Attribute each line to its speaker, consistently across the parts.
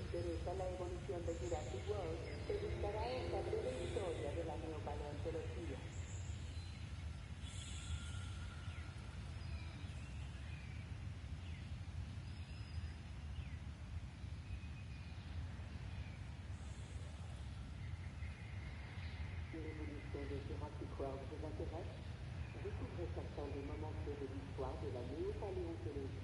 Speaker 1: interesa la evolución de Jurassic World, te gustará esta breve historia de la neopaleontología. L'évolution de Jurassic World vous intéresse? Découvrez certains des moments clés de l'histoire de la néopaléontologie.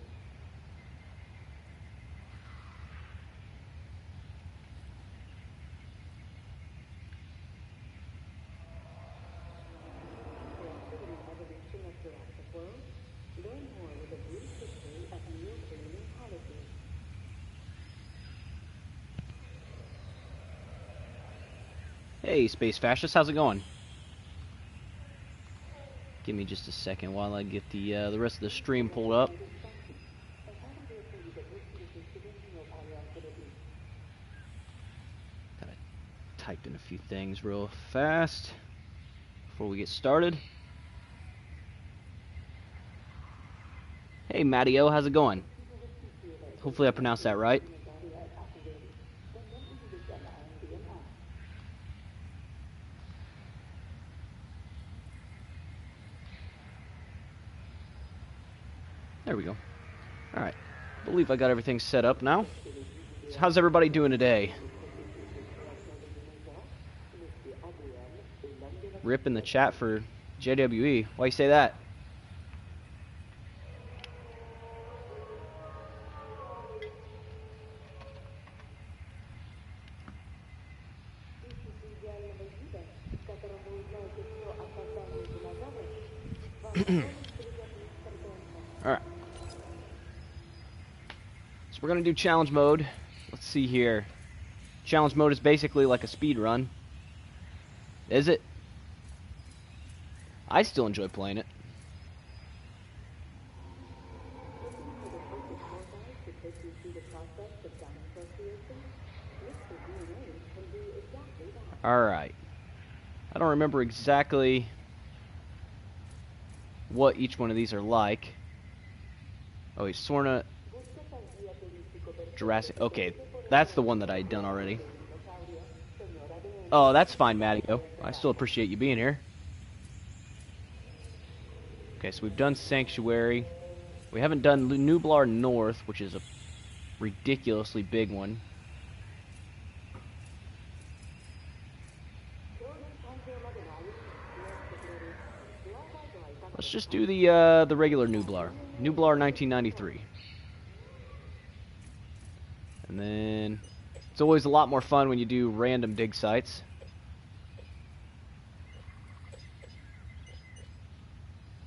Speaker 1: Learn more with a brief history of neopaleontology.
Speaker 2: Hey, Space Fascist, how's it going? Give me just a second while I get the rest of the stream pulled up. Gotta type in a few things real fast before we get started. Hey, Mattio, how's it going? Hopefully I pronounced that right. There we go. Alright. I believe I got everything set up now. So how's everybody doing today? Rip in the chat for JWE. Why you say that? Alright. So we're going to do challenge mode. Let's see here. Challenge mode is basically like a speed run. Is it? I still enjoy playing it. Alright. I don't remember exactly what each one of these are like. Oh, he's Sorna. Jurassic. Okay, that's the one that I had done already. Oh, that's fine, Mattio. I still appreciate you being here. Okay, so we've done Sanctuary. We haven't done Nublar North, which is a ridiculously big one. Let's just do the regular Nublar. Nublar 1993. And then it's always a lot more fun when you do random dig sites.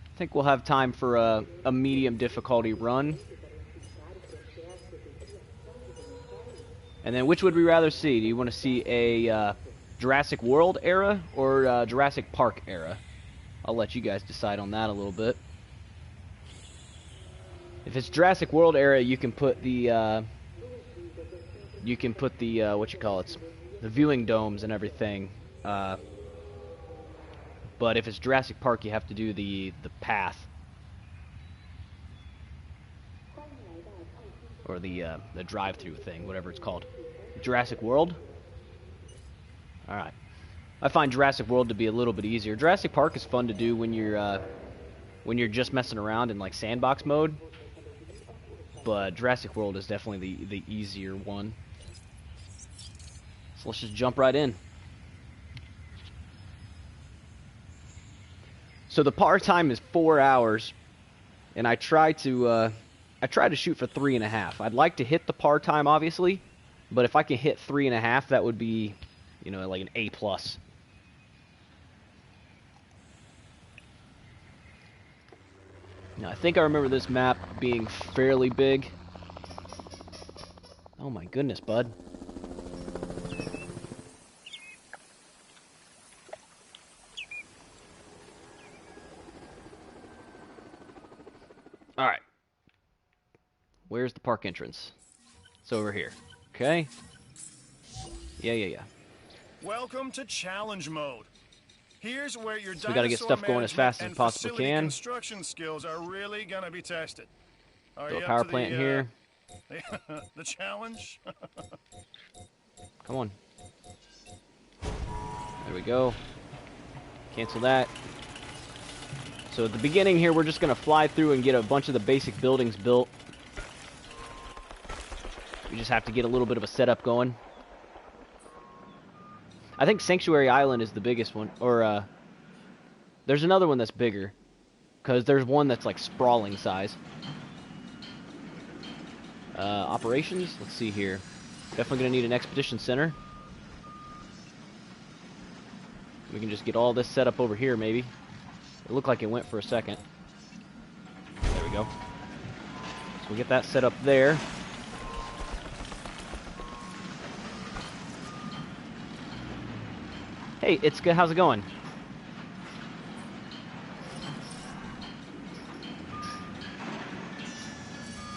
Speaker 2: I think we'll have time for a medium difficulty run. And then which would we rather see? Do you want to see a Jurassic World era or Jurassic Park era? I'll let you guys decide on that a little bit. If it's Jurassic World era, you can put the what you call it, the viewing domes and everything. But if it's Jurassic Park, you have to do the path or the drive-through thing, whatever it's called. Jurassic World. All right. I find Jurassic World to be a little bit easier. Jurassic Park is fun to do when you're just messing around in like sandbox mode, but Jurassic World is definitely the easier one. So let's just jump right in. So the par time is 4 hours, and I try to shoot for 3.5. I'd like to hit the par time, obviously, but if I can hit 3.5, that would be, you know, like an A+. Now, I think I remember this map being fairly big. Oh my goodness, bud. Alright. Where's the park entrance? It's over here. Okay. Yeah.
Speaker 3: Welcome to challenge mode. Here's where your
Speaker 2: So we gotta get stuff going as fast as we possibly can.
Speaker 3: Construction skills are really gonna be tested.
Speaker 2: Throw a power plant here.
Speaker 3: The challenge?
Speaker 2: Come on. There we go. Cancel that. So at the beginning here, we're just going to fly through and get a bunch of the basic buildings built. We just have to get a little bit of a setup going. I think Sanctuary Island is the biggest one. Or, there's another one that's bigger. Because there's one that's like sprawling size. Operations? Let's see here. Definitely going to need an expedition center. We can just get all this set up over here, maybe. It looked like it went for a second. There we go. So we'll get that set up there. Hey, it's good. How's it going?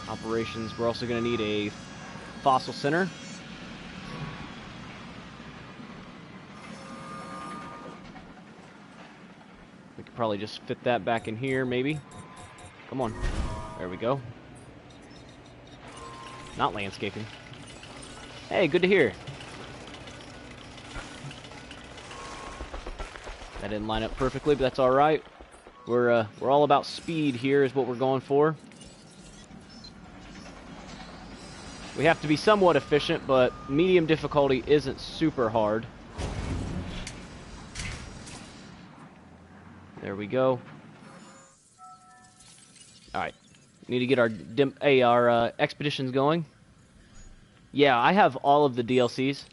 Speaker 2: Operations. We're also going to need a fossil center. We could probably just fit that back in here, maybe. Come on. There we go. Not landscaping. Hey, good to hear. That didn't line up perfectly, but that's all right. We're all about speed here is what we're going for. We have to be somewhat efficient, but medium difficulty isn't super hard. There we go. All right, need to get our expeditions going. Yeah, I have all of the DLCs.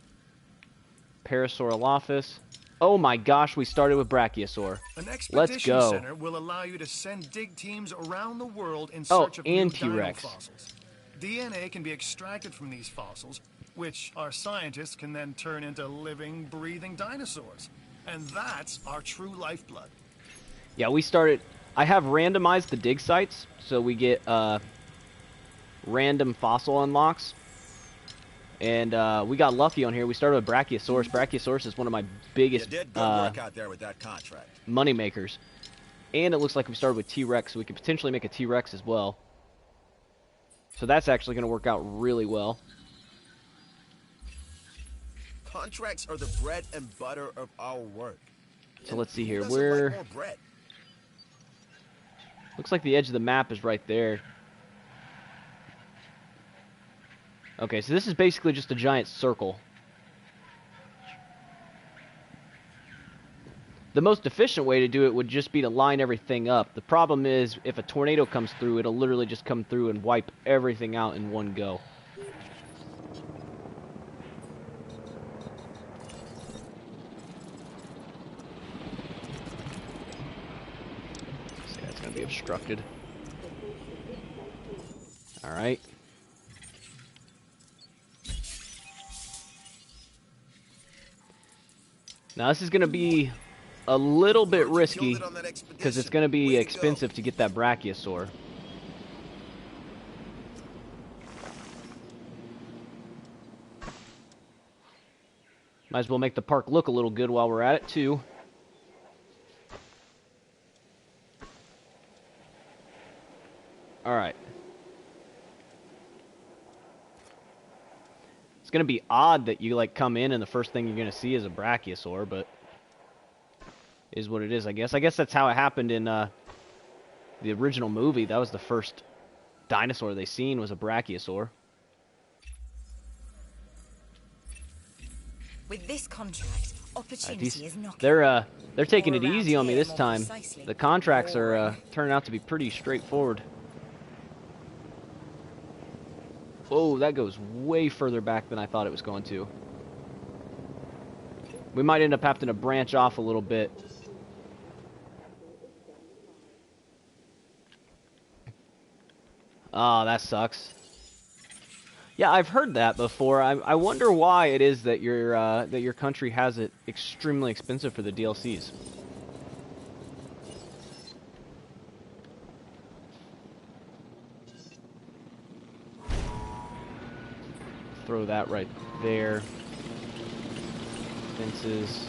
Speaker 2: Parasaurolophus. Oh my gosh, we started with Brachiosaur.
Speaker 3: An expedition
Speaker 2: Let's go.
Speaker 3: center will allow you to send dig teams around the world in search of
Speaker 2: and
Speaker 3: new dino
Speaker 2: T-Rex.
Speaker 3: fossils. DNA can be extracted from these fossils, which our scientists can then turn into living, breathing dinosaurs. And that's our true lifeblood.
Speaker 2: Yeah, we started... I have randomized the dig sites, so we get random fossil unlocks. And we got lucky on here. We started with Brachiosaurus. Brachiosaurus is one of my biggest
Speaker 4: You did good work out there with that contract.
Speaker 2: money makers. And it looks like we started with T-Rex, so we could potentially make a T-Rex as well. So that's actually going to work out really well.
Speaker 4: Contracts are the bread and butter of our work.
Speaker 2: So let's see here.
Speaker 4: Who doesn't
Speaker 2: We're...
Speaker 4: like more bread?
Speaker 2: Looks like the edge of the map is right there. Okay, so this is basically just a giant circle. The most efficient way to do it would just be to line everything up. The problem is, if a tornado comes through, it'll literally just come through and wipe everything out in one go. See, that's going to be obstructed. Alright. Now this is going to be a little bit risky because it's going to be expensive to get that Brachiosaur. Might as well make the park look a little good while we're at it too. Alright. It's going to be odd that you, like, come in and the first thing you're going to see is a Brachiosaur, but is what it is, I guess. I guess that's how it happened in the original movie. That was the first dinosaur they seen was a Brachiosaur.
Speaker 5: With this contract, opportunity is knocking.
Speaker 2: They're taking it
Speaker 5: More
Speaker 2: easy on me
Speaker 5: around
Speaker 2: this
Speaker 5: here,
Speaker 2: time.
Speaker 5: more precisely.
Speaker 2: The contracts are turning out to be pretty straightforward. Whoa, that goes way further back than I thought it was going to. We might end up having to branch off a little bit. Oh, that sucks. Yeah, I've heard that before. I wonder why it is that your country has it extremely expensive for the DLCs. Throw that right there. Fences.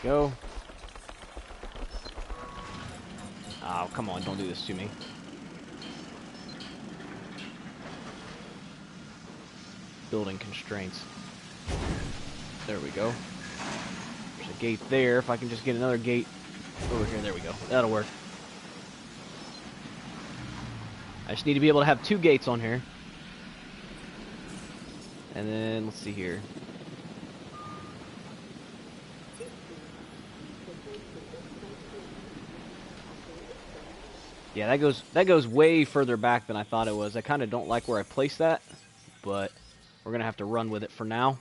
Speaker 2: go. Oh, come on, don't do this to me. Building constraints. There we go. There's a gate there. If I can just get another gate over here. There we go. That'll work. I just need to be able to have 2 gates on here. And then, let's see here. Yeah, that goes way further back than I thought it was. I kind of don't like where I placed that, but we're gonna have to run with it for now.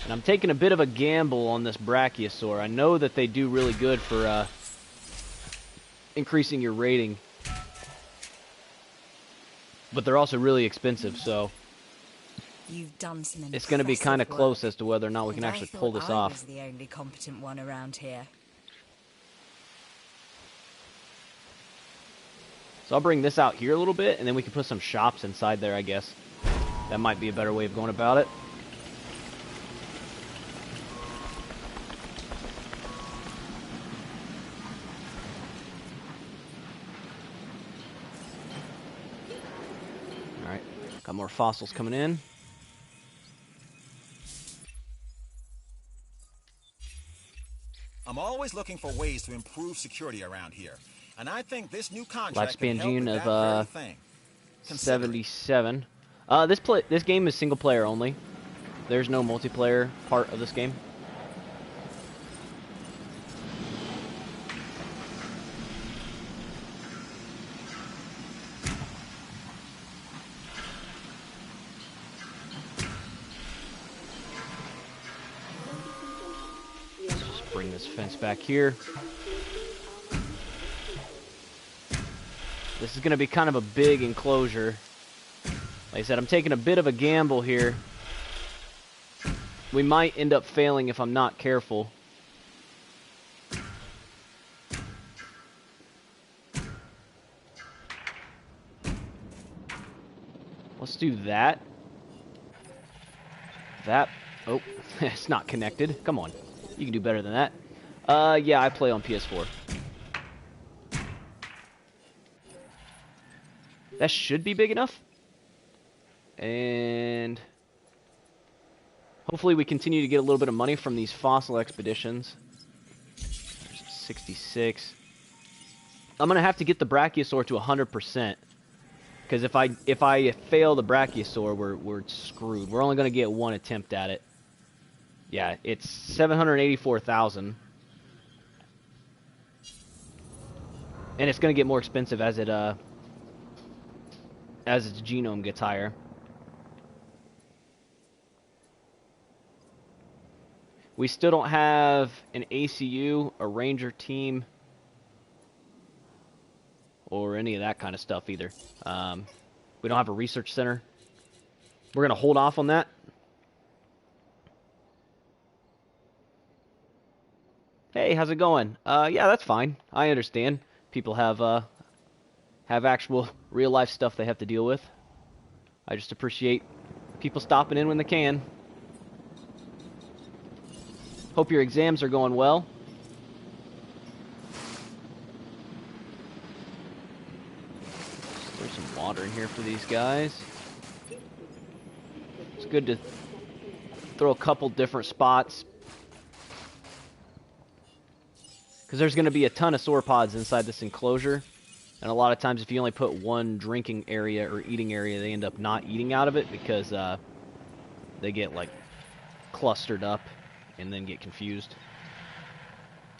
Speaker 2: And I'm taking a bit of a gamble on this Brachiosaur. I know that they do really good for increasing your rating, but they're also really expensive, so
Speaker 5: You've done some
Speaker 2: it's going to be kind of close as to whether or not we can actually pull this off.
Speaker 5: I was the only competent one around here.
Speaker 2: So I'll bring this out here a little bit, and then we can put some shops inside there, I guess. That might be a better way of going about it. Alright, got more fossils coming in.
Speaker 4: I'm always looking for ways to improve security around here, and I think this new contract
Speaker 2: Lifespan
Speaker 4: can help
Speaker 2: gene
Speaker 4: with
Speaker 2: of
Speaker 4: that very thing. Consider it.
Speaker 2: 77. This game is single player only. There's no multiplayer part of this game. Let's just bring this fence back here. This is going to be kind of a big enclosure. Like I said, I'm taking a bit of a gamble here. We might end up failing if I'm not careful. Let's do that. Oh, it's not connected. Come on. You can do better than that. Yeah, I play on PS4. That should be big enough. And hopefully we continue to get a little bit of money from these fossil expeditions. 66. I'm going to have to get the Brachiosaur to 100%. Because if I fail the Brachiosaur, we're screwed. We're only going to get one attempt at it. Yeah, it's 784,000. And it's going to get more expensive as its genome gets higher. We still don't have an ACU, a ranger team, or any of that kind of stuff either. We don't have a research center. We're going to hold off on that. Hey, how's it going? Yeah, that's fine. I understand. People have actual real-life stuff they have to deal with. I just appreciate people stopping in when they can. Hope your exams are going well. There's some water in here for these guys. It's good to throw a couple different spots, because there's going to be a ton of sauropods inside this enclosure. And a lot of times if you only put one drinking area or eating area, they end up not eating out of it because they get like clustered up and then get confused.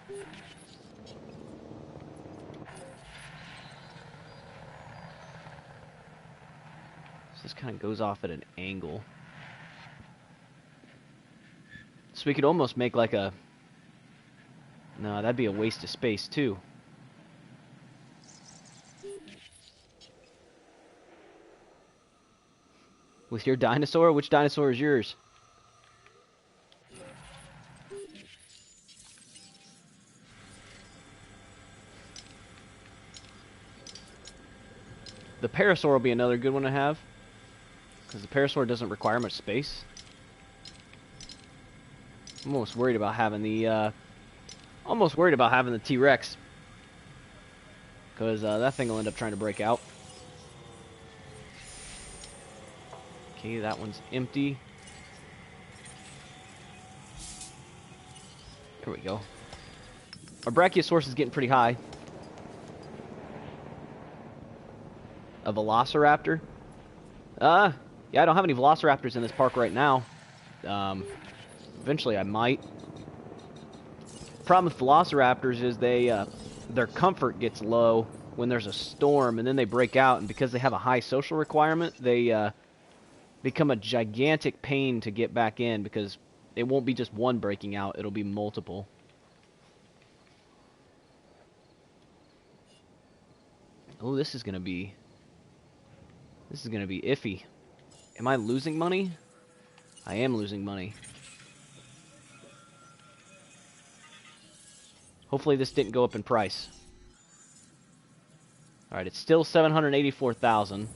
Speaker 2: So this kind of goes off at an angle. So we could almost make like a... No, that'd be a waste of space too. With your dinosaur? Which dinosaur is yours? The Parasaur will be another good one to have, because the Parasaur doesn't require much space. I'm almost worried about having the T-Rex, because that thing will end up trying to break out. Okay, that one's empty. Here we go. Our Brachiosaurus is getting pretty high. A Velociraptor? Yeah, I don't have any Velociraptors in this park right now. Eventually I might. Problem with Velociraptors is their comfort gets low when there's a storm, and then they break out, and because they have a high social requirement, they become a gigantic pain to get back in, because it won't be just one breaking out, it'll be multiple. Oh, this is gonna be iffy. Am I losing money? I am losing money. Hopefully this didn't go up in price. Alright, it's still 784,000.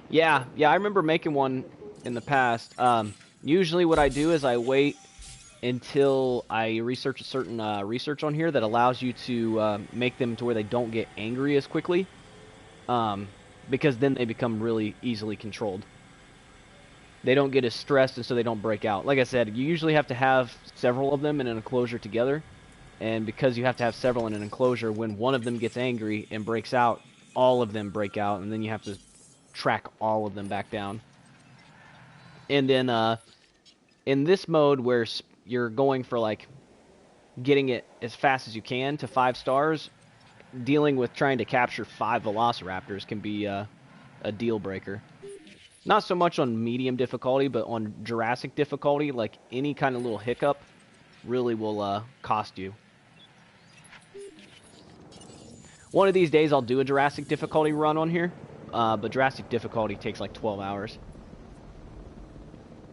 Speaker 2: Yeah, I remember making one in the past. Usually what I do is I wait until I research a certain research on here that allows you to make them to where they don't get angry as quickly. Because then they become really easily controlled. They don't get as stressed, and so they don't break out. Like I said, you usually have to have several of them in an enclosure together. And because you have to have several in an enclosure, when one of them gets angry and breaks out, all of them break out, and then you have to track all of them back down. And then in this mode where you're going for like getting it as fast as you can to 5 stars, dealing with trying to capture 5 Velociraptors can be a deal breaker. Not so much on medium difficulty, but on Jurassic difficulty, like any kind of little hiccup really will cost you. One of these days I'll do a Jurassic difficulty run on here, but Jurassic difficulty takes like 12 hours.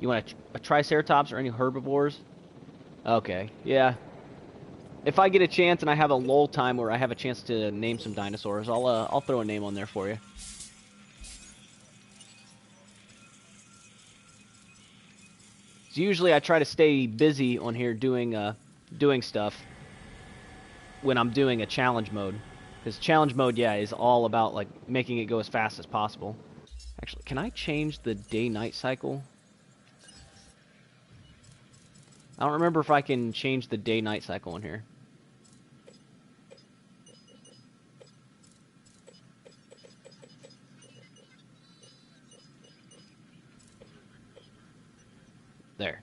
Speaker 2: You want a Triceratops or any herbivores? Okay, yeah. If I get a chance and I have a lull time where I have a chance to name some dinosaurs, I'll throw a name on there for you. So usually I try to stay busy on here doing stuff when I'm doing a challenge mode. Because challenge mode, yeah, is all about like making it go as fast as possible. Actually, can I change the day-night cycle? I don't remember if I can change the day-night cycle in here. There.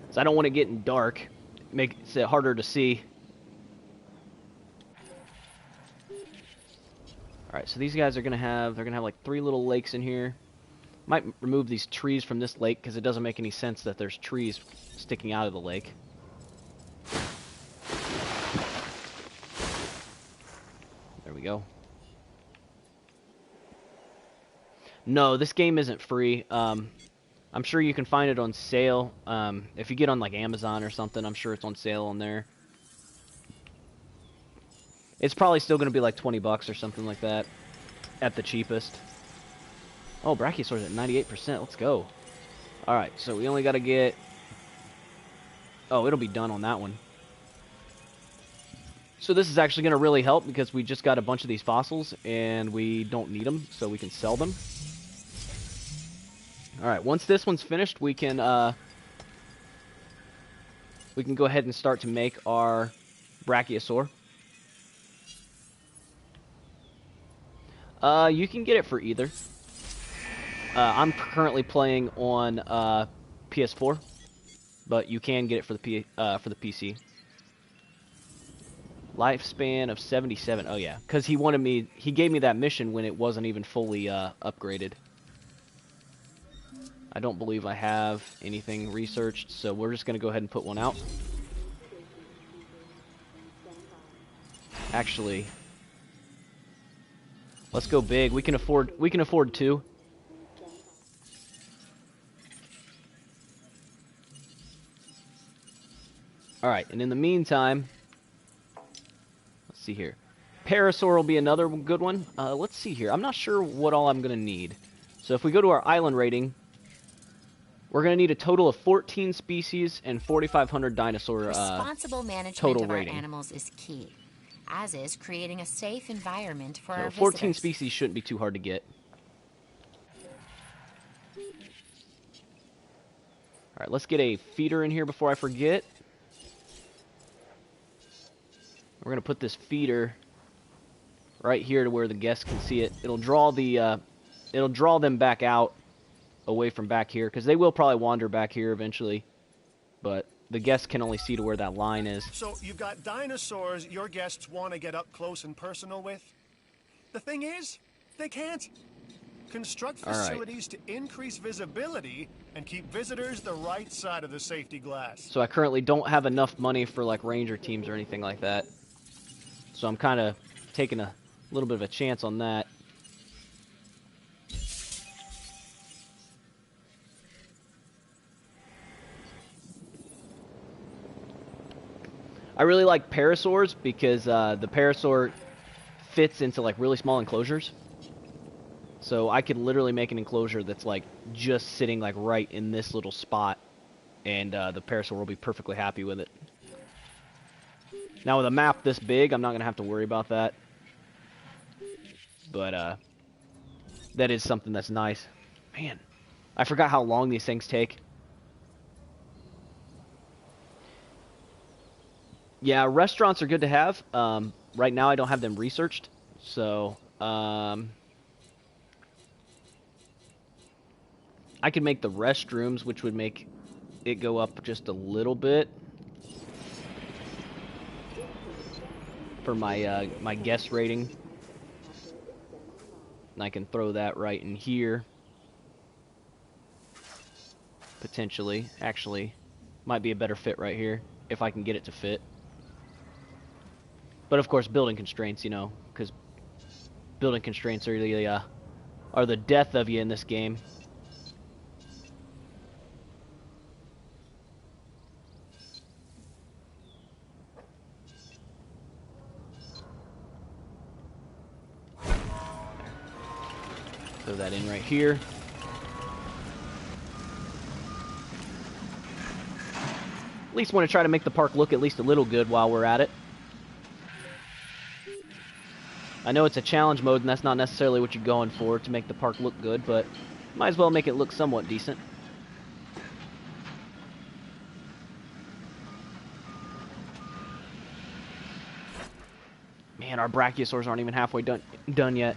Speaker 2: So I don't want it getting dark. Makes it harder to see. Alright, so these guys are gonna have like 3 little lakes in here. Might remove these trees from this lake because it doesn't make any sense that there's trees sticking out of the lake. There we go. No, this game isn't free. I'm sure you can find it on sale. If you get on like Amazon or something, I'm sure it's on sale on there. It's probably still going to be like 20 bucks or something like that at the cheapest. Oh, Brachiosaurus at 98%. Let's go. Alright, so we only got to get... Oh, it'll be done on that one. So this is actually going to really help because we just got a bunch of these fossils and we don't need them, so we can sell them. Alright, once this one's finished, we can go ahead and start to make our Brachiosaur. You can get it for either. I'm currently playing on PS4, but you can get it for the PC. Lifespan of 77. Oh yeah, because he gave me that mission when it wasn't even fully upgraded. I don't believe I have anything researched, so we're just gonna go ahead and put one out. Actually, let's go big. We can afford 2. Alright, and in the meantime, let's see here. Parasaur will be another good one. Let's see here. I'm not sure what all I'm going to need. So if we go to our island rating, we're going to need a total of 14 species and 4,500 dinosaur
Speaker 6: Responsible management
Speaker 2: total
Speaker 6: of our
Speaker 2: rating.
Speaker 6: animals is key, as is creating a safe environment for
Speaker 2: So
Speaker 6: our
Speaker 2: 14
Speaker 6: visitors.
Speaker 2: species shouldn't be too hard to get. Alright, let's get a feeder in here before I forget. We're going to put this feeder right here to where the guests can see it. It'll draw them back out away from back here, because they will probably wander back here eventually, but the guests can only see to where that line is.
Speaker 3: So you've got dinosaurs your guests want to get up close and personal with. The thing is, they can't. Construct facilities to increase visibility and keep visitors the right side of the safety glass.
Speaker 2: So I currently don't have enough money for like ranger teams or anything like that, so I'm kind of taking a little bit of a chance on that. I really like parasaurs because the parasaur fits into like really small enclosures. So I could literally make an enclosure that's like just sitting like right in this little spot, and the parasaur will be perfectly happy with it. Now with a map this big, I'm not going to have to worry about that. But that is something that's nice. Man, I forgot how long these things take. Yeah, restaurants are good to have. Right now I don't have them researched, so I could make the restrooms, which would make it go up just a little bit for my my guest rating. And I can throw that right in here. Potentially. Actually, might be a better fit right here, if I can get it to fit. But of course, building constraints, you know, because building constraints are the death of you in this game. Throw that in right here. At least want to try to make the park look at least a little good while we're at it. I know it's a challenge mode, and that's not necessarily what you're going for, to make the park look good, but might as well make it look somewhat decent. Man, our brachiosaurs aren't even halfway done yet.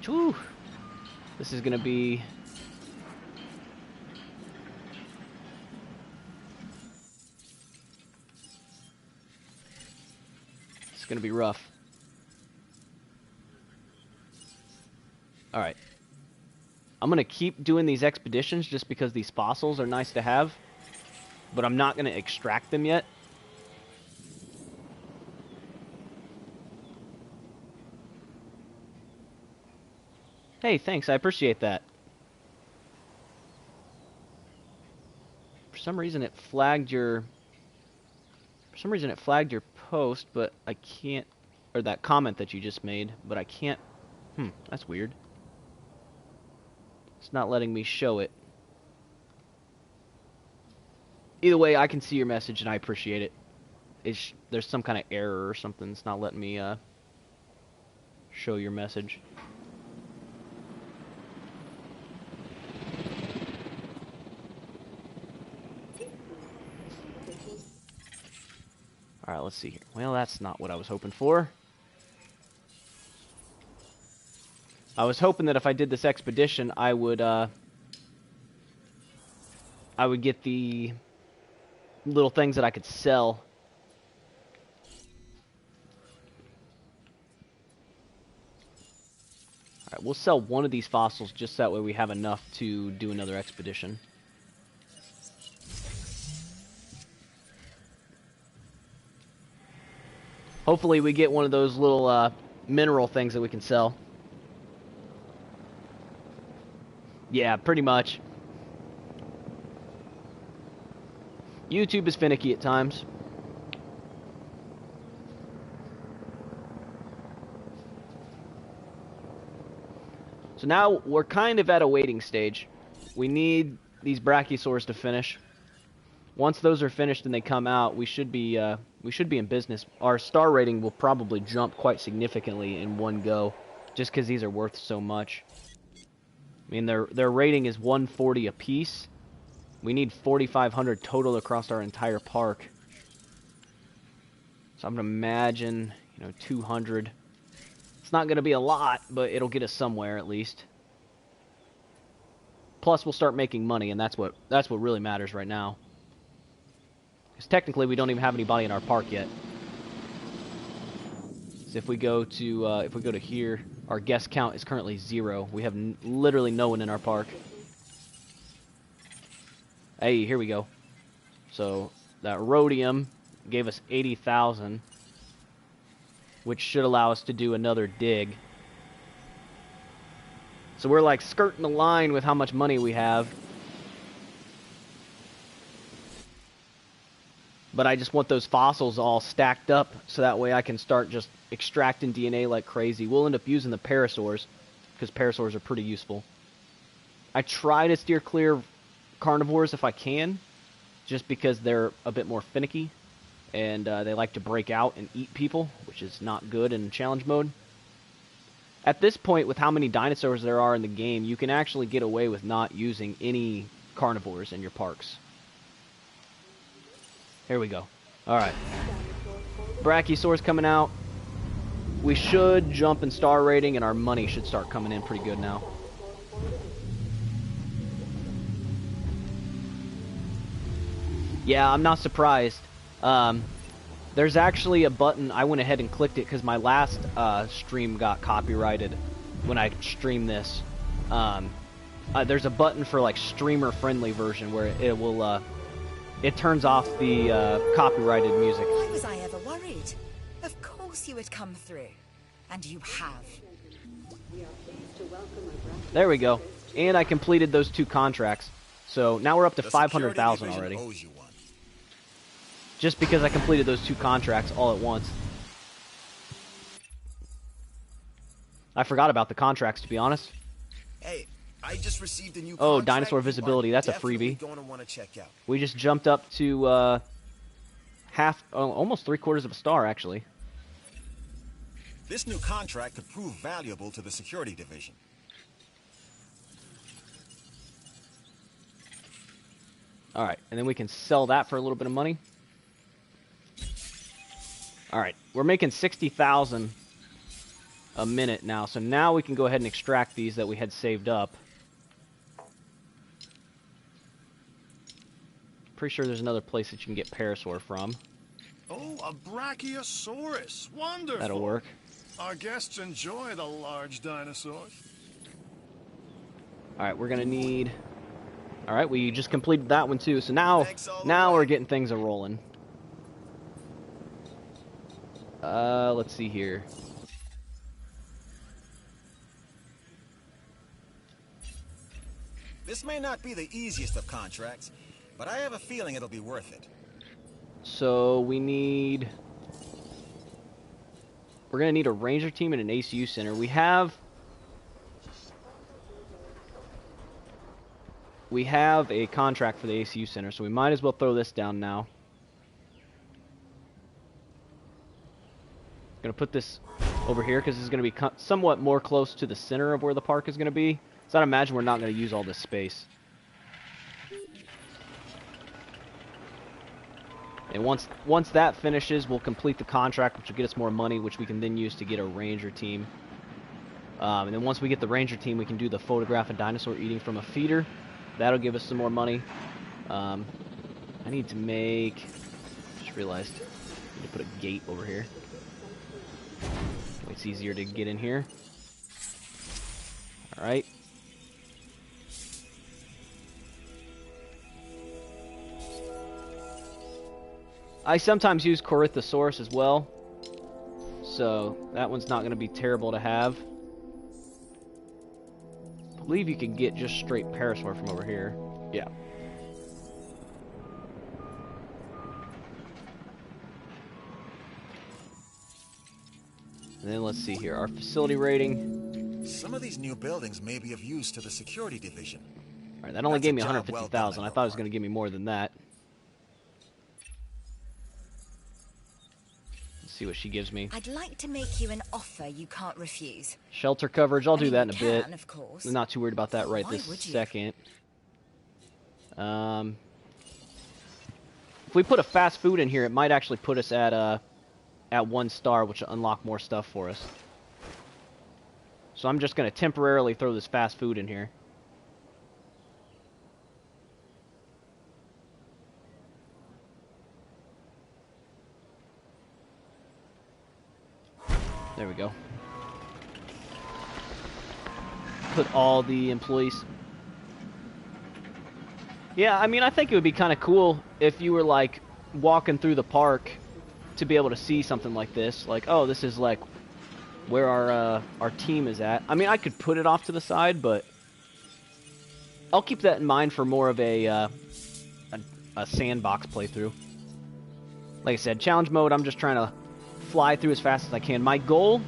Speaker 2: Whew. This is going to be... It's going to be rough. Alright. I'm going to keep doing these expeditions just because these fossils are nice to have, but I'm not going to extract them yet. Hey, thanks, I appreciate that. For some reason it flagged your post, but I can't, or that comment that you just made, but I can't. That's weird. It's not letting me show it. Either way, I can see your message and I appreciate it. There's some kind of error or something. It's not letting me show your message. Alright, let's see here. Well, that's not what I was hoping for. I was hoping that if I did this expedition, I would get the little things that I could sell. Alright, we'll sell one of these fossils just that way we have enough to do another expedition. Hopefully we get one of those little mineral things that we can sell. Yeah, pretty much. YouTube is finicky at times. So now we're kind of at a waiting stage. We need these brachiosaurs to finish. Once those are finished and they come out, we should be in business. Our star rating will probably jump quite significantly in one go, just because these are worth so much. I mean, their rating is 140 apiece. We need 4,500 total across our entire park. So I'm gonna imagine, 200. It's not gonna be a lot, but it'll get us somewhere at least. Plus, we'll start making money, and that's what really matters right now. Because technically, we don't even have anybody in our park yet. So if we go to here, our guest count is currently 0. We have literally no one in our park. Hey, here we go. So that rhodium gave us 80,000, which should allow us to do another dig. So we're like skirting the line with how much money we have. But I just want those fossils all stacked up so that way I can start just extracting DNA like crazy. We'll end up using the parasaurs because parasaurs are pretty useful. I try to steer clear of carnivores if I can, just because they're a bit more finicky and they like to break out and eat people, which is not good in challenge mode. At this point, with how many dinosaurs there are in the game, you can actually get away with not using any carnivores in your parks. Here we go. Alright. Brachiosaurus coming out. We should jump in star rating, and our money should start coming in pretty good now. Yeah, I'm not surprised. There's actually a button. I went ahead and clicked it because my last stream got copyrighted when I streamed this. There's a button for like streamer-friendly version where it will it turns off the copyrighted music.
Speaker 5: Why was I ever worried? Of course you would come through, and you have.
Speaker 2: There we go. And I completed those 2 contracts, so now we're up to 500,000 already. Just because I completed those 2 contracts all at once. I forgot about the contracts, to be honest.
Speaker 4: Hey, I just received a new
Speaker 2: contract. Dinosaur visibility. That's a freebie.
Speaker 4: Want to check out.
Speaker 2: We just jumped up to almost 3/4 of a star, actually.
Speaker 4: This new contract could prove valuable to the security division.
Speaker 2: All right, and then we can sell that for a little bit of money. All right, we're making 60,000 a minute now, so now we can go ahead and extract these that we had saved up. Pretty sure there's another place that you can get parasaur from.
Speaker 3: Oh, a brachiosaurus. Wonderful.
Speaker 2: That'll work.
Speaker 3: Our guests enjoy the large dinosaurs.
Speaker 2: All right, we're gonna need. All right, we just completed that one too. So now we're getting things a-rolling. Let's see here.
Speaker 4: This may not be the easiest of contracts, but I have a feeling it'll be worth it.
Speaker 2: So we're gonna need a ranger team and an ACU center. We have a contract for the ACU center, so we might as well throw this down now. Gonna put this over here because this is gonna be somewhat more close to the center of where the park is gonna be. So I'd imagine we're not gonna use all this space. And once that finishes, we'll complete the contract, which will get us more money, which we can then use to get a ranger team. And then once we get the ranger team, we can do the photograph a dinosaur eating from a feeder. That'll give us some more money. I need to make. Just realized I need to put a gate over here. It's easier to get in here. All right. I sometimes use Corythosaurus as well, so that one's not going to be terrible to have. I believe you can get just straight parasaur from over here. Yeah. And then let's see here, our facility rating.
Speaker 4: Some of these new buildings may be of use to the security division.
Speaker 2: All right, that only
Speaker 4: That's
Speaker 2: gave
Speaker 4: a
Speaker 2: me
Speaker 4: job well
Speaker 2: 150,000.
Speaker 4: done on
Speaker 2: I
Speaker 4: your
Speaker 2: thought it was
Speaker 4: part.
Speaker 2: going to give me more than that. Let's see what she gives me.
Speaker 5: I'd like to make you an offer you can't refuse.
Speaker 2: Shelter coverage, I'll do
Speaker 5: mean,
Speaker 2: that in a
Speaker 5: you
Speaker 2: bit.
Speaker 5: can, of course.
Speaker 2: I'm not too worried about that
Speaker 5: But
Speaker 2: right
Speaker 5: why
Speaker 2: this
Speaker 5: would you?
Speaker 2: second. If we put a fast food in here, it might actually put us at 1 star, which will unlock more stuff for us. So I'm just going to temporarily throw this fast food in here. There we go. Put all the employees. Yeah, I mean, I think it would be kind of cool if you were, like, walking through the park to be able to see something like this. Like, oh, this is, like, where our team is at. I mean, I could put it off to the side, but I'll keep that in mind for more of a sandbox playthrough. Like I said, challenge mode, I'm just trying to fly through as fast as I can. My goal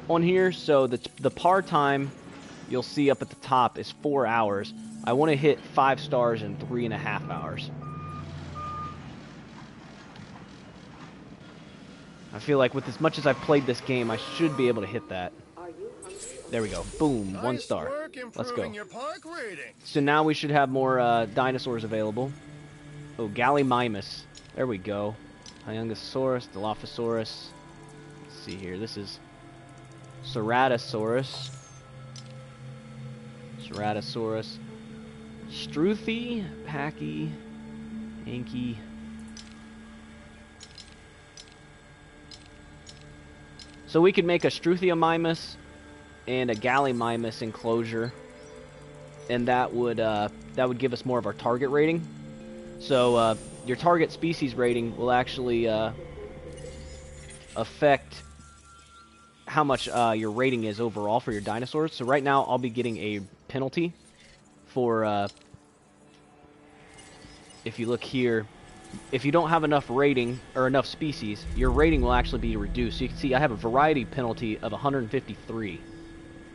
Speaker 2: on here, so the par time you'll see up at the top is 4 hours. I want to hit 5 stars in 3.5 hours. I feel like with as much as I've played this game, I should be able to hit that. There we go. Boom. 1 star.
Speaker 3: Work
Speaker 2: Let's go.
Speaker 3: your park rating.
Speaker 2: So now we should have more dinosaurs available. Oh, Gallimimus. There we go. Hyungosaurus, Dilophosaurus. Let's see here. This is Ceratosaurus. Ceratosaurus. Struthi, Packy, Yankee. So we could make a Struthiomimus and a Gallimimus enclosure, and that would give us more of our target rating. So your target species rating will actually affect how much your rating is overall for your dinosaurs. So right now I'll be getting a penalty for if you look here, if you don't have enough rating or enough species, your rating will actually be reduced. So you can see I have a variety penalty of 153.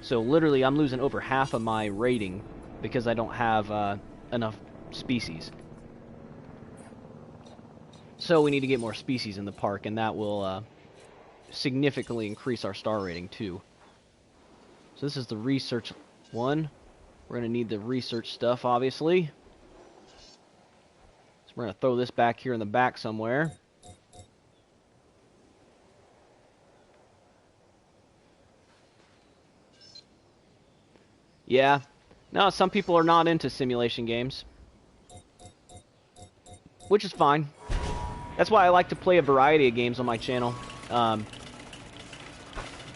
Speaker 2: So literally I'm losing over half of my rating because I don't have enough species. So we need to get more species in the park, and that will significantly increase our star rating too. So this is the research one. We're going to need the research stuff, obviously. So we're going to throw this back here in the back somewhere. Yeah. No, some people are not into simulation games, which is fine. That's why I like to play a variety of games on my channel.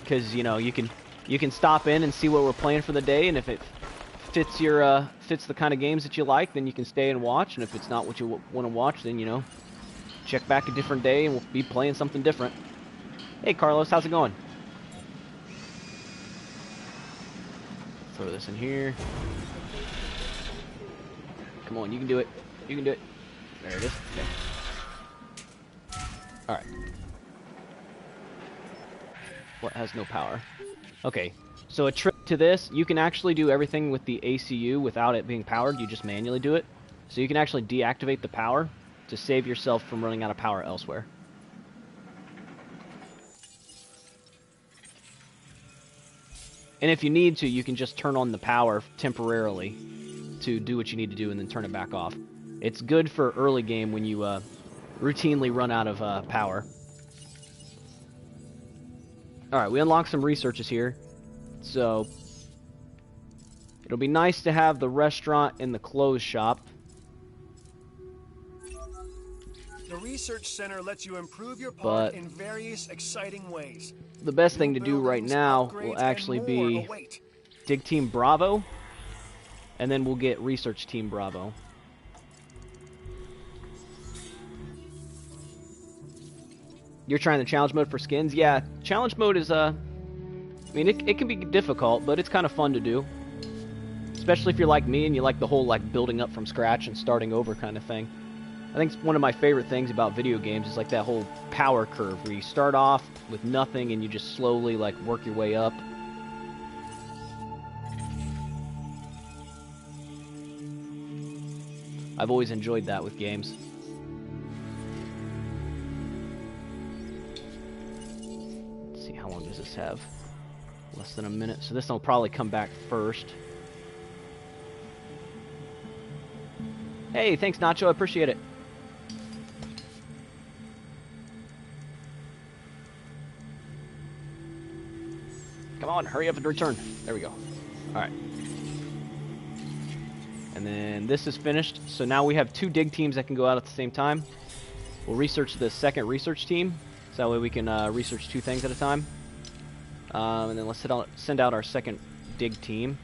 Speaker 2: Because, you know, you can stop in and see what we're playing for the day, and if it fits your fits the kind of games that you like, then you can stay and watch, and if it's not what you want to watch, then, you know, check back a different day and we'll be playing something different. Hey Carlos, how's it going? Throw this in here. Come on, you can do it. You can do it. There it is. Okay. Alright. What has no power? Okay, so a trick to this, you can actually do everything with the ACU without it being powered. You just manually do it. So you can actually deactivate the power to save yourself from running out of power elsewhere. And if you need to, you can just turn on the power temporarily to do what you need to do and then turn it back off. It's good for early game when you routinely run out of power. Alright, we unlocked some researches here. So, it'll be nice to have the restaurant and the clothes shop.
Speaker 3: The research center lets you improve your park in various exciting ways.
Speaker 2: The best thing to do right now will actually be Dig Team Bravo, and then we'll get Research Team Bravo. You're trying the challenge mode for skins? Yeah, challenge mode is, I mean, it can be difficult, but it's kind of fun to do. Especially if you're like me and you like the whole, like, building up from scratch and starting over kind of thing. I think one of my favorite things about video games is like that whole power curve where you start off with nothing and you just slowly like work your way up. I've always enjoyed that with games. Let's see, how long does this have? Less than a minute, so this will probably come back first. Hey, thanks Nacho, I appreciate it. Come on, hurry up and return. There we go. Alright. And then this is finished, so now we have 2 dig teams that can go out at the same time. We'll research the second research team, so that way we can research 2 things at a time. And then let's send out our second dig team.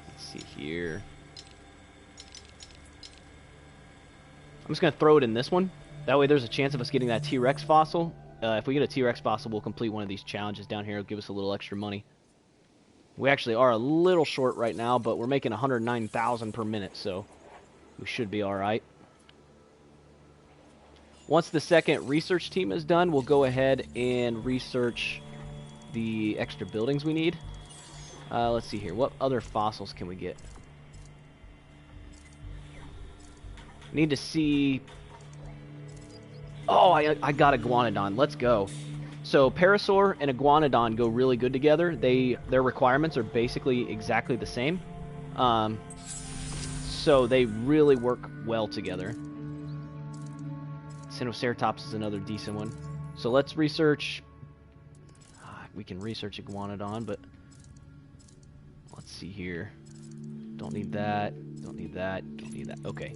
Speaker 2: Let's see here. I'm just going to throw it in this one. That way there's a chance of us getting that T-Rex fossil. If we get a T-Rex fossil, we'll complete one of these challenges down here. It'll give us a little extra money. We actually are a little short right now, but we're making 109,000 per minute, so we should be alright. Once the second research team is done, we'll go ahead and research the extra buildings we need. Let's see here. What other fossils can we get? Need to see... Oh, I got Iguanodon. Let's go. So Parasaur and Iguanodon go really good together. Their requirements are basically exactly the same. So they really work well together. Sinoceratops is another decent one. So let's research... we can research Iguanodon, but... Let's see here. Don't need that. Don't need that. Don't need that. Okay.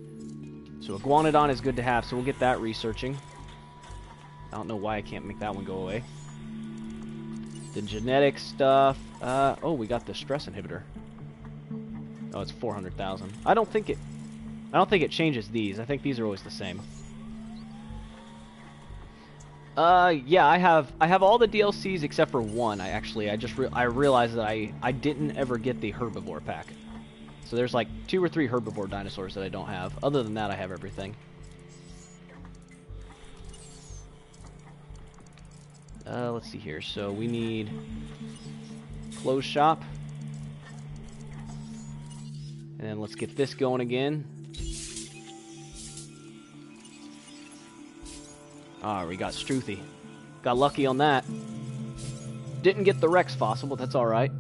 Speaker 2: So Iguanodon is good to have, so we'll get that researching. I don't know why I can't make that one go away. The genetic stuff... oh, we got the stress inhibitor. Oh, it's 400,000. I don't think it changes these. I think these are always the same. Yeah, I have all the DLCs except for one. I realized that I didn't ever get the herbivore pack. So there's like 2 or 3 herbivore dinosaurs that I don't have. Other than that, I have everything. Let's see here. So we need closed shop. And then let's get this going again. Ah, we got Struthy. Got lucky on that. Didn't get the Rex fossil, but that's alright.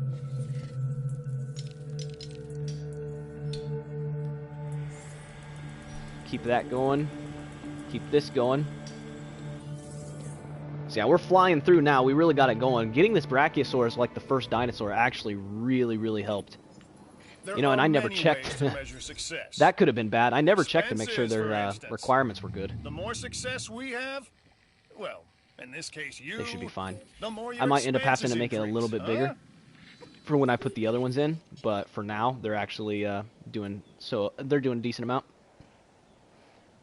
Speaker 2: Keep that going. Keep this going. So yeah, we're flying through now. We really got it going. Getting this Brachiosaurus like the first dinosaur actually really helped. You know, and I never checked. That could have been bad. I never checked to make sure their requirements were good.
Speaker 3: The more success we have, well, in this case you,
Speaker 2: they should be fine.
Speaker 3: The more
Speaker 2: I might end up having to make it a little bit bigger for when I put the other ones in, but for now they're actually doing a decent amount.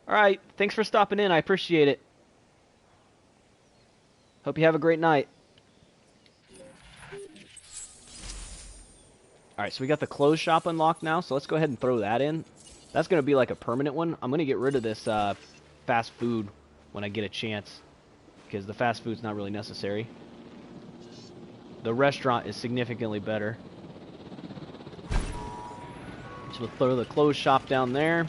Speaker 2: All right, thanks for stopping in. I appreciate it. Hope you have a great night. Alright, so we got the closed shop unlocked now, so let's go ahead and throw that in. That's going to be like a permanent one. I'm going to get rid of this fast food when I get a chance, because the fast food's not really necessary. The restaurant is significantly better. So we'll throw the closed shop down there.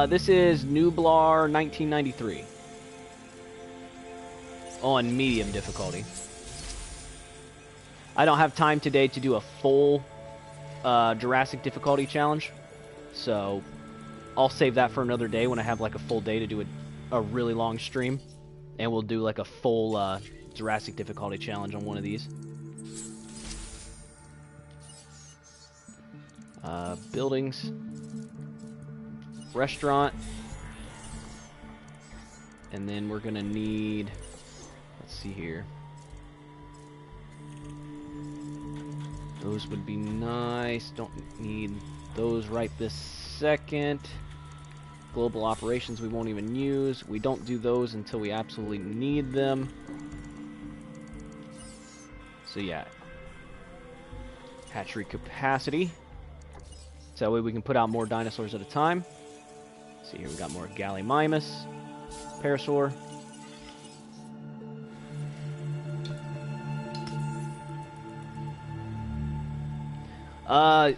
Speaker 2: This is Nublar 1993. On medium difficulty. I don't have time today to do a full Jurassic difficulty challenge, so I'll save that for another day when I have like a full day to do a really long stream, and we'll do like a full Jurassic difficulty challenge on one of these. Buildings, restaurant, and then we're gonna need, let's see here. Those would be nice. Don't need those right this second. Global operations we won't even use. We don't do those until we absolutely need them. So yeah, Hatchery capacity. So that way we can put out more dinosaurs at a time. See here, we got more Gallimimus, Parasaur.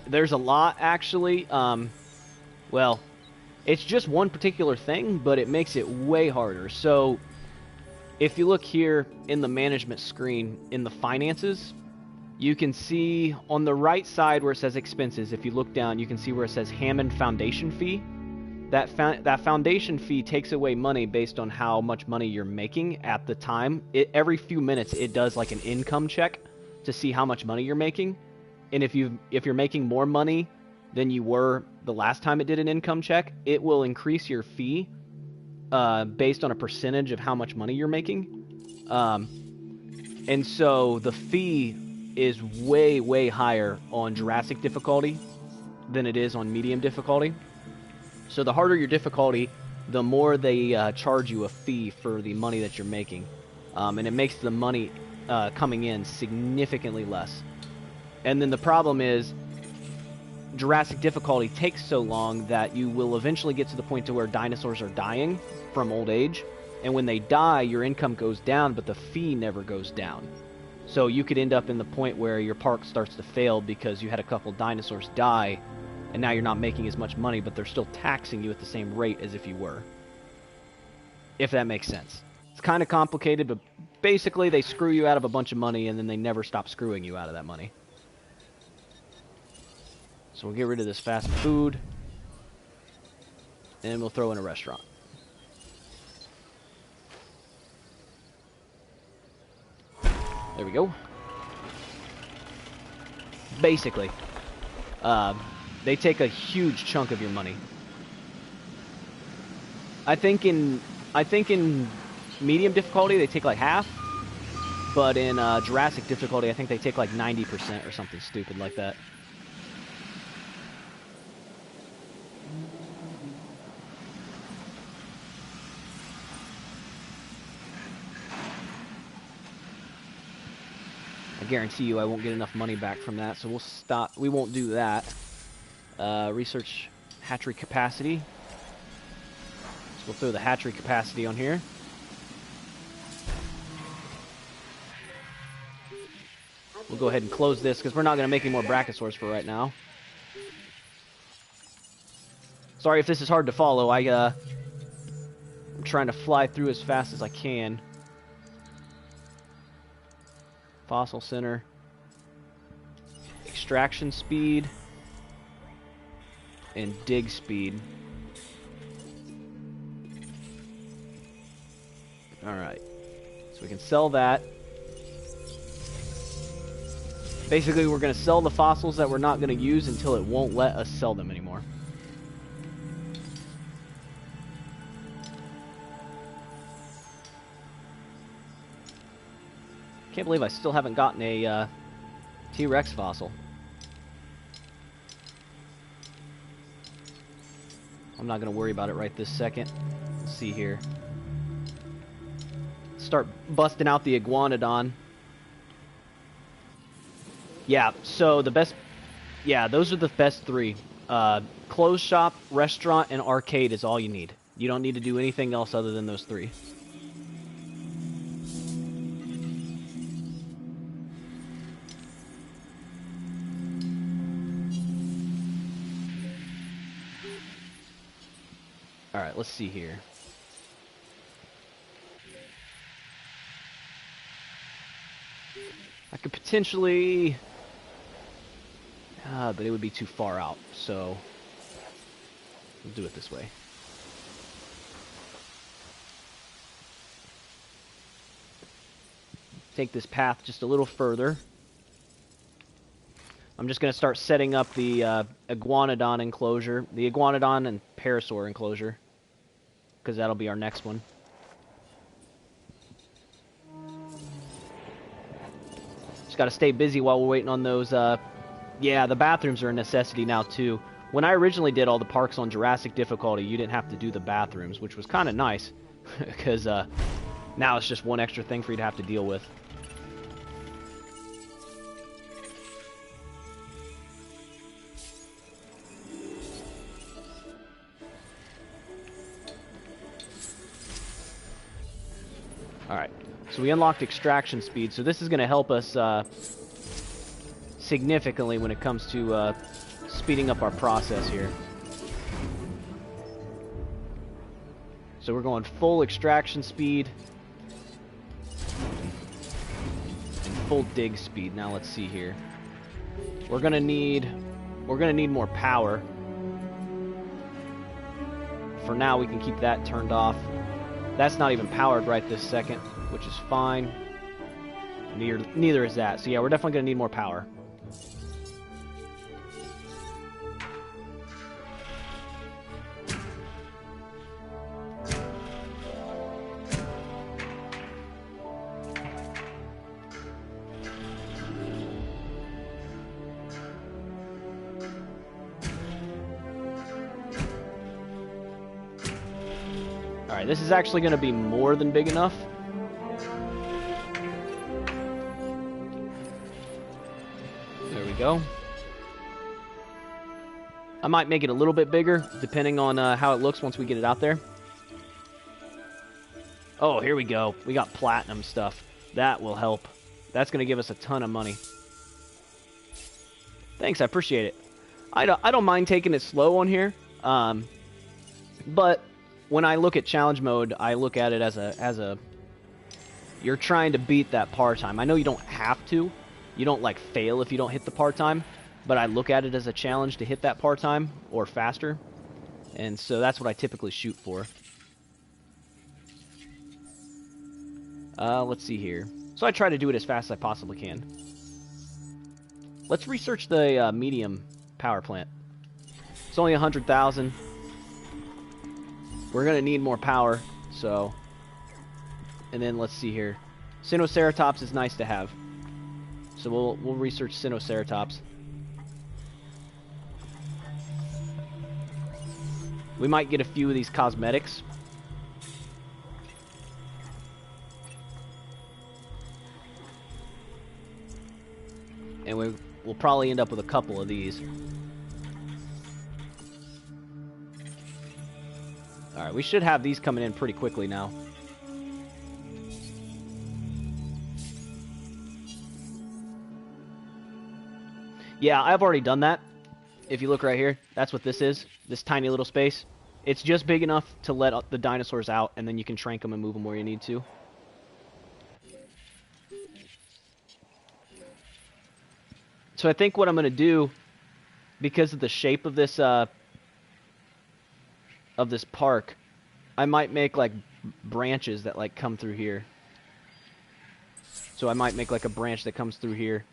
Speaker 2: There's a lot, actually. Well, it's just one particular thing, but it makes it way harder. So, if you look here in the management screen, in the finances, you can see on the right side where it says expenses, if you look down, you can see where it says Hammond Foundation Fee. That foundation fee takes away money based on how much money you're making at the time. Every few minutes, it does like an income check to see how much money you're making. And if you're making more money than you were the last time it did an income check, it will increase your fee based on a percentage of how much money you're making. And so the fee is way, way higher on Jurassic difficulty than it is on medium difficulty. So the harder your difficulty, the more they charge you a fee for the money that you're making. And it makes the money coming in significantly less. And then the problem is, Jurassic difficulty takes so long that you will eventually get to the point to where dinosaurs are dying from old age. And when they die, your income goes down, but the fee never goes down. So you could end up in the point where your park starts to fail because you had a couple dinosaurs die, and now you're not making as much money, but they're still taxing you at the same rate as if you were. If that makes sense. It's kind of complicated, but basically they screw you out of a bunch of money, and then they never stop screwing you out of that money. So we'll get rid of this fast food, and we'll throw in a restaurant. There we go. Basically, they take a huge chunk of your money. I think in medium difficulty they take like half, but in Jurassic difficulty I think they take like 90% or something stupid like that. I guarantee you I won't get enough money back from that, so we'll stop. We won't do that. Research hatchery capacity. So we'll throw the hatchery capacity on here. We'll go ahead and close this because we're not going to make any more brachiosaurs for right now. Sorry if this is hard to follow. I'm trying to fly through as fast as I can. Fossil center. Extraction speed. And dig speed. Alright. So we can sell that. Basically, we're going to sell the fossils that we're not going to use until it won't let us sell them anymore. Can't believe I still haven't gotten a T-Rex fossil. I'm not going to worry about it right this second. Let's see here. Start busting out the Iguanodon. Yeah, so the best... Yeah, those are the best three. Clothes shop, restaurant, and arcade is all you need. You don't need to do anything else other than those three. Alright, let's see here. I could potentially... but it would be too far out, so... we'll do it this way. Take this path just a little further. I'm just going to start setting up the Iguanodon enclosure. The Iguanodon and Parasaur enclosure. Because that'll be our next one. Just got to stay busy while we're waiting on those. Yeah, the bathrooms are a necessity now, too. When I originally did all the parks on Jurassic difficulty, you didn't have to do the bathrooms, which was kind of nice. Because now it's just one extra thing for you to have to deal with. Alright, so we unlocked extraction speed, so this is going to help us significantly when it comes to speeding up our process here. So we're going full extraction speed and full dig speed. Now let's see here. We're gonna need more power. For now, we can keep that turned off. That's not even powered right this second, which is fine. Neither is that. So yeah, we're definitely gonna need more power. Alright, this is actually going to be more than big enough. There we go. I might make it a little bit bigger, depending on how it looks once we get it out there. Oh, here we go. We got platinum stuff. That will help. That's going to give us a ton of money. Thanks, I appreciate it. I don't mind taking it slow on here, but when I look at challenge mode, I look at it as a you're trying to beat that par time. I know you don't have to. You don't like fail if you don't hit the par time, but I look at it as a challenge to hit that par time or faster. And so that's what I typically shoot for. Let's see here. So I try to do it as fast as I possibly can. Let's research the medium power plant. It's only 100,000. We're going to need more power, so... And then let's see here. Sinoceratops is nice to have. So we'll research Sinoceratops. We might get a few of these cosmetics. And we'll probably end up with a couple of these. Alright, we should have these coming in pretty quickly now. Yeah, I've already done that. If you look right here, that's what this is. This tiny little space. It's just big enough to let the dinosaurs out, and then you can trank them and move them where you need to. So I think what I'm going to do, because of the shape of this park, I might make like branches that like come through here. So I might make like a branch that comes through here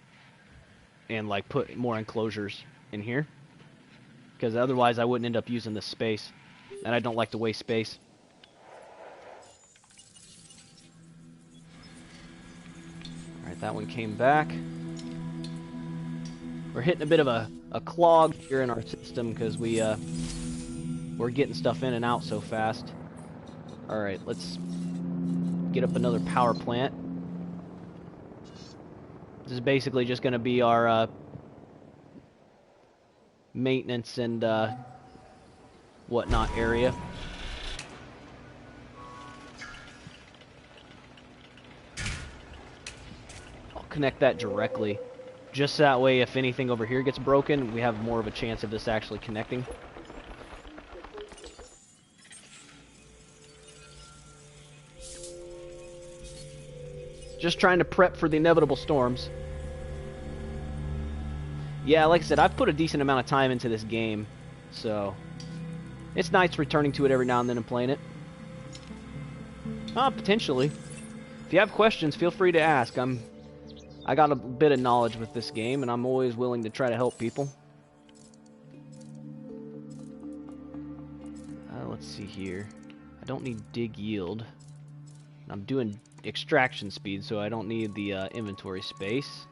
Speaker 2: and like put more enclosures in here, because otherwise I wouldn't end up using this space, and I don't like to waste space. Alright, that one came back. We're hitting a bit of a clog here in our system because we're getting stuff in and out so fast. Alright, let's get up another power plant. This is basically just going to be our maintenance and whatnot area. I'll connect that directly. Just that way, if anything over here gets broken, we have more of a chance of this actually connecting. Just trying to prep for the inevitable storms. Yeah, like I said, I've put a decent amount of time into this game, so it's nice returning to it every now and then and playing it. Potentially. If you have questions, feel free to ask. I got a bit of knowledge with this game, and I'm always willing to try to help people. Let's see here. I don't need dig yield. I'm doing extraction speed, so I don't need the inventory space.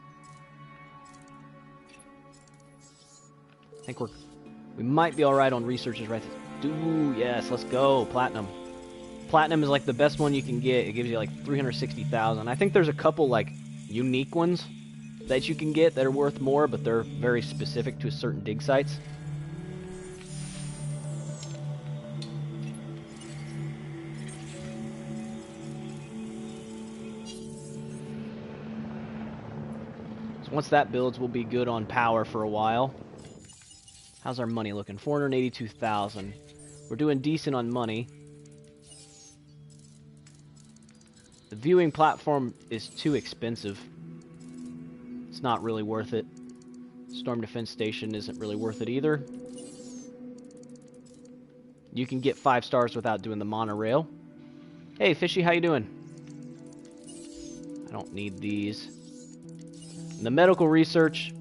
Speaker 2: I think we might be alright on researches right there. Ooh, yes, let's go. Platinum. Platinum is like the best one you can get. It gives you like 360,000. I think there's a couple like unique ones that you can get that are worth more, but they're very specific to certain dig sites. So once that builds, we'll be good on power for a while. How's our money looking? 482,000. We're doing decent on money. The viewing platform is too expensive. It's not really worth it. Storm Defense Station isn't really worth it either. You can get 5 stars without doing the monorail. Hey, Fishy, how you doing? I don't need these. And the medical research,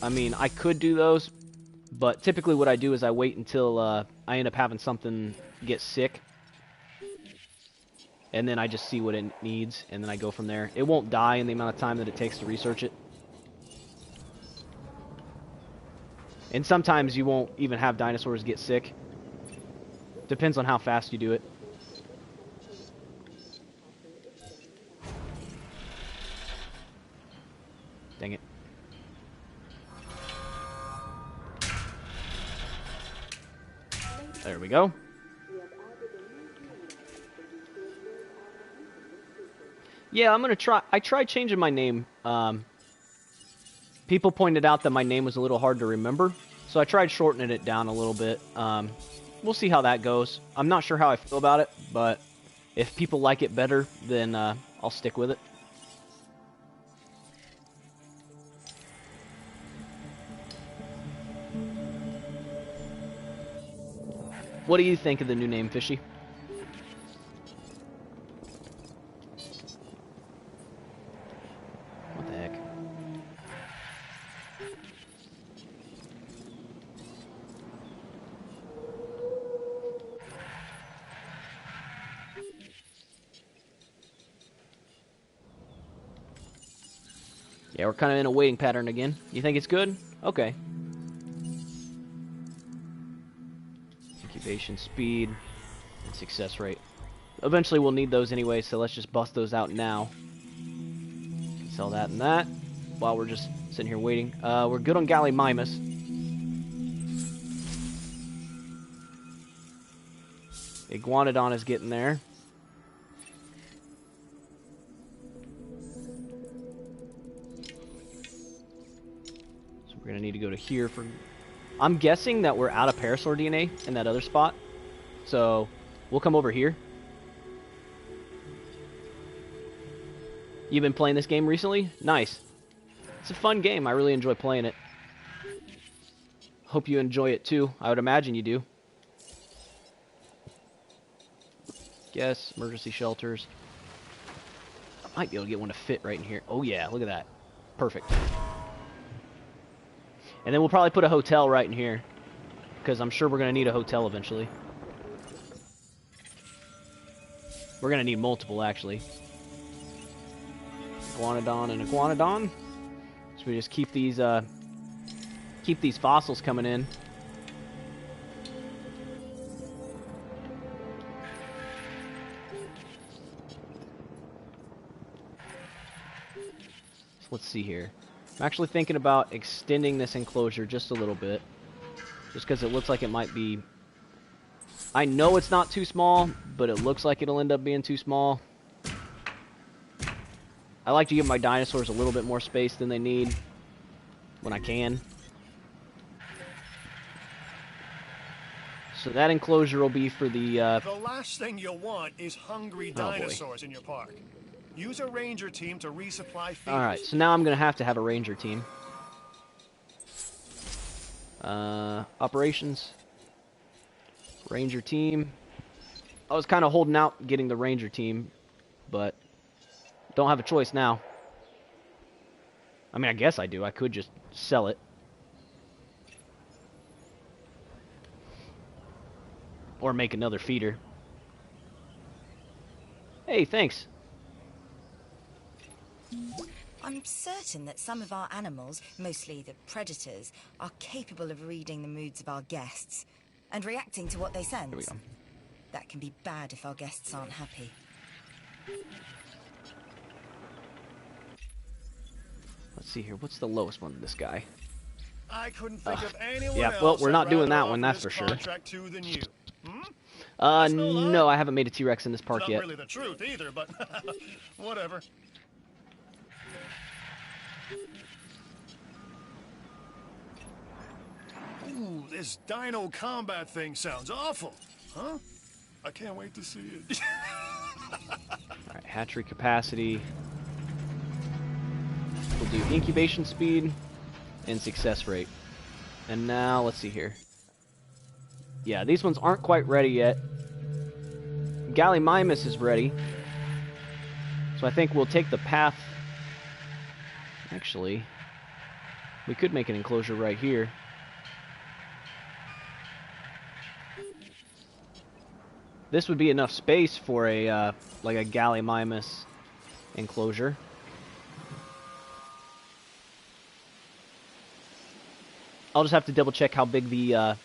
Speaker 2: I mean, I could do those, but typically what I do is I wait until I end up having something get sick, and then I just see what it needs, and then I go from there. It won't die in the amount of time that it takes to research it. And sometimes you won't even have dinosaurs get sick. Depends on how fast you do it. Dang it. There we go. Yeah, I'm gonna try. I tried changing my name. People pointed out that my name was a little hard to remember, so I tried shortening it down a little bit. We'll see how that goes. I'm not sure how I feel about it, but if people like it better, then I'll stick with it. What do you think of the new name, Fishy? What the heck? Yeah, we're kind of in a waiting pattern again. You think it's good? Okay. Incubation speed and success rate. Eventually we'll need those anyway, so let's just bust those out now. Sell that and that while we're just sitting here waiting. We're good on Gallimimus. Iguanodon is getting there. So we're going to need to go to here for... I'm guessing that we're out of Parasaur DNA in that other spot. So we'll come over here. You've been playing this game recently? Nice. It's a fun game. I really enjoy playing it. Hope you enjoy it too. I would imagine you do. Guess, emergency shelters. I might be able to get one to fit right in here. Oh yeah, look at that. Perfect. And then we'll probably put a hotel right in here, because I'm sure we're going to need a hotel eventually. We're going to need multiple, actually. Iguanodon and Iguanodon. So we just keep these fossils coming in. So let's see here. I'm actually thinking about extending this enclosure just a little bit. Just because it looks like it might be... I know it's not too small, but it looks like it'll end up being too small. I like to give my dinosaurs a little bit more space than they need when I can. So that enclosure will be for the...
Speaker 3: The last thing you'll want is hungry dinosaurs in your park. Use a ranger team to resupply feed.
Speaker 2: Alright, so now I'm going to have a ranger team. Operations. Ranger team. I was kind of holding out getting the ranger team, but don't have a choice now. I mean, I guess I do. I could just sell it. Or make another feeder. Hey, thanks.
Speaker 5: I'm certain that some of our animals, mostly the predators, are capable of reading the moods of our guests and reacting to what they sense.
Speaker 2: Here we go.
Speaker 5: That can be bad if our guests aren't happy.
Speaker 2: Let's see here. What's the lowest one? This guy.
Speaker 3: I couldn't think of anyone
Speaker 2: yeah,
Speaker 3: else
Speaker 2: well, we're not
Speaker 3: I'd
Speaker 2: doing
Speaker 3: rather
Speaker 2: that one,
Speaker 3: offer
Speaker 2: that's for
Speaker 3: this
Speaker 2: sure.
Speaker 3: contract to than you.
Speaker 2: No, I haven't made a T-Rex in this park
Speaker 3: Not
Speaker 2: yet.
Speaker 3: really the truth either, but whatever. Ooh, this dino combat thing sounds awful. Huh? I can't wait to see it.
Speaker 2: Alright, hatchery capacity. We'll do incubation speed and success rate. And now, let's see here. Yeah, these ones aren't quite ready yet. Gallimimus is ready. So I think we'll take the path. Actually, we could make an enclosure right here. This would be enough space for a like a Gallimimus enclosure. I'll just have to double check how big the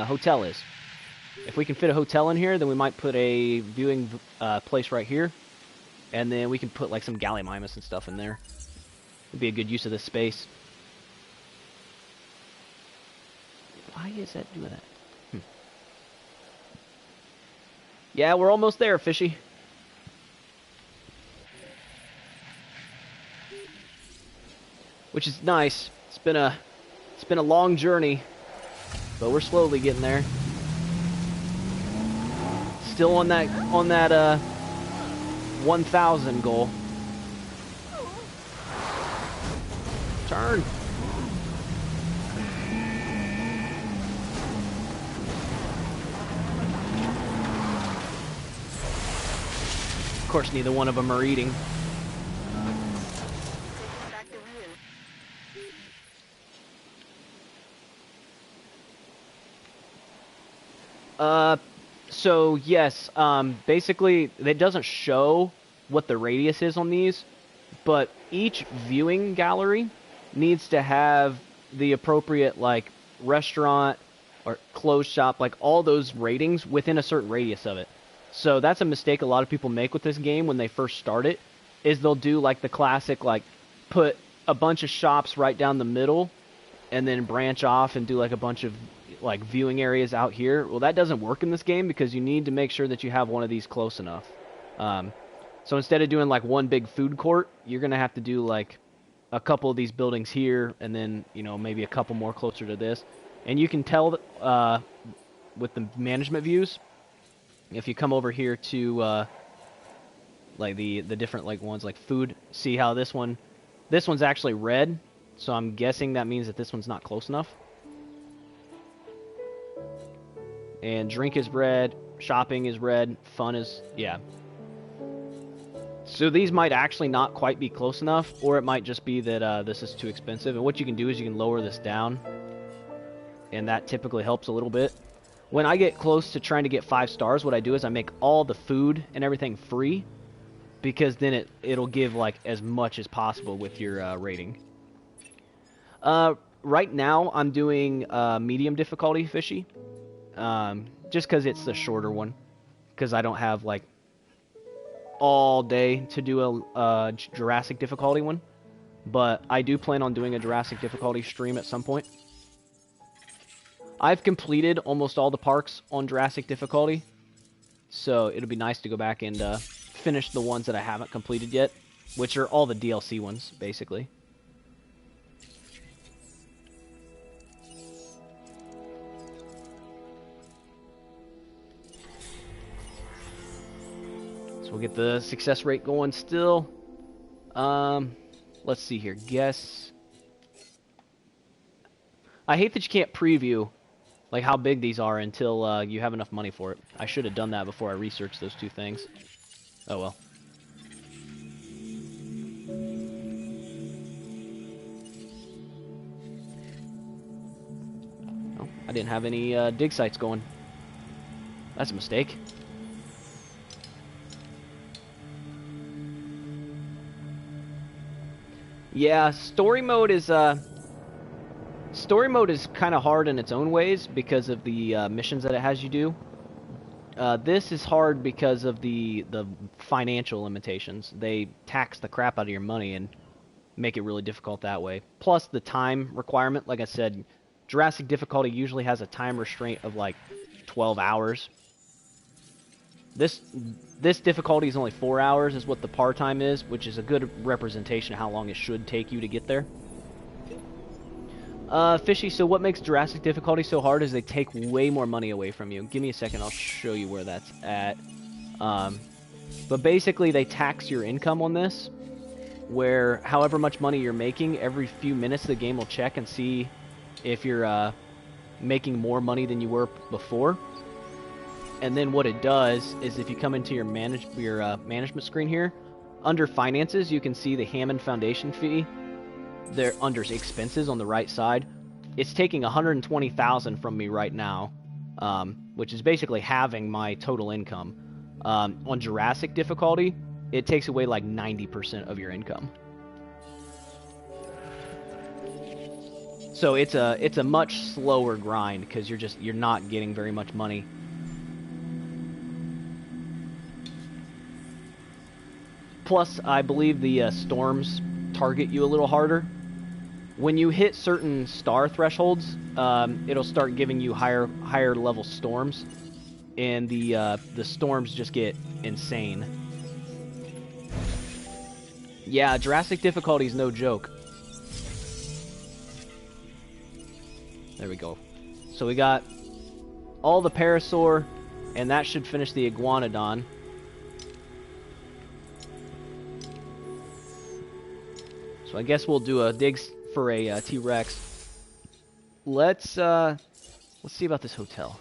Speaker 2: hotel is. If we can fit a hotel in here, then we might put a viewing place right here, and then we can put like some Gallimimus and stuff in there. Would be a good use of this space. Why is that doing that? Yeah, we're almost there, Fishy. Which is nice. It's been a long journey, but we're slowly getting there. Still on that 1,000 goal. Turn. Of course, neither one of them are eating. So yes, basically it doesn't show what the radius is on these, but each viewing gallery needs to have the appropriate like restaurant or closed shop, like all those ratings within a certain radius of it. So that's a mistake a lot of people make with this game when they first start it, is they'll do like the classic like put a bunch of shops right down the middle and then branch off and do like a bunch of like viewing areas out here. Well, that doesn't work in this game because you need to make sure that you have one of these close enough. So instead of doing like one big food court, you're gonna have to do like a couple of these buildings here, and then maybe a couple more closer to this. And you can tell with the management views, if you come over here to like the different like ones like food, see how this one's actually red. So I'm guessing that means that this one's not close enough. And drink is red, shopping is red, fun is, yeah. So these might actually not quite be close enough, or it might just be that this is too expensive. And what you can do is you can lower this down, and that typically helps a little bit. When I get close to trying to get 5 stars, what I do is I make all the food and everything free, because then it'll give like as much as possible with your rating. Right now I'm doing medium difficulty, Fishy. Just because it's the shorter one, because I don't have like all day to do a Jurassic difficulty one, but I do plan on doing a Jurassic difficulty stream at some point. I've completed almost all the parks on Jurassic difficulty, so it'll be nice to go back and finish the ones that I haven't completed yet, which are all the DLC ones, basically. We'll get the success rate going still. Let's see here. Guess. I hate that you can't preview like how big these are until you have enough money for it. I should have done that before I researched those two things. Oh well. Oh, I didn't have any dig sites going. That's a mistake. Yeah, story mode is kind of hard in its own ways because of the missions that it has you do. This is hard because of the financial limitations. They tax the crap out of your money and make it really difficult that way. Plus the time requirement, like I said, Jurassic difficulty usually has a time restraint of like 12 hours. This difficulty is only 4 hours, is what the par time is, which is a good representation of how long it should take you to get there. Fishy, so what makes Jurassic difficulty so hard is they take way more money away from you. Give me a second, I'll show you where that's at. But basically, they tax your income on this, where however much money you're making, every few minutes the game will check and see if you're making more money than you were before. And then what it does is if you come into your management screen here, under finances, you can see the Hammond Foundation fee. There under expenses on the right side. It's taking $120,000 from me right now, which is basically halving my total income. On Jurassic difficulty, it takes away like 90% of your income. So it's a much slower grind because you're not getting very much money. Plus, I believe the storms target you a little harder. When you hit certain star thresholds, it'll start giving you higher level storms, and the storms just get insane. Yeah, Jurassic difficulty is no joke. There we go. So we got all the Parasaur, and that should finish the Iguanodon. So I guess we'll do a dig for a T-Rex. Let's see about this hotel.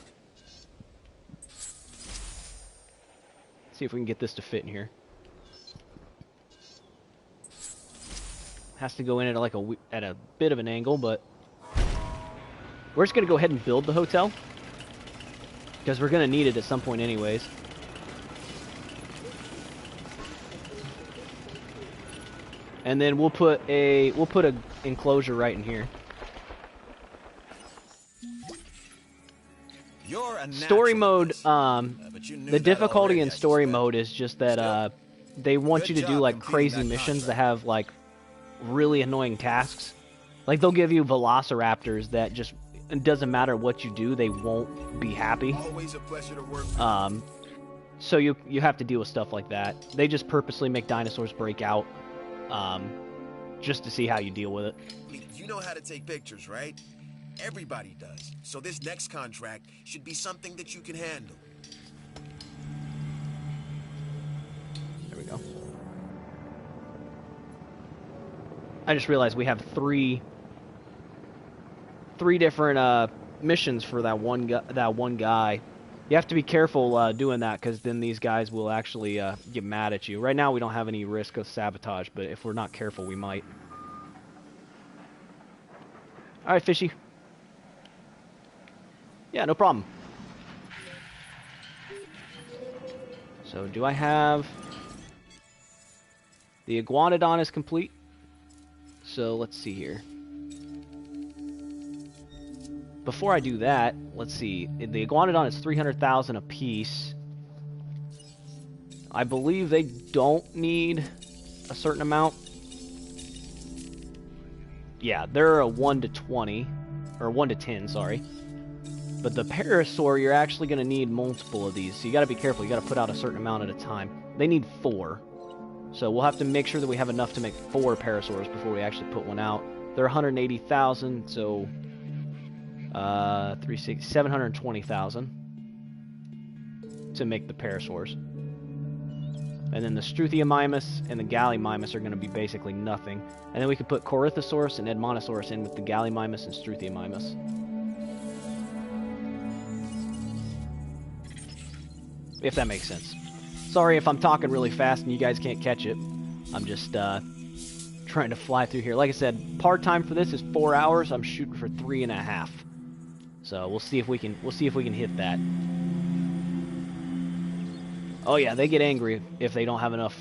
Speaker 2: See if we can get this to fit in here. Has to go in at a bit of an angle, but we're just gonna go ahead and build the hotel because we're gonna need it at some point anyways. And then we'll put a enclosure right in here.
Speaker 4: You're a
Speaker 2: Story mode,
Speaker 4: the
Speaker 2: difficulty in story mode is just that they want you to do like crazy missions that have like really annoying tasks. Like they'll give you velociraptors that just, it doesn't matter what you do, they won't be happy.
Speaker 4: Always a pleasure to work with.
Speaker 2: So you have to deal with stuff like that. They just purposely make dinosaurs break out. Just to see how you deal with it.
Speaker 7: You know how to take pictures, right? Everybody does. So this next contract should be something that you can handle.
Speaker 2: There we go. I just realized we have three different missions for that one guy. You have to be careful doing that, because then these guys will actually get mad at you. Right now we don't have any risk of sabotage, but if we're not careful we might. Alright, Fishy. Yeah, no problem. So do I have... The Iguanodon is complete. So let's see here. Before I do that, let's see. The Iguanodon is 300,000 a piece. I believe they don't need a certain amount. Yeah, they're a 1 to 20, or 1 to 10, sorry. But the Parasaur, you're actually going to need multiple of these, so you got to be careful. You got to put out a certain amount at a time. They need 4. So we'll have to make sure that we have enough to make 4 Parasaurs before we actually put one out. They're 180,000, so 720,000 to make the Parasaurs. And then the Struthiomimus and the Gallimimus are going to be basically nothing. And then we could put Corythosaurus and Edmontosaurus in with the Gallimimus and Struthiomimus. If that makes sense. Sorry if I'm talking really fast and you guys can't catch it. I'm just trying to fly through here. Like I said, part time for this is 4 hours. I'm shooting for 3.5. So we'll see if we can hit that. Oh yeah, they get angry if they don't have enough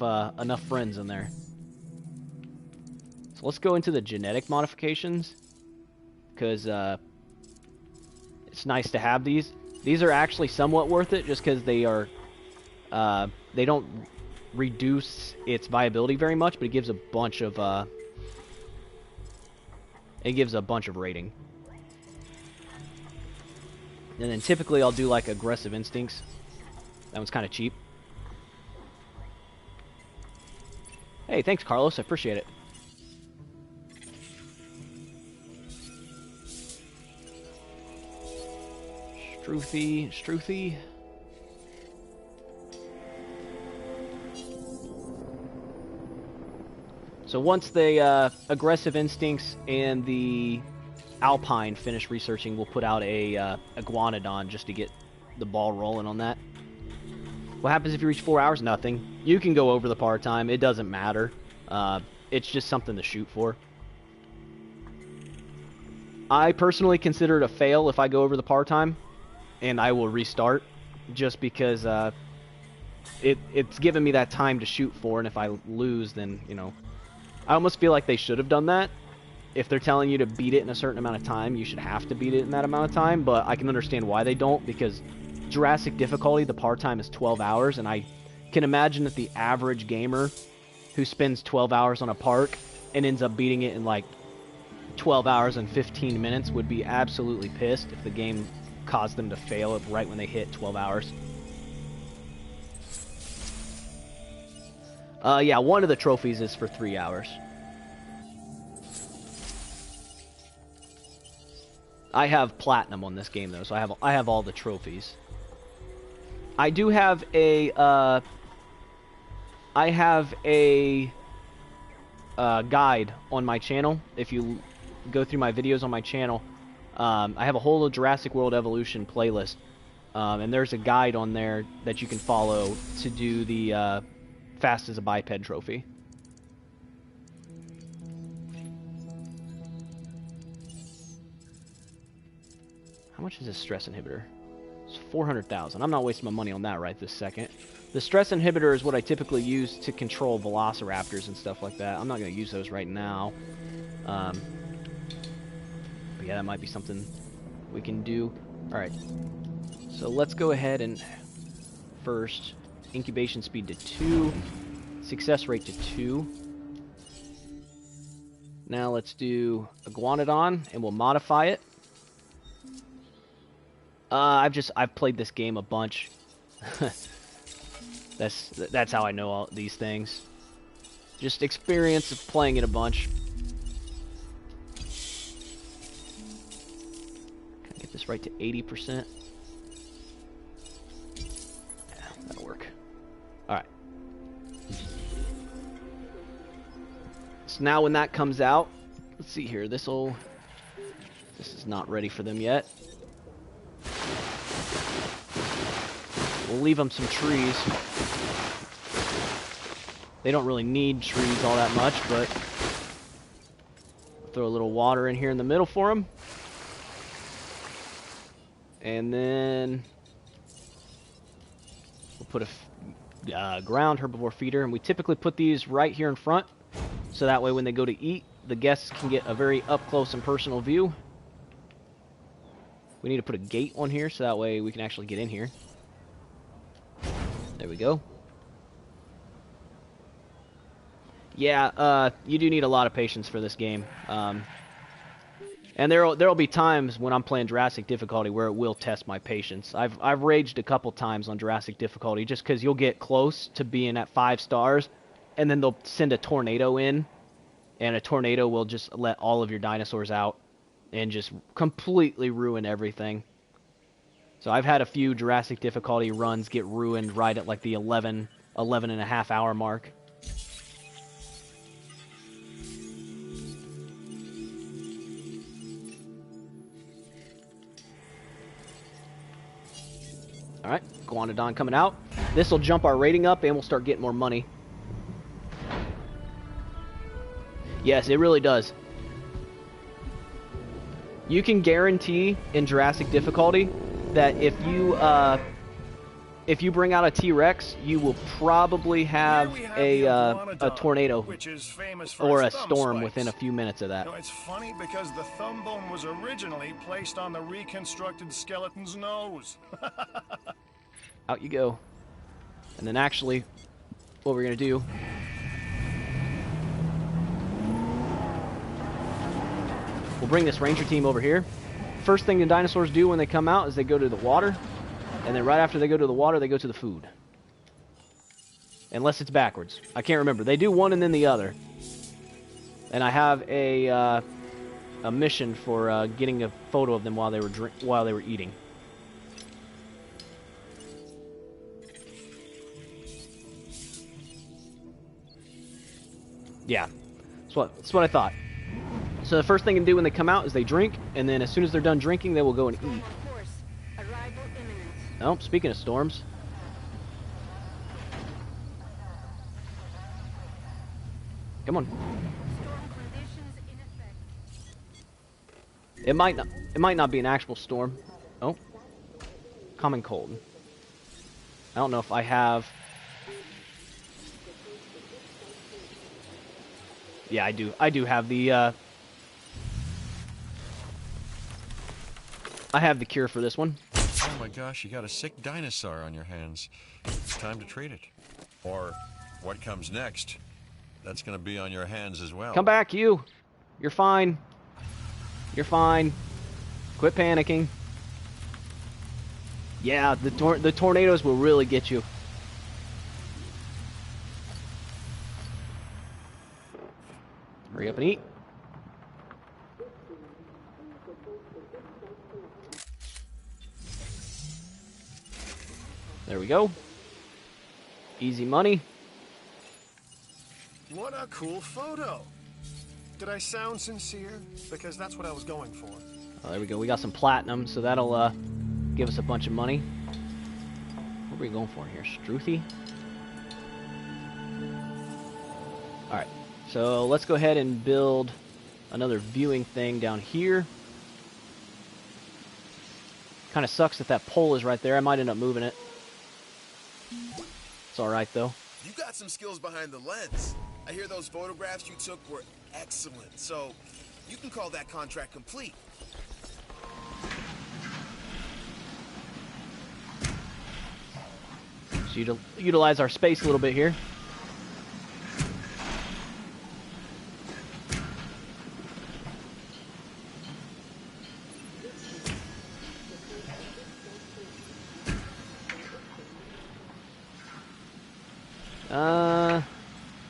Speaker 2: friends in there. So let's go into the genetic modifications, because it's nice to have these. These are actually somewhat worth it, just because they are they don't reduce its viability very much, but it gives a bunch of rating. And then typically I'll do like aggressive instincts. That one's kind of cheap. Hey, thanks, Carlos. I appreciate it. Struthy. So once the aggressive instincts and the Alpine finish researching, we'll put out a Iguanodon just to get the ball rolling on that. What happens if you reach 4 hours? Nothing. You can go over the par time. It doesn't matter. It's just something to shoot for. I personally consider it a fail if I go over the par time, and I will restart just because it's given me that time to shoot for, and if I lose, then, you know, I almost feel like they should have done that. If they're telling you to beat it in a certain amount of time, you should have to beat it in that amount of time, but I can understand why they don't, because Jurassic difficulty, the par time is 12 hours, and I can imagine that the average gamer who spends 12 hours on a park and ends up beating it in like 12 hours and 15 minutes would be absolutely pissed if the game caused them to fail it right when they hit 12 hours. Yeah, one of the trophies is for 3 hours. I have platinum on this game though, so I have all the trophies. I do have a guide on my channel. If you go through my videos on my channel, I have a whole Jurassic World Evolution playlist, and there's a guide on there that you can follow to do the fast as a biped trophy. How much is this stress inhibitor? It's 400,000. I'm not wasting my money on that right this second. The stress inhibitor is what I typically use to control velociraptors and stuff like that. I'm not going to use those right now. But yeah, that might be something we can do. Alright. So let's go ahead and first incubation speed to 2. Success rate to 2. Now let's do Iguanodon and we'll modify it. I've played this game a bunch. That's how I know all these things. Just experience of playing it a bunch. Can I get this right to 80%? Yeah, that'll work. Alright. So now when that comes out, let's see here, this is not ready for them yet. We'll leave them some trees. They don't really need trees all that much, but throw a little water in here in the middle for them. And then we'll put a ground herbivore feeder, and we typically put these right here in front, so that way when they go to eat, the guests can get a very up close and personal view. We need to put a gate on here, so that way we can actually get in here. There we go. Yeah, you do need a lot of patience for this game. And there'll be times when I'm playing Jurassic difficulty where it will test my patience. I've raged a couple times on Jurassic difficulty just because you'll get close to being at 5 stars, and then they'll send a tornado in, and a tornado will just let all of your dinosaurs out and just completely ruin everything. So I've had a few Jurassic difficulty runs get ruined right at like the 11 and a half hour mark. Alright, Iguanodon coming out. This will jump our rating up and we'll start getting more money. Yes, it really does. You can guarantee in Jurassic difficulty that if you bring out a T-Rex, you will probably have a tornado or a storm within a few minutes of that.
Speaker 3: No, it's funny because the thumb bone was originally placed on the reconstructed skeleton's nose.
Speaker 2: Out you go. And then actually, what we're going to do... We'll bring this ranger team over here. First thing the dinosaurs do when they come out is they go to the water. And then right after they go to the water, they go to the food. Unless it's backwards. I can't remember. They do one and then the other. And I have a mission for getting a photo of them while they were eating. Yeah, that's what I thought. So the first thing they do when they come out is they drink, and then as soon as they're done drinking, they will go and eat. Oh, speaking of storms. Come on. It might not be an actual storm. Oh. Common cold. I don't know if I have... Yeah, I do. I do have the, I have the cure for this one.
Speaker 8: Oh my gosh, you got a sick dinosaur on your hands. It's time to treat it. Or what comes next? That's gonna be on your hands as well.
Speaker 2: Come back, you! You're fine. You're fine. Quit panicking. Yeah, the tornadoes will really get you. Hurry up and eat. There we go. Easy money.
Speaker 3: What a cool photo. Did I sound sincere? Because that's what I was going for.
Speaker 2: Oh, there we go. We got some platinum, so that'll give us a bunch of money. What are we going for here? Struthy? Alright. So let's go ahead and build another viewing thing down here. Kind of sucks that that pole is right there. I might end up moving it. It's alright though.
Speaker 7: You got some skills behind the lens. I hear those photographs you took were excellent, so you can call that contract complete.
Speaker 2: So utilize our space a little bit here.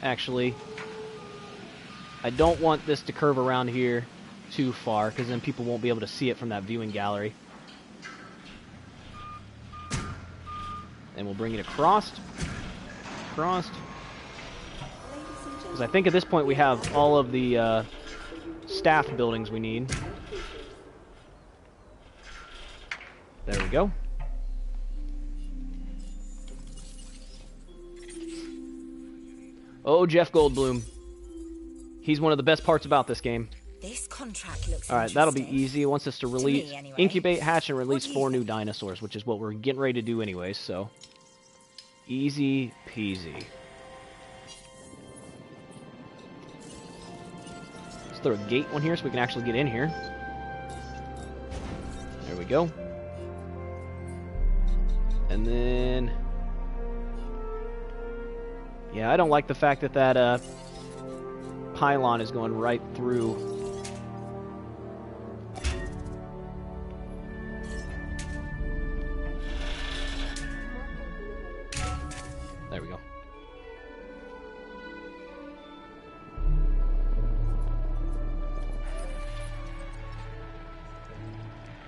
Speaker 2: Actually, I don't want this to curve around here too far, because then people won't be able to see it from that viewing gallery. And we'll bring it across. Because I think at this point we have all of the staff buildings we need. There we go. Oh, Jeff Goldblum. He's one of the best parts about this game.
Speaker 5: This contract looks
Speaker 2: Alright, that'll be
Speaker 5: interesting.
Speaker 2: easy. It wants us to release,
Speaker 5: me, anyway.
Speaker 2: incubate, hatch, and release
Speaker 5: What do you
Speaker 2: 4 new
Speaker 5: think?
Speaker 2: dinosaurs, which is what we're getting ready to do anyways, so... Easy peasy. Let's throw a gate one here so we can actually get in here. There we go. And then... Yeah, I don't like the fact that that pylon is going right through. There we go.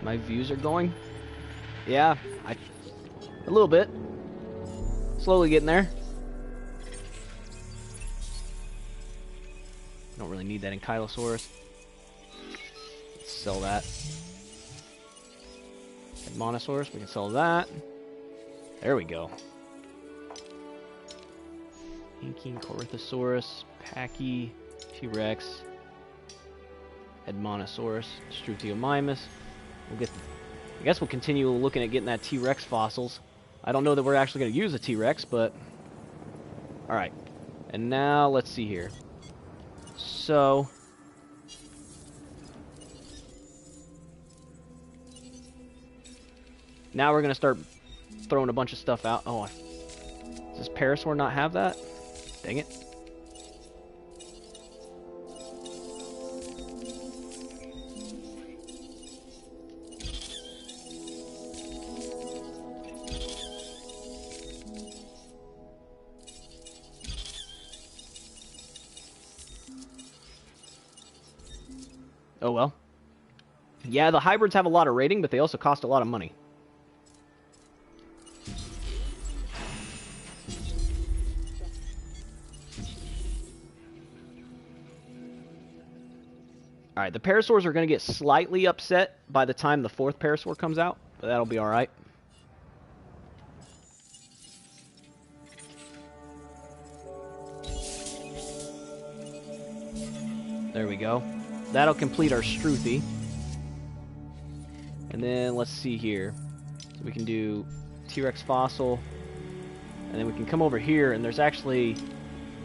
Speaker 2: My views are going. Yeah, a little bit. Slowly getting there. Don't really need that Ankylosaurus. Let's sell that. Monosaurus, we can sell that. There we go. Inking, Corythosaurus, Pachy, T-Rex, Edmontosaurus, Struthiomimus. We'll get. I guess we'll continue looking at getting that T-Rex fossils. I don't know that we're actually going to use a T-Rex, but all right. And now let's see here. So now we're gonna start throwing a bunch of stuff out. Oh, does Parasaur not have that? Dang it. Oh well. Yeah, the hybrids have a lot of rating, but they also cost a lot of money. Alright, the parasaurs are going to get slightly upset by the time the 4th parasaur comes out, but that'll be alright. There we go. That'll complete our Struthy. And then let's see here. So we can do T-Rex fossil. And then we can come over here, and there's actually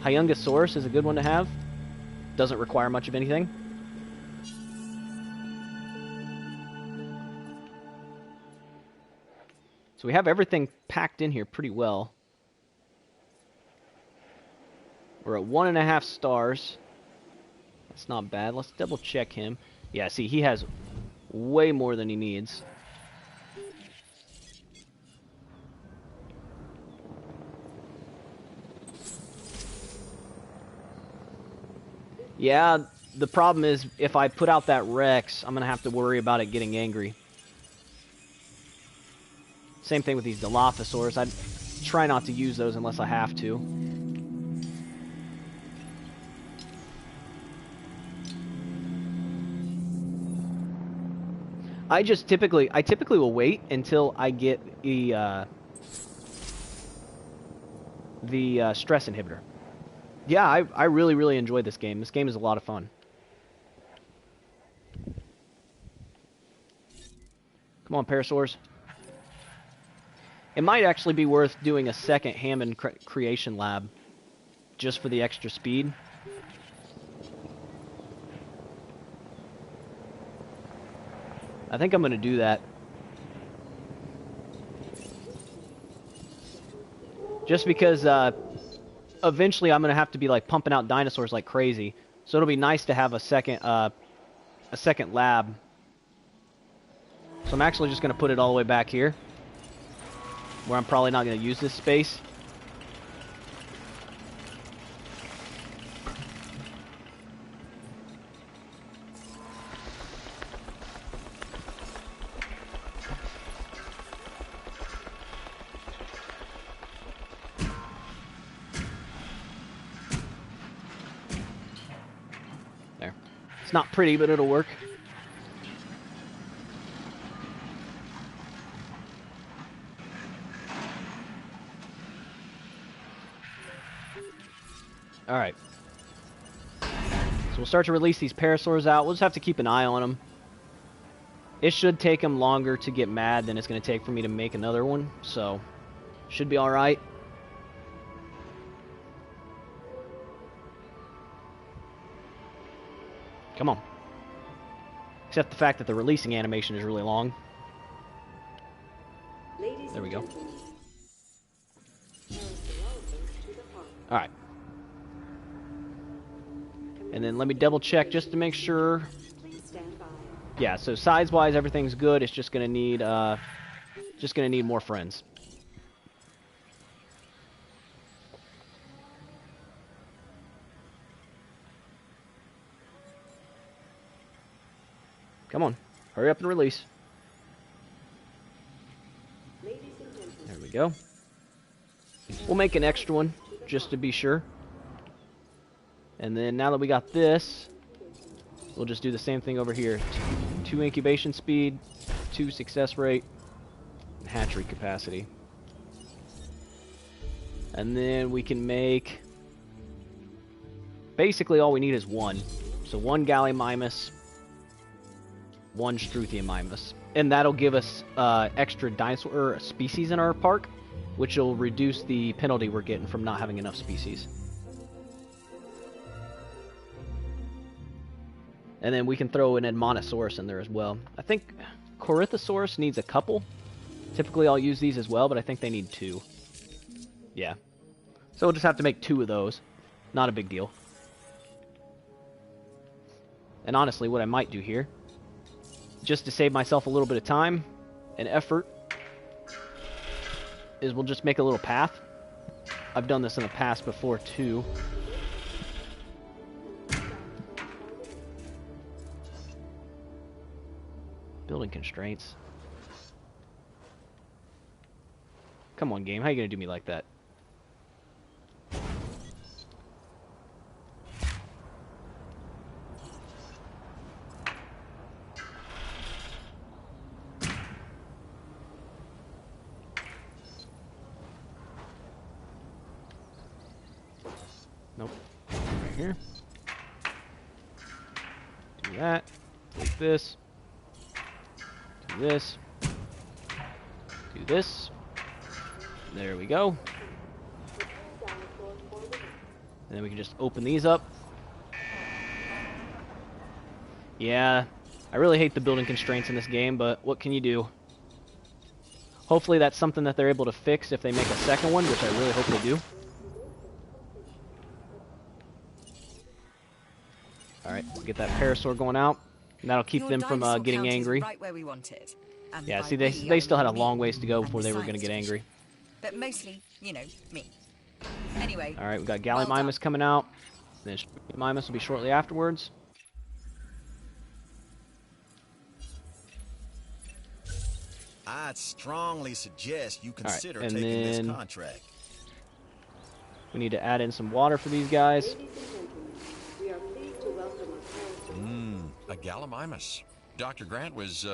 Speaker 2: Hyungosaurus is a good one to have. Doesn't require much of anything. So we have everything packed in here pretty well. We're at 1.5 stars. That's not bad. Let's double check him. Yeah, see, he has way more than he needs. Yeah, the problem is if I put out that Rex, I'm going to have to worry about it getting angry. Same thing with these Dilophosaurs. I'd try not to use those unless I have to. I typically will wait until I get the stress inhibitor. Yeah, I really enjoyed this game. This game is a lot of fun. Come on, Parasaurs. It might actually be worth doing a second Hammond creation lab just for the extra speed. I think I'm going to do that. Just because eventually I'm going to have to be like pumping out dinosaurs like crazy. So it'll be nice to have a second lab. So I'm actually just going to put it all the way back here, where I'm probably not going to use this space. There. It's not pretty, but it'll work. Alright. So we'll start to release these parasaurs out. We'll just have to keep an eye on them. It should take them longer to get mad than it's going to take for me to make another one. So, should be alright. Come on. Except the fact that the releasing animation is really long. There we go. Alright. And then let me double check just to make sure. Yeah, so size-wise everything's good. It's just gonna need more friends. Come on, hurry up and release. There we go. We'll make an extra one just to be sure. And then now that we got this, we'll just do the same thing over here. 2 incubation speed, 2 success rate, and hatchery capacity. And then we can make... Basically all we need is 1. So 1 Gallimimus, 1 Struthiomimus. And that'll give us extra dinosaur species in our park, which will reduce the penalty we're getting from not having enough species. And then we can throw an Edmontosaurus in there as well. I think Corythosaurus needs a couple. Typically I'll use these as well, but I think they need 2. Yeah. So we'll just have to make 2 of those. Not a big deal. And honestly, what I might do here, just to save myself a little bit of time and effort, is we'll just make a little path. I've done this in the past before too. Building constraints. Come on, game. How you gonna do me like that? Nope. Right here. Do that. Take this. Do this. Do this. There we go. And then we can just open these up. Yeah, I really hate the building constraints in this game, but what can you do? Hopefully that's something that they're able to fix if they make a second one, which I really hope they do. Alright, we'll get that parasaur going out. And that'll keep them from getting angry.
Speaker 5: Right where we want it. And
Speaker 2: yeah, see, they still had a long ways to go before they were going to get angry.
Speaker 5: But mostly, you know, me. Anyway.
Speaker 2: Alright, we got Gallimimus coming out. Then Mimus will be shortly afterwards.
Speaker 4: I'd strongly suggest you consider
Speaker 2: and
Speaker 4: taking
Speaker 2: then
Speaker 4: this contract.
Speaker 2: We need to add in some water for these guys.
Speaker 8: A Gallimimus. Dr. Grant was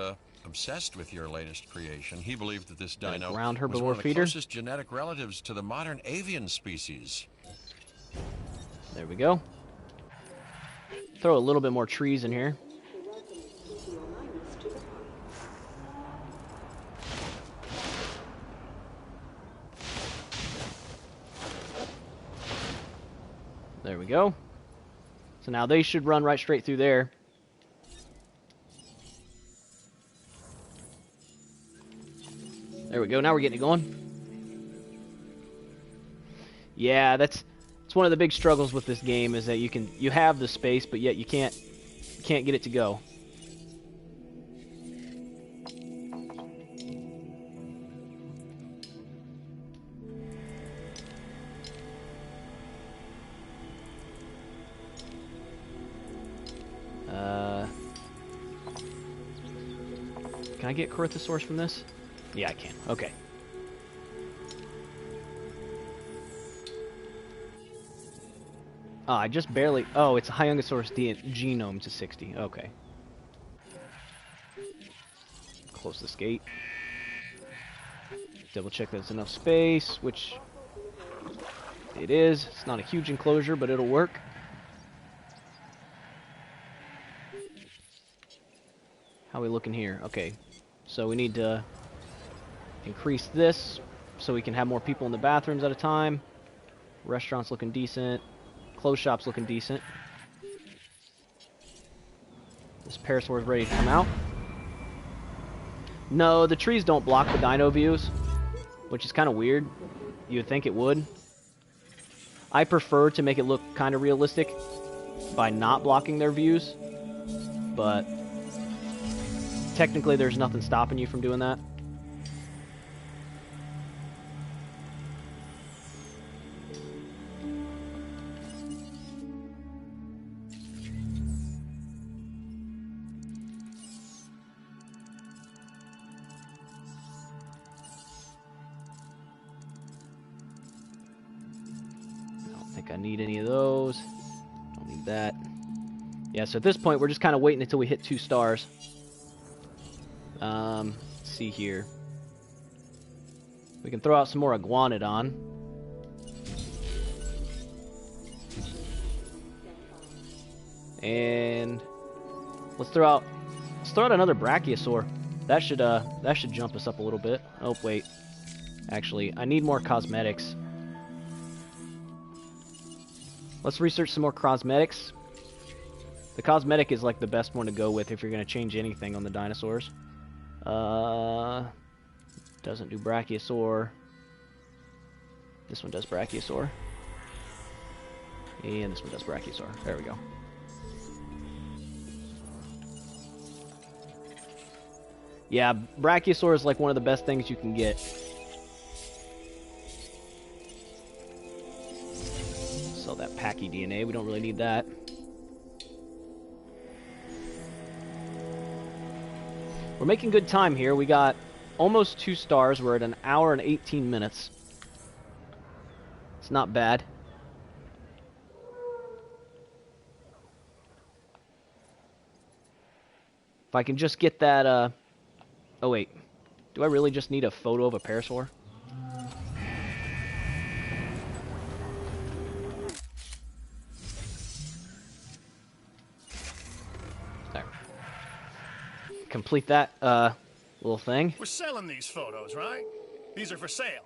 Speaker 8: obsessed with your latest creation. He believed that this dino
Speaker 2: ground
Speaker 8: was
Speaker 2: herbivore
Speaker 8: one of the
Speaker 2: feeder.
Speaker 8: closest genetic relatives to the modern avian species.
Speaker 2: There we go. Throw a little bit more trees in here. There we go. So now they should run right straight through there. There we go. Now we're getting it going. Yeah, it's one of the big struggles with this game is that you have the space, but yet you can't get it to go. Can I get Corythosaurus from this? Yeah, I can. Okay. Oh, I just barely... Oh, it's a Hyungosaurus genome to 60. Okay. Close this gate. Double check that it's enough space, which it is. It's not a huge enclosure, but it'll work. How are we looking here? Okay. So we need to increase this so we can have more people in the bathrooms at a time. Restaurant's looking decent. Clothes shop's looking decent. This parasaur is ready to come out. No, the trees don't block the dino views, which is kind of weird. You would think it would. I prefer to make it look kind of realistic by not blocking their views, but technically there's nothing stopping you from doing that. I need any of those. Don't need that. Yeah, so at this point we're just kind of waiting until we hit 2 stars. Let's see here. We can throw out some more Iguanodon. And let's throw out another Brachiosaur. That should jump us up a little bit. Oh wait. Actually, I need more cosmetics. Let's research some more cosmetics. The cosmetic is like the best one to go with if you're going to change anything on the dinosaurs. Doesn't do Brachiosaur. This one does Brachiosaur. And this one does Brachiosaur. There we go. Yeah, Brachiosaur is like one of the best things you can get. Sell that Packy DNA. We don't really need that. We're making good time here. We got almost 2 stars. We're at an hour and 18 minutes. It's not bad. If I can just get that, oh wait. Do I really just need a photo of a parasaur? There. Complete that, little thing.
Speaker 3: We're selling these photos, right? These are for sale.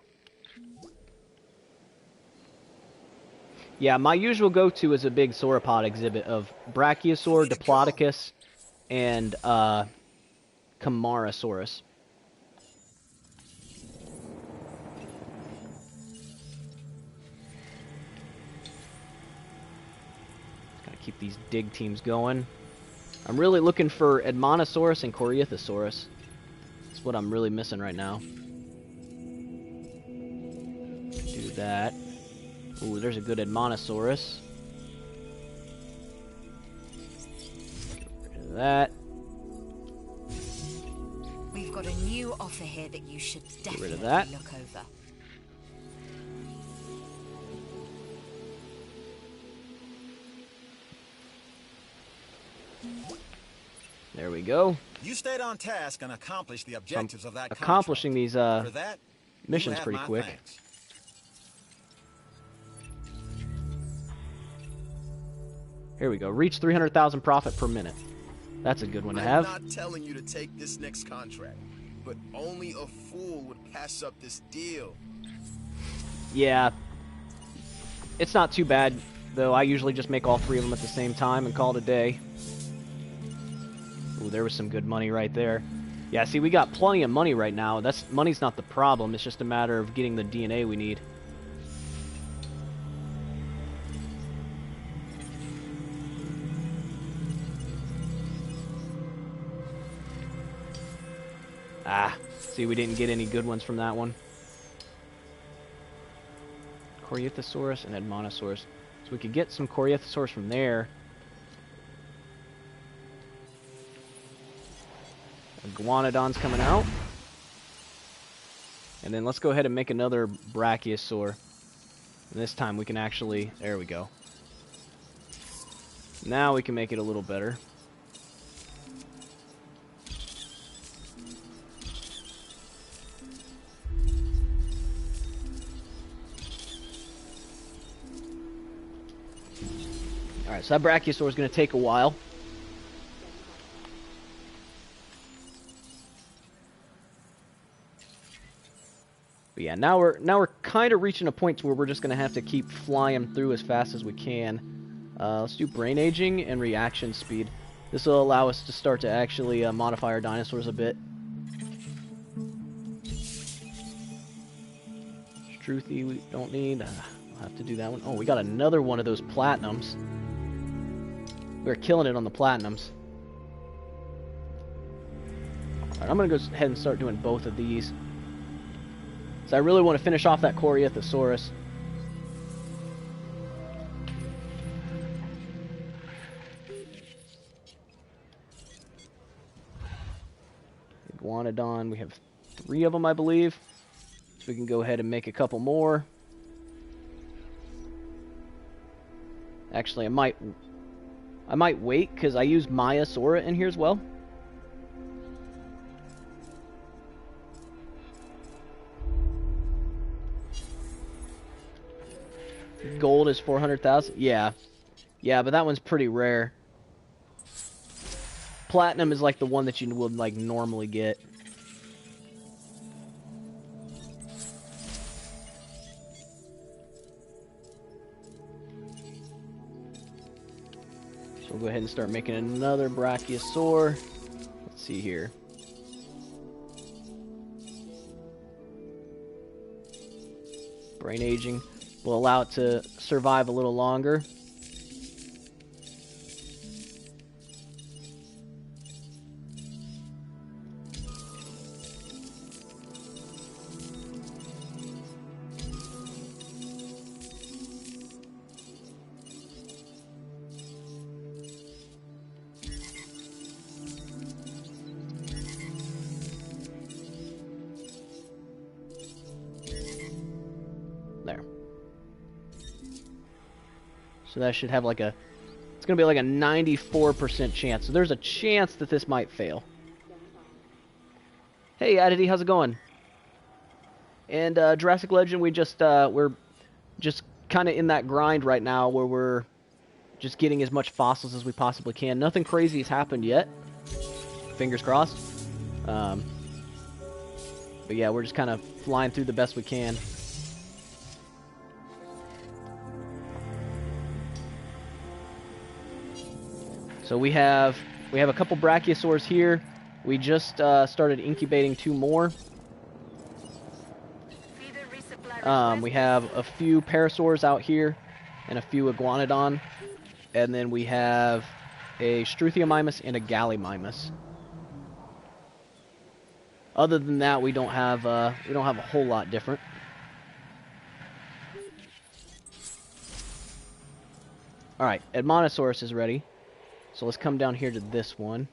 Speaker 2: Yeah, my usual go-to is a big sauropod exhibit of Brachiosaur, Diplodocus, and Camarasaurus. Gotta keep these dig teams going. I'm really looking for Edmontosaurus and Corythosaurus. That's what I'm really missing right now. Do that. Ooh, there's a good Edmontosaurus. Get rid of that.
Speaker 5: We've got a new offer here that you should definitely look over.
Speaker 2: There we go.
Speaker 4: You stayed on task and accomplished the objectives of that
Speaker 2: accomplishing
Speaker 4: contract.
Speaker 2: these
Speaker 4: For that,
Speaker 2: missions pretty quick.
Speaker 4: Thanks.
Speaker 2: Here we go. Reach 300,000 profit per minute. That's a good one to have.
Speaker 7: I'm not telling you to take this next contract, but only a fool would pass up this deal.
Speaker 2: Yeah. It's not too bad, though. I usually just make all 3 of them at the same time and call it a day. Ooh, there was some good money right there. Yeah, see, we got plenty of money right now. Money's not the problem. It's just a matter of getting the DNA we need. Ah, see, we didn't get any good ones from that one. Corythosaurus and Edmontosaurus. So we could get some Corythosaurus from there. Iguanodon's coming out. And then let's go ahead and make another Brachiosaur. And this time we can actually... There we go. Now we can make it a little better. Alright, so that Brachiosaur is going to take a while. But yeah, now we're kind of reaching a point where we're just going to have to keep flying through as fast as we can. Let's do brain aging and reaction speed. This will allow us to start to actually modify our dinosaurs a bit. Truthy we don't need. We'll have to do that one. Oh, we got another one of those platinums. We're killing it on the platinums. Alright, I'm going to go ahead and start doing both of these. So I really want to finish off that Corythosaurus. Iguanodon, we have 3 of them, I believe. So we can go ahead and make a couple more. Actually, I might wait, because I use Maiasaura in here as well. Gold is 400,000. Yeah, but that one's pretty rare. Platinum is like the one that you would like normally get. So we'll go ahead and start making another Brachiosaur. Let's see here. Brain aging will allow it to survive a little longer. So that should have like a... It's going to be like a 94% chance. So there's a chance that this might fail. Hey, Adity, how's it going? And Jurassic Legend, we're just kind of in that grind right now where we're just getting as much fossils as we possibly can. Nothing crazy has happened yet. Fingers crossed. But yeah, we're just kind of flying through the best we can. So we have a couple brachiosaurs here. We just started incubating 2 more. We have a few parasaurs out here and a few iguanodon, and then we have a struthiomimus and a gallimimus. Other than that, we don't have a whole lot different. All right, Edmontosaurus is ready. So let's come down here to this one.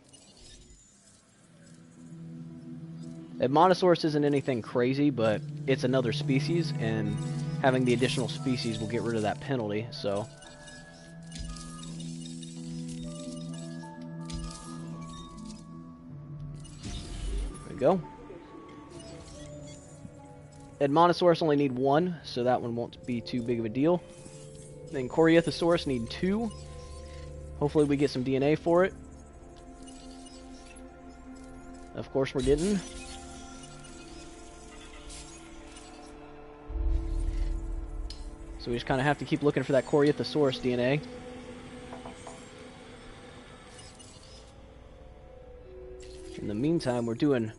Speaker 2: Edmontosaurus isn't anything crazy, but it's another species, and having the additional species will get rid of that penalty, so... There we go. Edmontosaurus only need 1, so that one won't be too big of a deal. Then Corythosaurus need 2. Hopefully we get some DNA for it. Of course we're getting. So we just kind of have to keep looking for that Corythosaurus DNA. In the meantime, we're doing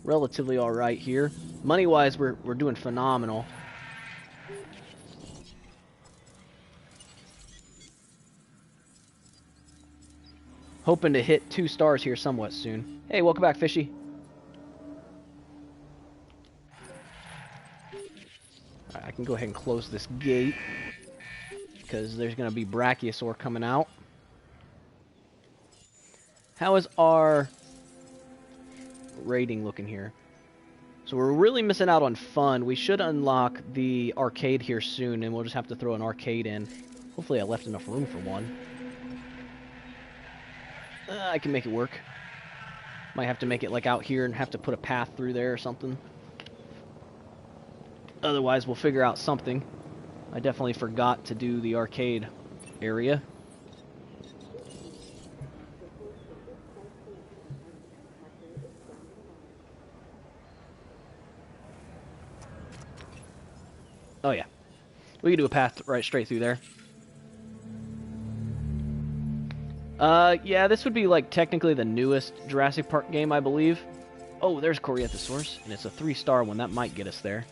Speaker 2: relatively alright here. Money-wise, we're doing phenomenal. Hoping to hit 2 stars here somewhat soon. Hey, welcome back, Fishy. Alright, I can go ahead and close this gate, because there's going to be Brachiosaur coming out. How is our rating looking here? So we're really missing out on fun. We should unlock the arcade here soon, and we'll just have to throw an arcade in. Hopefully I left enough room for one. I can make it work. Might have to make it like out here and have to put a path through there or something. Otherwise, we'll figure out something. I definitely forgot to do the arcade area. Oh yeah. We can do a path right straight through there. Yeah, this would be, like, technically the newest Jurassic Park game, I believe. Oh, there's Corythosaurus, and it's a 3-star one. That might get us there.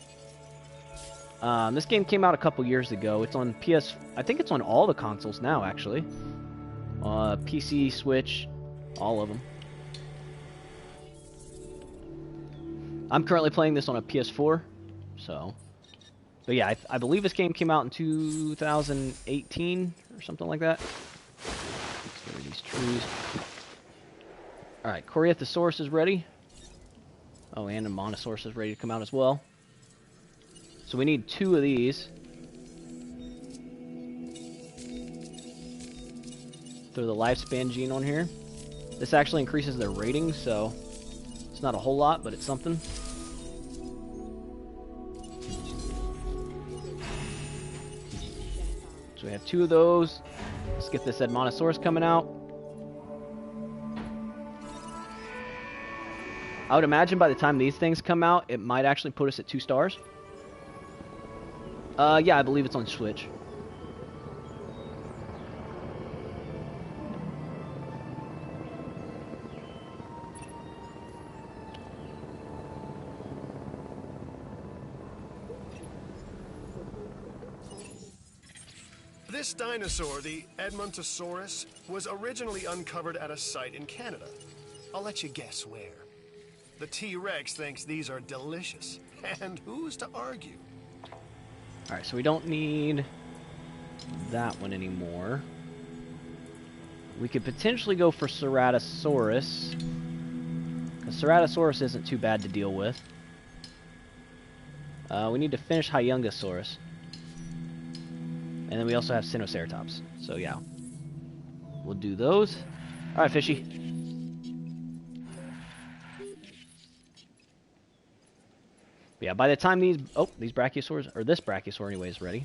Speaker 2: This game came out a couple years ago. It's on PS... I think it's on all the consoles now, actually. PC, Switch, all of them. I'm currently playing this on a PS4, so... But yeah, I believe this game came out in 2018, or something like that. These trees. Alright, Corythosaurus is ready. Oh, and Edmontosaurus is ready to come out as well. So we need 2 of these. Throw the lifespan gene on here. This actually increases their rating, so it's not a whole lot, but it's something. So we have 2 of those. Let's get this Edmontosaurus coming out. I would imagine by the time these things come out, it might actually put us at 2 stars. Yeah, I believe it's on Switch.
Speaker 3: This dinosaur, the Edmontosaurus, was originally uncovered at a site in Canada. I'll let you guess where. The T-Rex thinks these are delicious, and who's to argue?
Speaker 2: Alright, so we don't need that one anymore. We could potentially go for Ceratosaurus, because Ceratosaurus isn't too bad to deal with. We need to finish Hyungosaurus. And then we also have Sinoceratops. So yeah, we'll do those. All right, fishy. But yeah, by the time these brachiosaurs, or this brachiosaur anyway, is ready.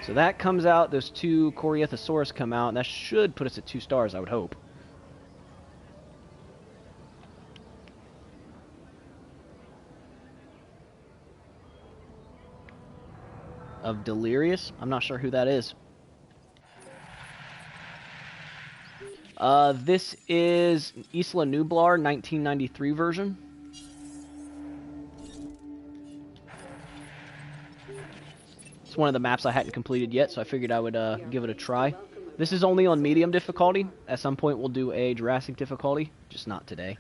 Speaker 2: So that comes out, those two Corythosaurus come out, and that should put us at 2 stars, I would hope. Of Delirious? I'm not sure who that is. This is Isla Nublar 1993 version. It's one of the maps I hadn't completed yet, so I figured I would give it a try. This is only on medium difficulty. At some point we'll do a Jurassic difficulty, just not today.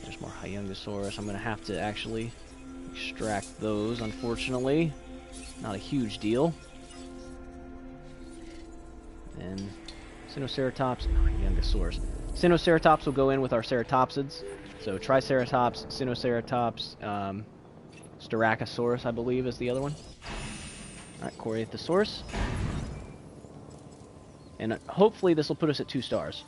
Speaker 2: There's more Hyungosaurus. I'm going to have to actually extract those, unfortunately. Not a huge deal. And Sinoceratops and Hyungosaurus. Sinoceratops will go in with our ceratopsids. So Triceratops, Sinoceratops, Styracosaurus, I believe, is the other one. Alright, Corythosaurus. And hopefully this will put us at 2 stars.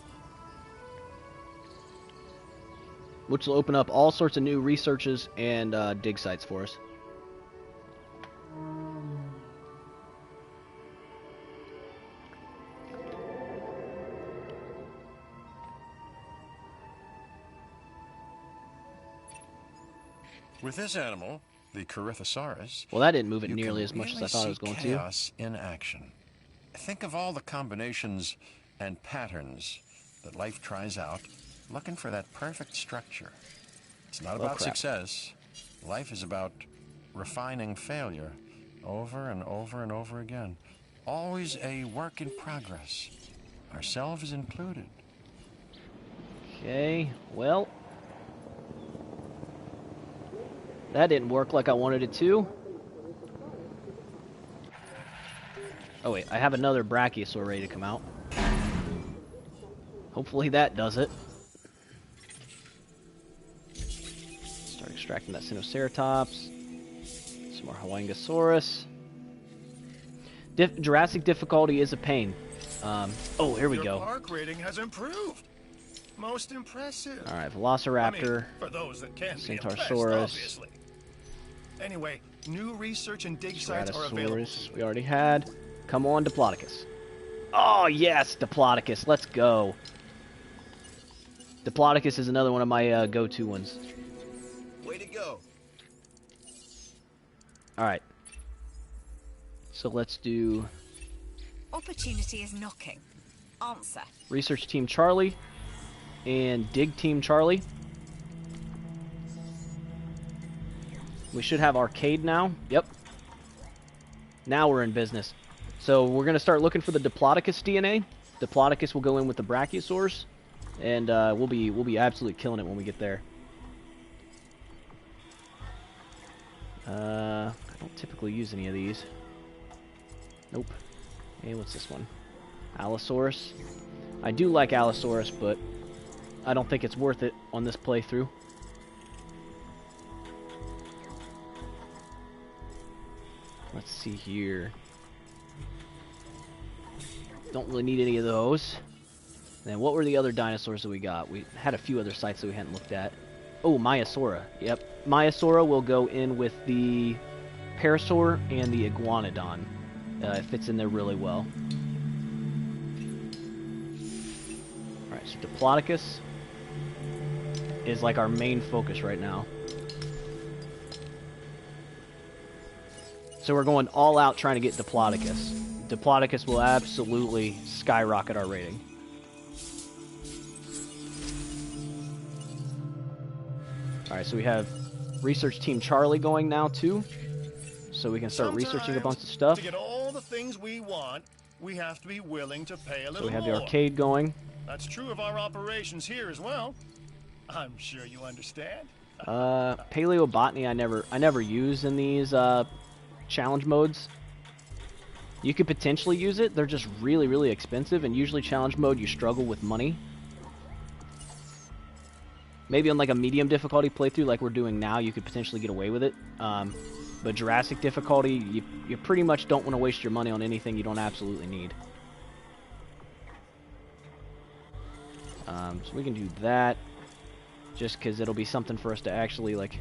Speaker 2: Which will open up all sorts of new researches and dig sites for us.
Speaker 8: With this animal, the Corythosaurus...
Speaker 2: Well, that didn't move it nearly as much as I thought it was going to.
Speaker 8: Chaos in action. Think of all the combinations and patterns that life tries out, looking for that perfect structure. It's not about success. Life is about refining failure over and over and over again. Always a work in progress, ourselves included.
Speaker 2: Okay, well... that didn't work like I wanted it to. Oh wait, I have another Brachiosaur ready to come out. Hopefully that does it. Start extracting that Sinoceratops. Some more Hyungosaurus. Jurassic difficulty is a pain. Oh, here we go.
Speaker 3: Your park rating has improved. Most impressive.
Speaker 2: All right, Velociraptor.
Speaker 3: I mean, for those that can be impressed,
Speaker 2: Centaurosaurus.
Speaker 3: obviously. Anyway, new research and dig sites are available.
Speaker 2: We already had. Come on, Diplodocus. Oh, yes, Diplodocus. Let's go. Diplodocus is another one of my go-to ones.
Speaker 7: Way to go.
Speaker 2: All right. So let's do...
Speaker 5: Opportunity is knocking. Answer.
Speaker 2: Research Team Charlie and Dig Team Charlie. We should have Arcade now. Yep. Now we're in business. So we're going to start looking for the Diplodocus DNA. Diplodocus will go in with the Brachiosaurs, and we'll be absolutely killing it when we get there. I don't typically use any of these. Nope. Hey, what's this one? Allosaurus. I do like Allosaurus, but I don't think it's worth it on this playthrough. Let's see here. Don't really need any of those. Then what were the other dinosaurs that we got? We had a few other sites that we hadn't looked at. Oh, Maiasaura. Yep. Maiasaura will go in with the Parasaur and the Iguanodon. It fits in there really well. Alright, so Diplodocus is like our main focus right now. So we're going all out trying to get Diplodocus. Diplodocus will absolutely skyrocket our rating. Alright, so we have Research Team Charlie going now too. So we can start researching a bunch of stuff.
Speaker 3: To get all the things we want, we have to be willing to pay a little more.
Speaker 2: So we have the arcade going.
Speaker 3: That's true of our operations here as well. I'm sure you understand.
Speaker 2: Paleobotany I never use in these challenge modes. You could potentially use it. They're just really, really expensive, and usually challenge mode you struggle with money. Maybe on like a medium difficulty playthrough like we're doing now, you could potentially get away with it. But Jurassic difficulty, you pretty much don't want to waste your money on anything you don't absolutely need. So we can do that, just because it'll be something for us to actually, like...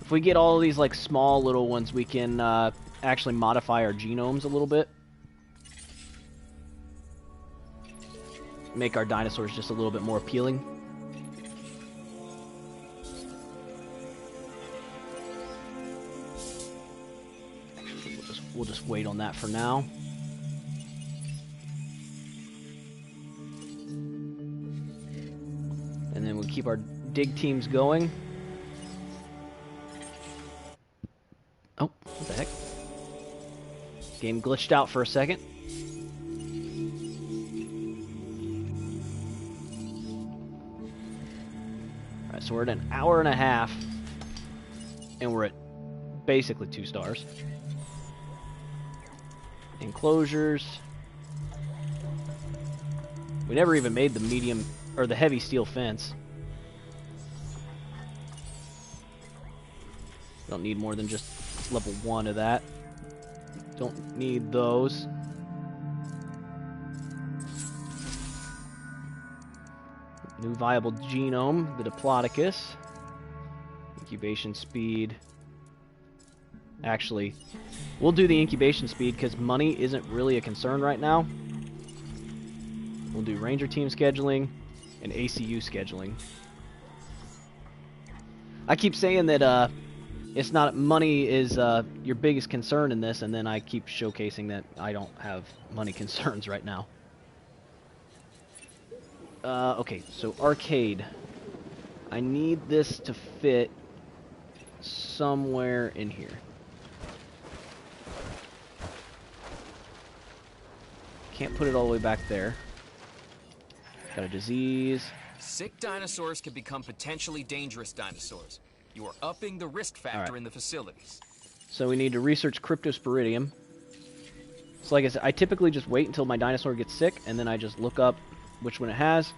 Speaker 2: If we get all of these, like, small little ones, we can actually modify our genomes a little bit. Make our dinosaurs just a little bit more appealing. Actually, we'll just wait on that for now. And then we'll keep our dig teams going. Oh, what the heck? Game glitched out for a second. Alright, so we're at an hour and a half. And we're at basically 2 stars. Enclosures. We never even made the medium or the heavy steel fence. Don't need more than just level 1 of that. Don't need those. New viable genome, the Diplodocus. Incubation speed. Actually, we'll do the incubation speed because money isn't really a concern right now. We'll do Ranger team scheduling and ACU scheduling. I keep saying that it's not money is your biggest concern in this, and then I keep showcasing that I don't have money concerns right now. Okay, so arcade. I need this to fit somewhere in here. Can't put it all the way back there. Got a disease.
Speaker 9: Sick dinosaurs can become potentially dangerous dinosaurs. You are upping the risk factor in the facilities.
Speaker 2: So we need to research Cryptosporidium. So like I said, I typically just wait until my dinosaur gets sick, and then I just look up which one it has.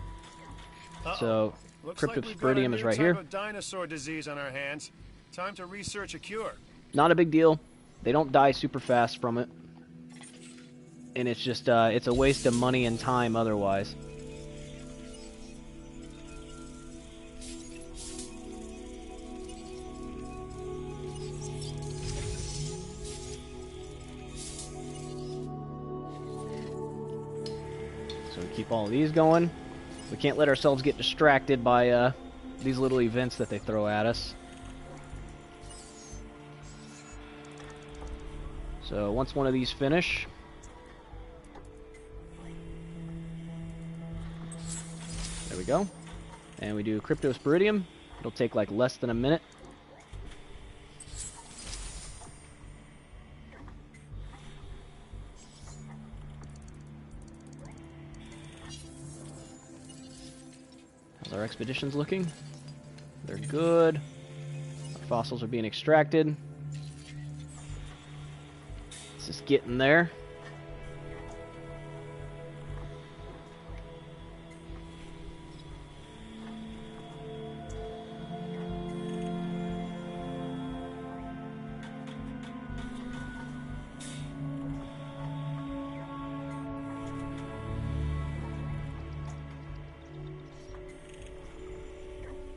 Speaker 2: So Cryptosporidium is right here.
Speaker 3: Looks like we've got a new type of dinosaur disease on our hands. Time to research a cure.
Speaker 2: Not a big deal. They don't die super fast from it. And it's just, it's a waste of money and time otherwise. So we keep all of these going. We can't let ourselves get distracted by these little events that they throw at us. So once one of these finish, there we go. And we do Cryptosporidium. It'll take like less than a minute. How's our expeditions looking? They're good. Our fossils are being extracted. It's just getting there.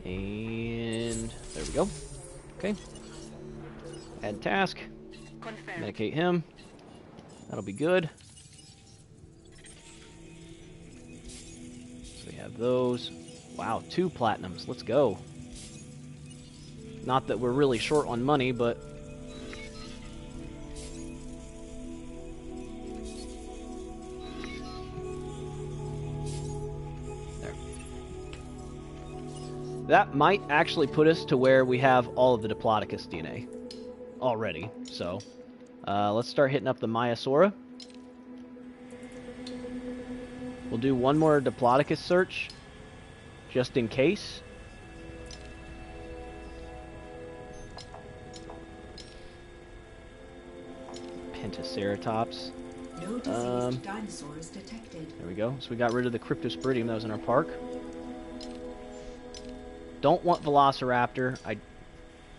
Speaker 2: And there we go. Okay. Add task. Medicate him. That'll be good. So we have those. Wow, 2 platinums. Let's go. Not that we're really short on money, but there. That might actually put us to where we have all of the Diplodocus DNA already. So let's start hitting up the Maiasaura. We'll do one more Diplodocus search, just in case. Pentaceratops.
Speaker 10: No diseased dinosaurs detected.
Speaker 2: There we go. So we got rid of the Cryptosporidium that was in our park. Don't want Velociraptor.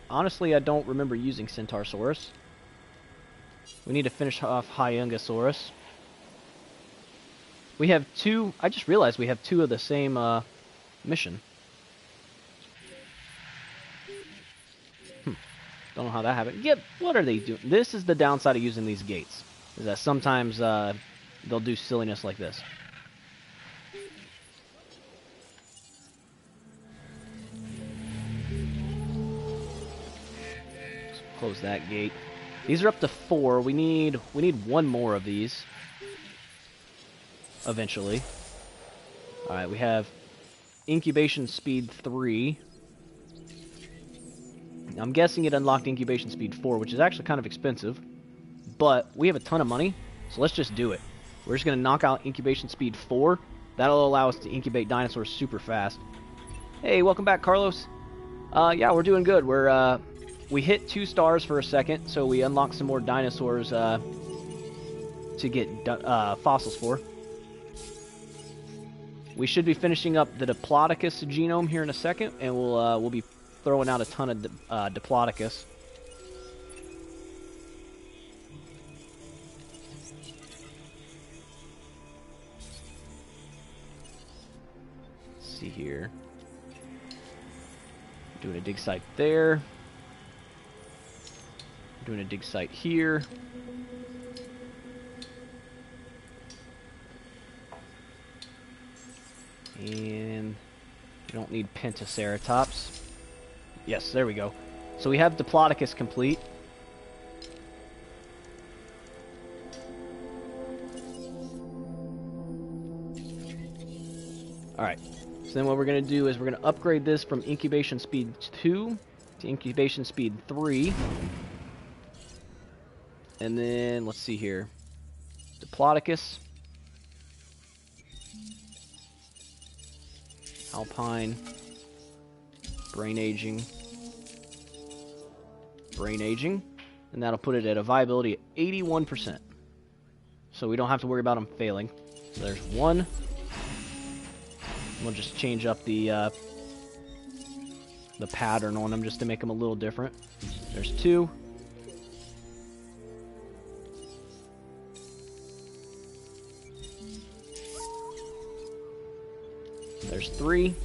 Speaker 2: Honestly, I don't remember using Centaursaurus. We need to finish off Hyungosaurus. We have two... I just realized we have two of the same mission. Don't know how that happened. Yep, what are they doing? This is the downside of using these gates. Is that sometimes they'll do silliness like this. Let's close that gate. These are up to 4. We need one more of these. Eventually. Alright, we have incubation speed 3. I'm guessing it unlocked incubation speed 4, which is actually kind of expensive. But we have a ton of money, so let's just do it. We're just going to knock out incubation speed 4. That'll allow us to incubate dinosaurs super fast. Hey, welcome back, Carlos. Yeah, we're doing good. We hit 2 stars for a second, so we unlocked some more dinosaurs to get fossils for. We should be finishing up the Diplodocus genome here in a second, and we'll be throwing out a ton of Diplodocus. Let's see here. Doing a dig site there. Doing a dig site here. And we don't need Pentaceratops. Yes, there we go. So we have Diplodocus complete. Alright. So then what we're going to do is we're going to upgrade this from incubation speed 2 to incubation speed 3. And then, let's see here. Diplodocus. Alpine. Brain aging. Brain aging. And that'll put it at a viability at 81%. So we don't have to worry about them failing. So there's 1. We'll just change up the pattern on them just to make them a little different. There's 2. There's 3.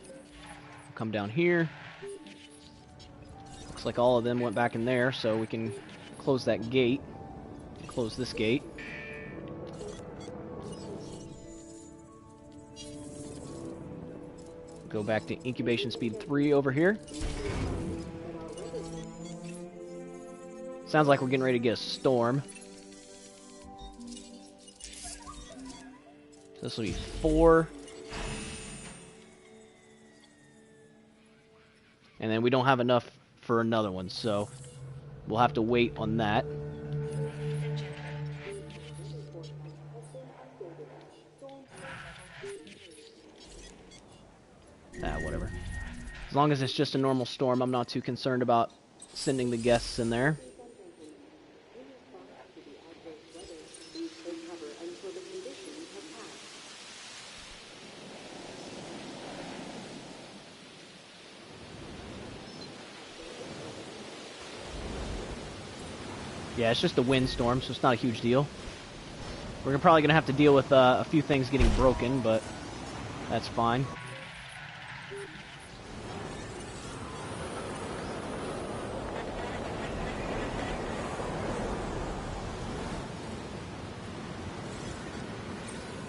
Speaker 2: We'll come down here. Looks like all of them went back in there, so we can close that gate. Close this gate. Go back to incubation speed 3 over here. Sounds like we're getting ready to get a storm. So this will be 4. And then we don't have enough for another one, so we'll have to wait on that. Whatever. As long as it's just a normal storm, I'm not too concerned about sending the guests in there. Yeah, it's just a windstorm, so it's not a huge deal. We're probably going to have to deal with a few things getting broken, but that's fine.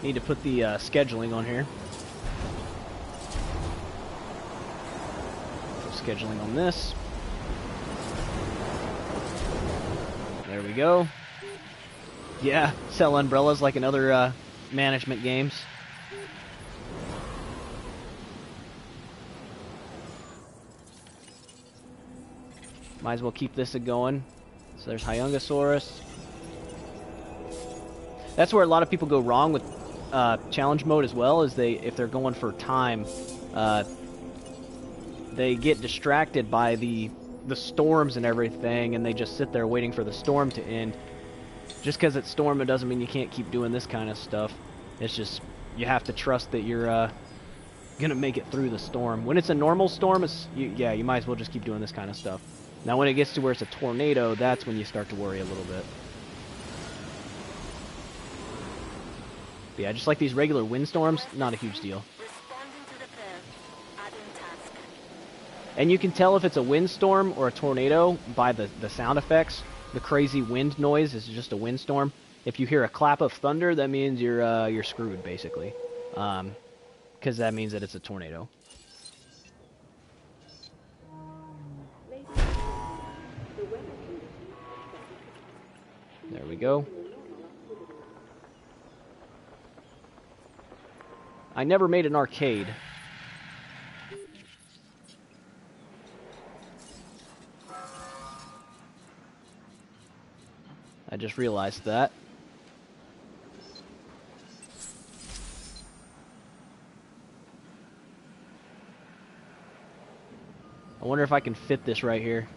Speaker 2: Need to put the scheduling on here. Scheduling on this. There we go. Yeah, sell umbrellas like in other management games. Might as well keep this going. So there's Hyungosaurus. That's where a lot of people go wrong with challenge mode as well, is if they're going for time, they get distracted by the storms and everything, and they just sit there waiting for the storm to end. Just because it's storming doesn't mean you can't keep doing this kind of stuff. It's just, you have to trust that you're gonna make it through the storm. When it's a normal storm, yeah, you might as well just keep doing this kind of stuff. Now when it gets to where it's a tornado, that's when you start to worry a little bit. But yeah, just like these regular windstorms, not a huge deal. And you can tell if it's a windstorm or a tornado by the sound effects. The crazy wind noise is just a windstorm. If you hear a clap of thunder, that means you're screwed, basically. Because that means that it's a tornado. There we go. I never made an arcade. I just realized that. I wonder if I can fit this right here.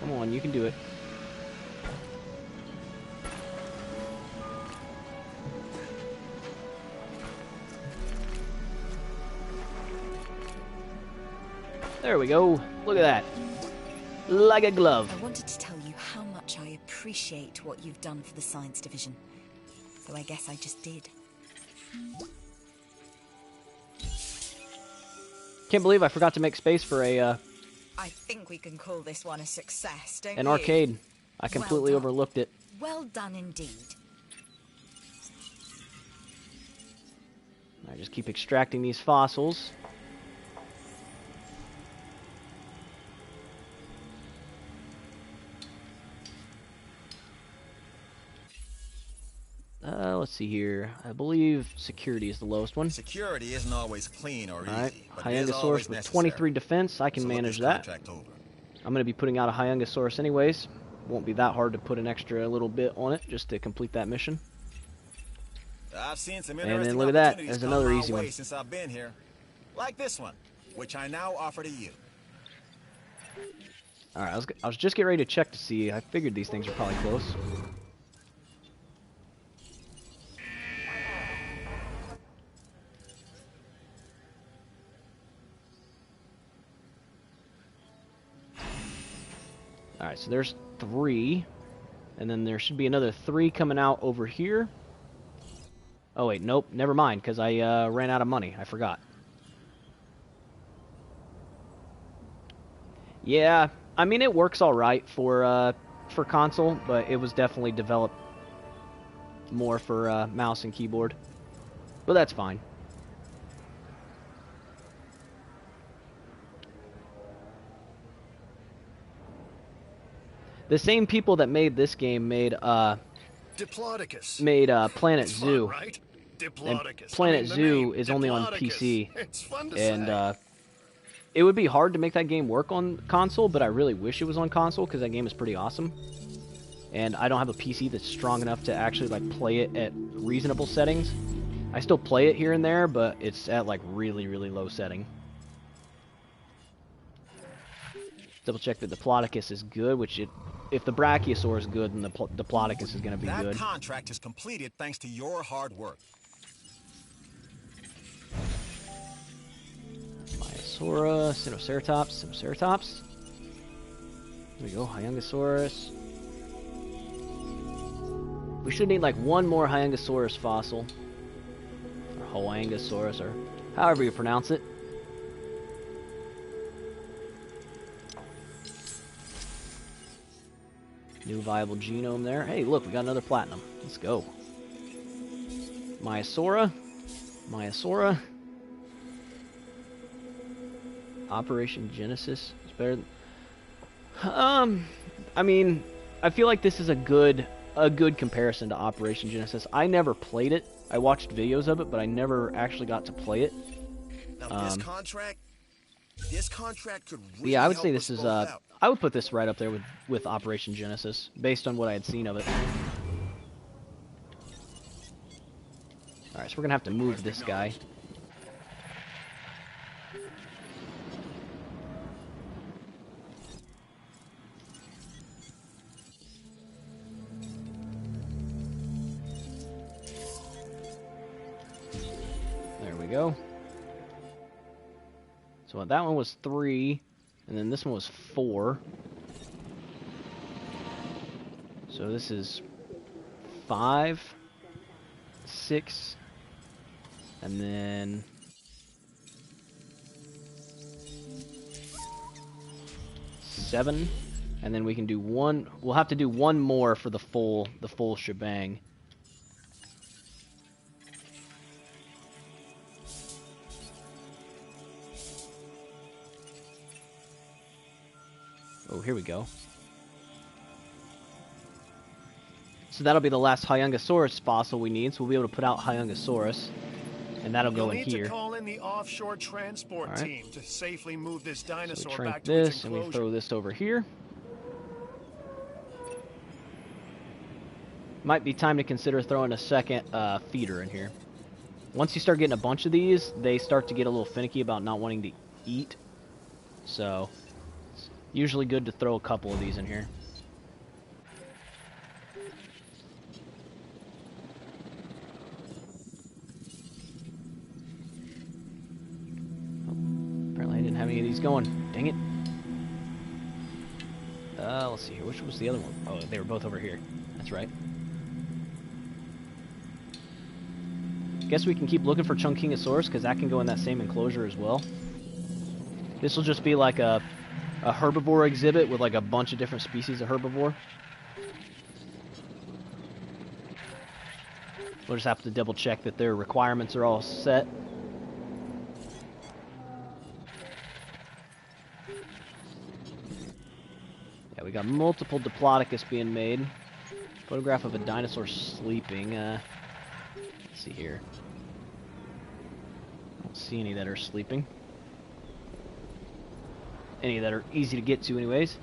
Speaker 2: Come on, you can do it. There we go. Look at that. Like a glove.
Speaker 5: I wanted to tell you how much I appreciate what you've done for the science division. So I guess I just did.
Speaker 2: Can't believe I forgot to make space for
Speaker 5: I think we can call this one a success, don't you?
Speaker 2: an arcade. I completely overlooked it.
Speaker 5: Well done indeed.
Speaker 2: I just keep extracting these fossils. Let's see here. I believe security is the lowest one.
Speaker 4: Security isn't always clean or
Speaker 2: Alright,
Speaker 4: easy, but it is
Speaker 2: Hyungosaurus
Speaker 4: always
Speaker 2: with
Speaker 4: necessary.
Speaker 2: 23 defense. I can
Speaker 4: So look
Speaker 2: manage
Speaker 4: this
Speaker 2: that.
Speaker 4: contract over.
Speaker 2: I'm going to be putting out a Hyungosaurus anyways. Won't be that hard to put an extra little bit on it just to complete that mission.
Speaker 4: I've seen some
Speaker 2: And
Speaker 4: interesting
Speaker 2: then look at that.
Speaker 4: opportunities
Speaker 2: There's
Speaker 4: come
Speaker 2: another
Speaker 4: my
Speaker 2: easy
Speaker 4: way
Speaker 2: one.
Speaker 4: since I've been here. Like this one, which I now offer to you.
Speaker 2: Alright, I was just getting ready to check to see. I figured these things are probably close. Alright, so there's 3. And then there should be another 3 coming out over here. Oh wait, nope, never mind, because I ran out of money. I forgot. Yeah, I mean it works all right for console, but it was definitely developed more for mouse and keyboard. But that's fine. The same people that made this game made
Speaker 3: Diplodocus.
Speaker 2: Planet
Speaker 3: It's
Speaker 2: Zoo.
Speaker 3: fun, right?
Speaker 2: And
Speaker 3: Diplodocus.
Speaker 2: Planet
Speaker 3: I mean, the
Speaker 2: Zoo
Speaker 3: name,
Speaker 2: is only on
Speaker 3: Diplodocus.
Speaker 2: PC.
Speaker 3: It's fun to
Speaker 2: And
Speaker 3: say.
Speaker 2: it would be hard to make that game work on console, but I really wish it was on console because that game is pretty awesome. And I don't have a PC that's strong enough to actually like play it at reasonable settings. I still play it here and there, but it's at like really, really low setting. Double check that the Diplodocus is good, which if the Brachiosaur is good, then the Diplodocus is going to be
Speaker 4: That
Speaker 2: good.
Speaker 4: contract is completed thanks to your hard work.
Speaker 2: Maiasaura, Sinoceratops. There we go, Hyungosaurus. We should need like one more Hyungosaurus fossil. Or Hyungosaurus, or however you pronounce it. New viable genome there. Hey, look, we got another platinum. Let's go. Maiasaura. Operation Genesis is better than... I mean, I feel like this is a good comparison to Operation Genesis. I never played it. I watched videos of it, but I never actually got to play it.
Speaker 7: Now this contract, This contract could really
Speaker 2: Yeah, I would
Speaker 7: help
Speaker 2: say
Speaker 7: us
Speaker 2: this is,
Speaker 7: both out.
Speaker 2: I would put this right up there with Operation Genesis, based on what I had seen of it. Alright, so we're gonna have to move this guy. There we go. So that one was 3, and then this one was 4. So this is 5, 6, and then 7, and then we can do one. We'll have to do one more for the full shebang. Oh, here we go. So that'll be the last Hyungosaurus fossil we need, so we'll be able to put out Hyungosaurus. And that'll go in here.
Speaker 3: You'll need to call in the offshore transport team to safely move this dinosaur
Speaker 2: so we
Speaker 3: back to its
Speaker 2: this, and
Speaker 3: enclosure.
Speaker 2: we throw this over here. Might be time to consider throwing a second feeder in here. Once you start getting a bunch of these, they start to get a little finicky about not wanting to eat. So, it's usually good to throw a couple of these in here. Apparently I didn't have any of these going. Dang it. Let's see here. Which was the other one? Oh, they were both over here. That's right. Guess we can keep looking for Chunkingosaurus, because that can go in that same enclosure as well. This will just be like a herbivore exhibit with like a bunch of different species of herbivore. We'll just have to double check that their requirements are all set. Yeah, we got multiple Diplodocus being made. Photograph of a dinosaur sleeping. Let's see here. I don't see any that are sleeping. Any that are easy to get to anyways.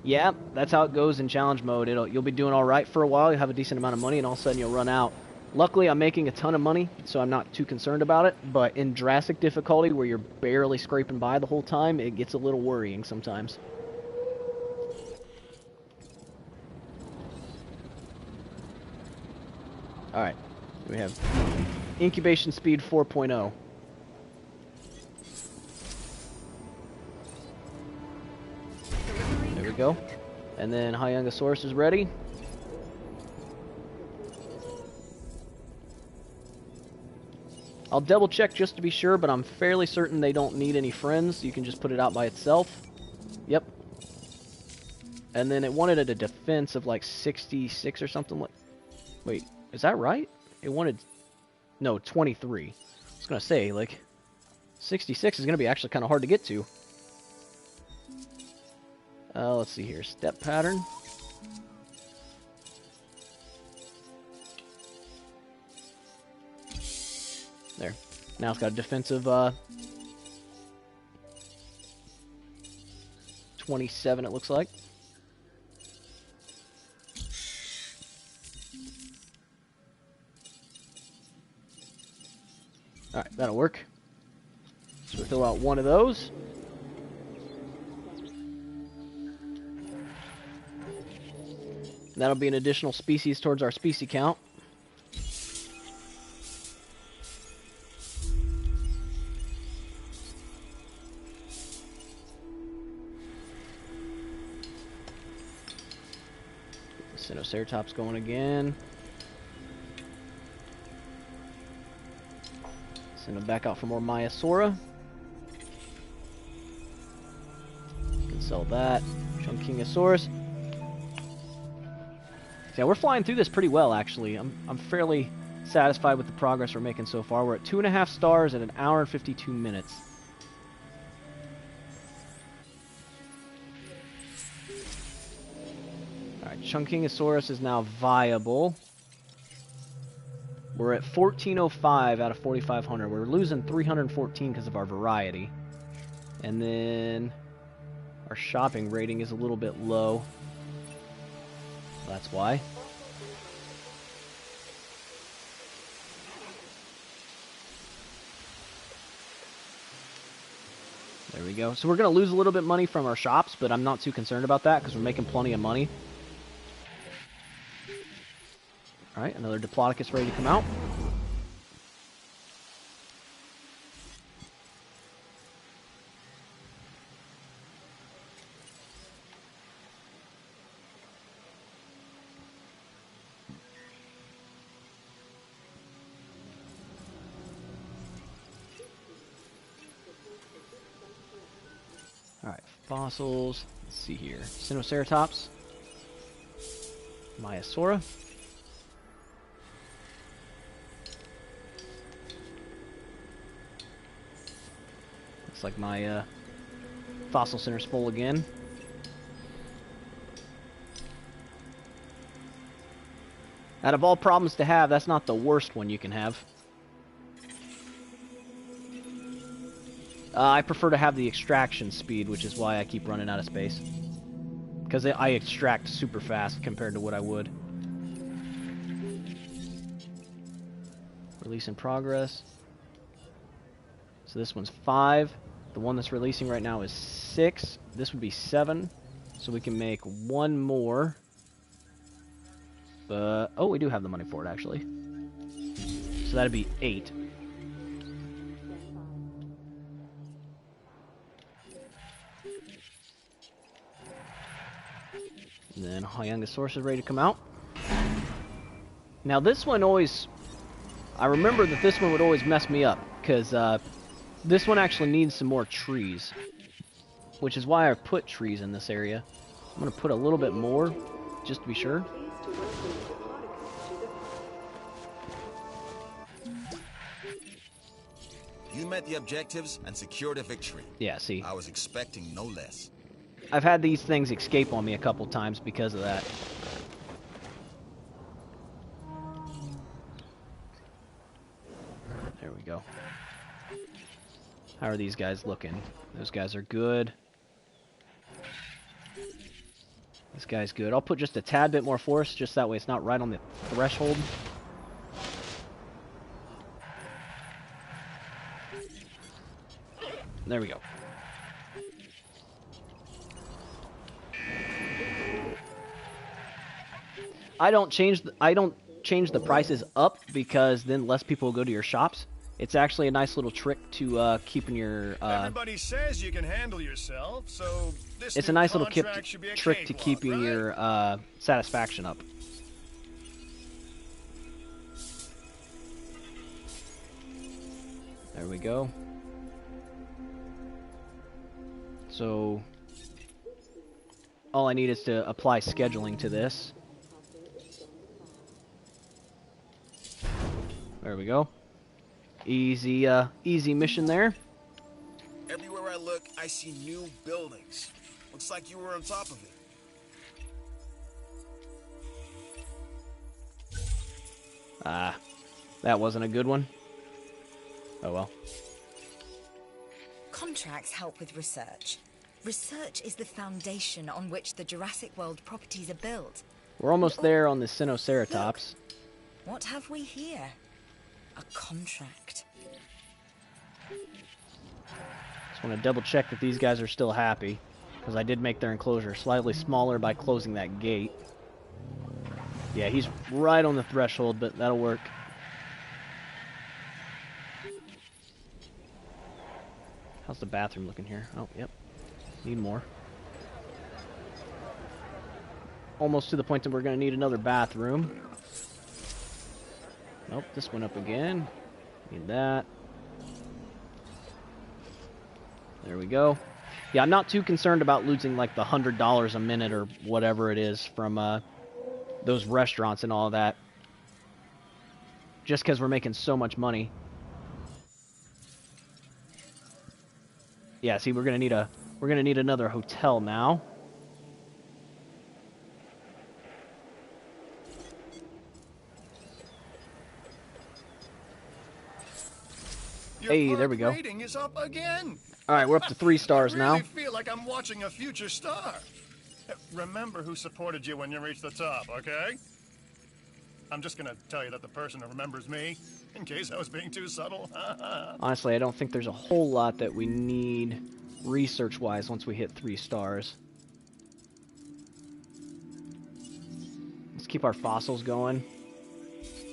Speaker 2: Yeah, that's how it goes in challenge mode. You'll be doing alright for a while, you'll have a decent amount of money, and all of a sudden you'll run out. Luckily, I'm making a ton of money, so I'm not too concerned about it, but in Jurassic difficulty, where you're barely scraping by the whole time, it gets a little worrying sometimes. Alright, we have incubation speed 4.0. There we go. And then Hyungosaurus is ready. I'll double check just to be sure, but I'm fairly certain they don't need any friends. You can just put it out by itself. Yep. And then it wanted a defense of like 66 or something. Like, wait, is that right? It wanted, no, 23. I was gonna say, like, 66 is gonna be actually kind of hard to get to. Let's see here, step pattern. There. Now it's got a defensive 27, it looks like. Alright, that'll work. So we throw out one of those. That'll be an additional species towards our species count. Sinoceratops going again. Send them back out for more Maiasaura. Can sell that. Chunkingosaurus. Yeah, we're flying through this pretty well, actually. I'm fairly satisfied with the progress we're making so far. We're at 2.5 stars at 1 hour and 52 minutes. Alright, Chunkingosaurus is now viable. We're at 1405 out of 4,500. We're losing 314 because of our variety. And then our shopping rating is a little bit low. That's why. There we go. So we're going to lose a little bit of money from our shops, but I'm not too concerned about that because we're making plenty of money. All right, another Diplodocus ready to come out. Alright, fossils. Let's see here. Sinoceratops. Maiasaura. Looks like my fossil center's full again. Out of all problems to have, that's not the worst one you can have. I prefer to have the extraction speed, which is why I keep running out of space. Because I extract super fast compared to what I would. Release in progress. So this one's 5. The one that's releasing right now is 6. This would be 7. So we can make one more. But, oh, we do have the money for it, actually. So that'd be 8. And then Hyangosaurus is ready to come out. Now this one always... I remember that this one would always mess me up, because this one actually needs some more trees. Which is why I put trees in this area. I'm going to put a little bit more, just to be sure.
Speaker 4: You met the objectives and secured a victory.
Speaker 2: Yeah, see.
Speaker 4: I was expecting no less.
Speaker 2: I've had these things escape on me a couple times because of that. There we go. How are these guys looking? Those guys are good. This guy's good. I'll put just a tad bit more force, just that way it's not right on the threshold. There we go. I don't change the prices up because then less people will go to your shops. It's actually a nice little trick to keeping your.
Speaker 3: Everybody says you can handle yourself, so this
Speaker 2: it's a nice little trick to keeping your satisfaction up. There we go. So all I need is to apply scheduling to this. There we go. Easy, easy mission there.
Speaker 7: Everywhere I look, I see new buildings. Looks like you were on top of it.
Speaker 2: Ah, that wasn't a good one. Oh well.
Speaker 5: Contracts help with research. Research is the foundation on which the Jurassic World properties are built.
Speaker 2: We're almost there on the Sinoceratops.
Speaker 5: Look, what have we here? A contract.
Speaker 2: Just want to double check that these guys are still happy, because I did make their enclosure slightly smaller by closing that gate. Yeah, he's right on the threshold, but that'll work. How's the bathroom looking here? Oh, yep. Need more. Almost to the point that we're going to need another bathroom. Nope, this went up again. Need that. There we go. Yeah, I'm not too concerned about losing like the $100 a minute or whatever it is from those restaurants and all that. Just because we're making so much money. Yeah, see, we're gonna need another hotel now.
Speaker 3: Your
Speaker 2: hey, there we go.
Speaker 3: rating is up again.
Speaker 2: Alright, we're up to 3 stars now.
Speaker 3: I really feel like I'm watching a future star. Remember who supported you when you reach the top, okay? I'm just gonna tell you that the person who remembers me, in case I was being too subtle.
Speaker 2: Honestly, I don't think there's a whole lot that we need research-wise once we hit 3 stars. Let's keep our fossils going.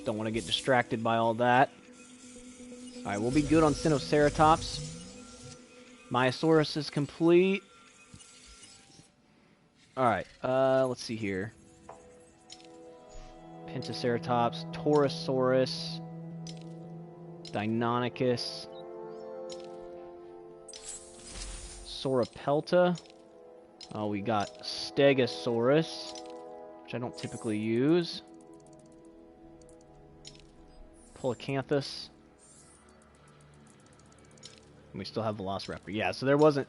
Speaker 2: Don't want to get distracted by all that. Alright, we'll be good on Sinoceratops. Myosaurus is complete. Alright, let's see here. Pentaceratops, Torosaurus, Deinonychus, Sauropelta. Oh, we got Stegosaurus, which I don't typically use. Polacanthus. And we still have Velociraptor. Yeah, so there wasn't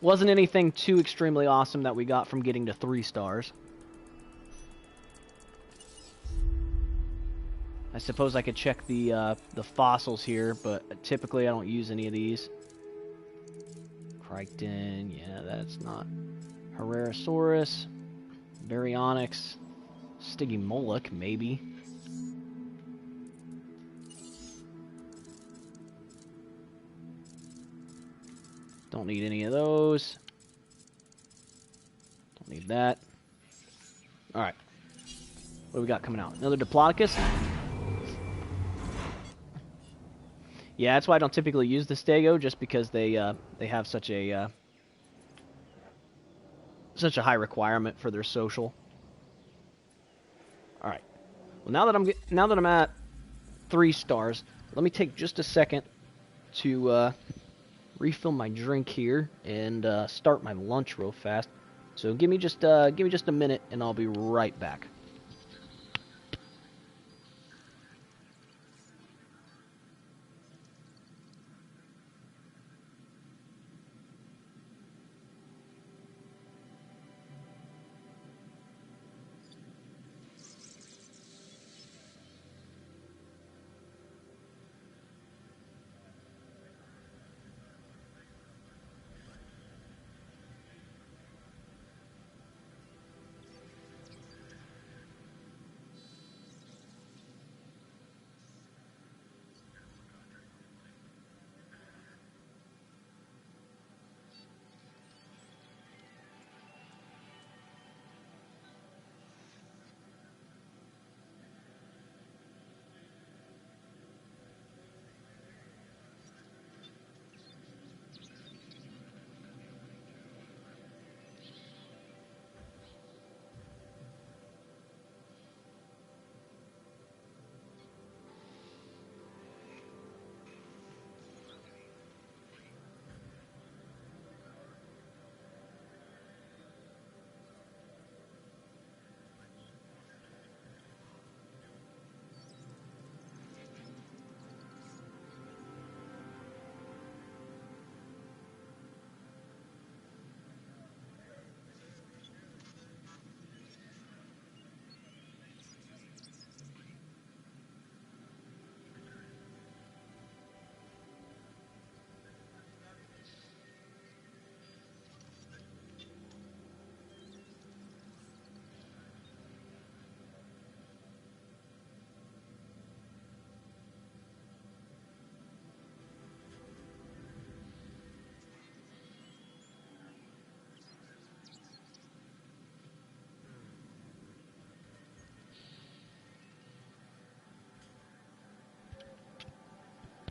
Speaker 2: anything too extremely awesome that we got from getting to 3 stars. I suppose I could check the fossils here, but typically I don't use any of these. Crichton, yeah, that's not. Herrerasaurus, Baryonyx, Stygimoloch, maybe. Don't need any of those. Don't need that. Alright. What do we got coming out? Another Diplodocus? Yeah, that's why I don't typically use the Stego, just because they have such a high requirement for their social. All right. Well, now that I'm at 3 stars, let me take just a second to refill my drink here and start my lunch real fast. So give me just a minute, and I'll be right back.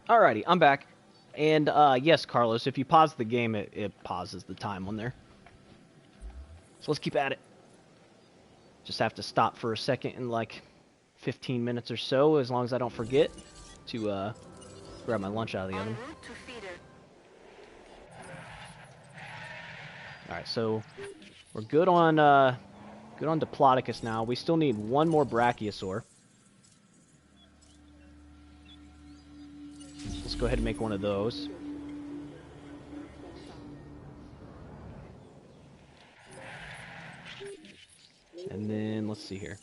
Speaker 2: Alrighty, I'm back. And, yes, Carlos, if you pause the game, it pauses the time on there. So let's keep at it. Just have to stop for a second in, like, 15 minutes or so, as long as I don't forget to, grab my lunch out of the oven. Alright, so we're good on Diplodocus now. We still need one more Brachiosaur. Let's go ahead and make one of those. And then, let's see here.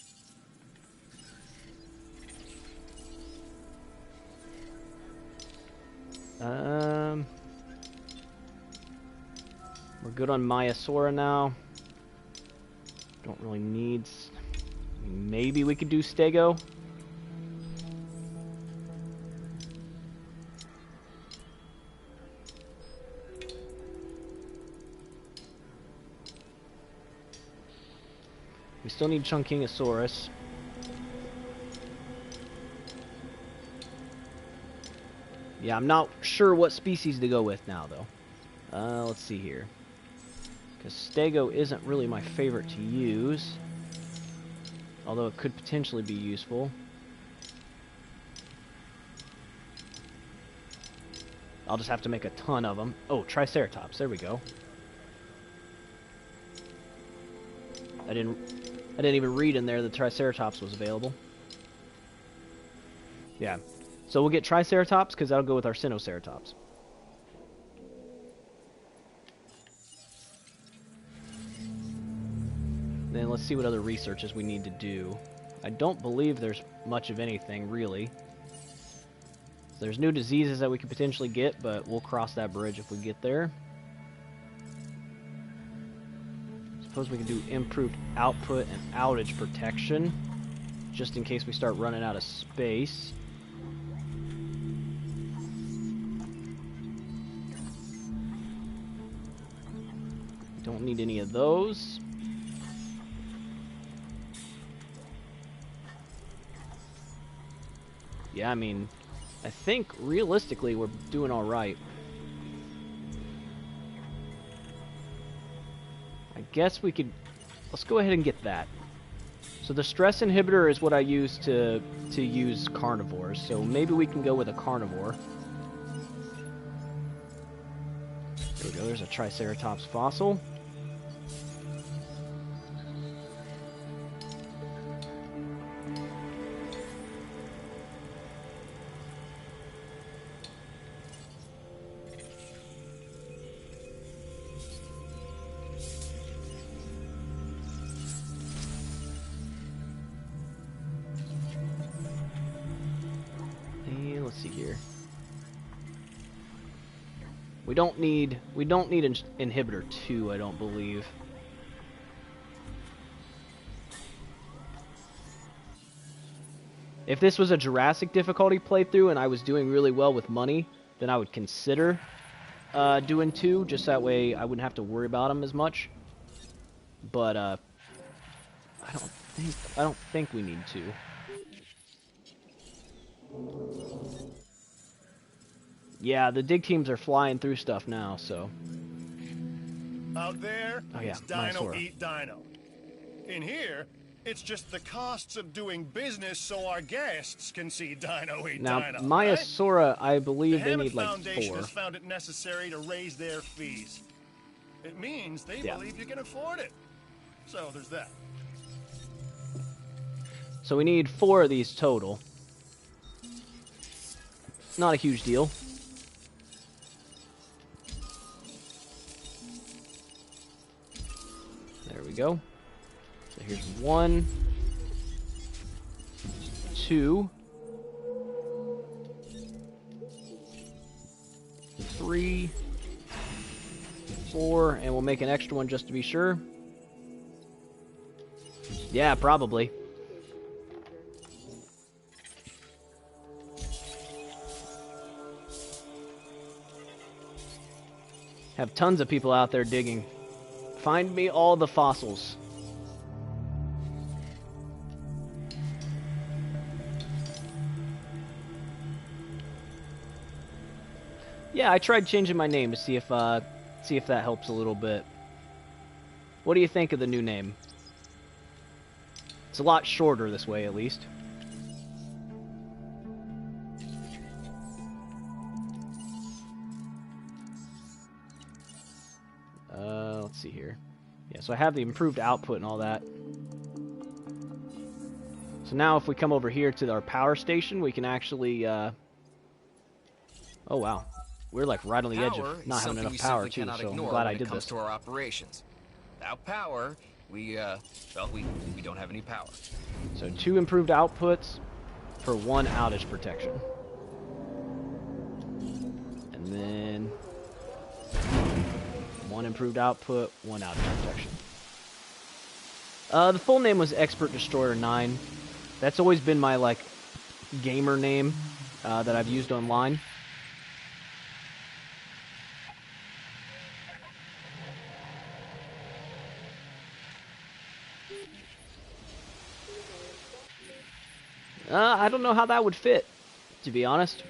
Speaker 2: good on Maiasaura now. Don't really need... Maybe we could do Stego. We still need Chunkingosaurus. Yeah, I'm not sure what species to go with now, though. Let's see here. Because Stego isn't really my favorite to use. Although it could potentially be useful. I'll just have to make a ton of them. Oh, Triceratops. There we go. I didn't even read in there that Triceratops was available. Yeah. So we'll get Triceratops because that'll go with our Sinoceratops. Then let's see what other researches we need to do. I don't believe there's much of anything, really. There's new diseases that we could potentially get, but we'll cross that bridge if we get there. Suppose we can do improved output and outage protection, just in case we start running out of space. Don't need any of those. Yeah, I mean, I think realistically we're doing all right. I guess we could... Let's go ahead and get that. So the stress inhibitor is what I use to use carnivores. So maybe we can go with a carnivore. There we go. There's a Triceratops fossil. Let's see here. We don't need inhibitor 2, I don't believe. If this was a Jurassic difficulty playthrough and I was doing really well with money, then I would consider doing 2, just that way I wouldn't have to worry about them as much. But I don't think we need 2. Yeah, the dig teams are flying through stuff now, so.
Speaker 3: Out there,
Speaker 2: oh, yeah,
Speaker 3: it's Dino eat Dino. In here, it's just the costs of doing business so our guests can see Dino eat
Speaker 2: now,
Speaker 3: Dino.
Speaker 2: Maiasaura,
Speaker 3: right?
Speaker 2: I believe they need
Speaker 3: The
Speaker 2: like
Speaker 3: Foundation
Speaker 2: 4.
Speaker 3: has found it necessary to raise their fees. It means they believe you can afford it. So there's that.
Speaker 2: So we need 4 of these total. Not a huge deal. There we go. So here's 1, 2, 3, 4, and we'll make an extra one just to be sure. Yeah, probably. Have tons of people out there digging. Find me all the fossils. Yeah, I tried changing my name to see if that helps a little bit. What do you think of the new name? It's a lot shorter this way, at least. Let's see here. Yeah, so I have the improved output and all that. So now if we come over here to our power station, we can actually... Oh, wow. We're like right on the edge of not having enough power, too, so I'm glad I did this.
Speaker 9: To our operations. Without power, we don't have any power.
Speaker 2: So 2 improved outputs for 1 outage protection. And then 1 improved output, 1 outage protection. The full name was Expert Destroyer 9. That's always been my, like, gamer name that I've used online. I don't know how that would fit, to be honest.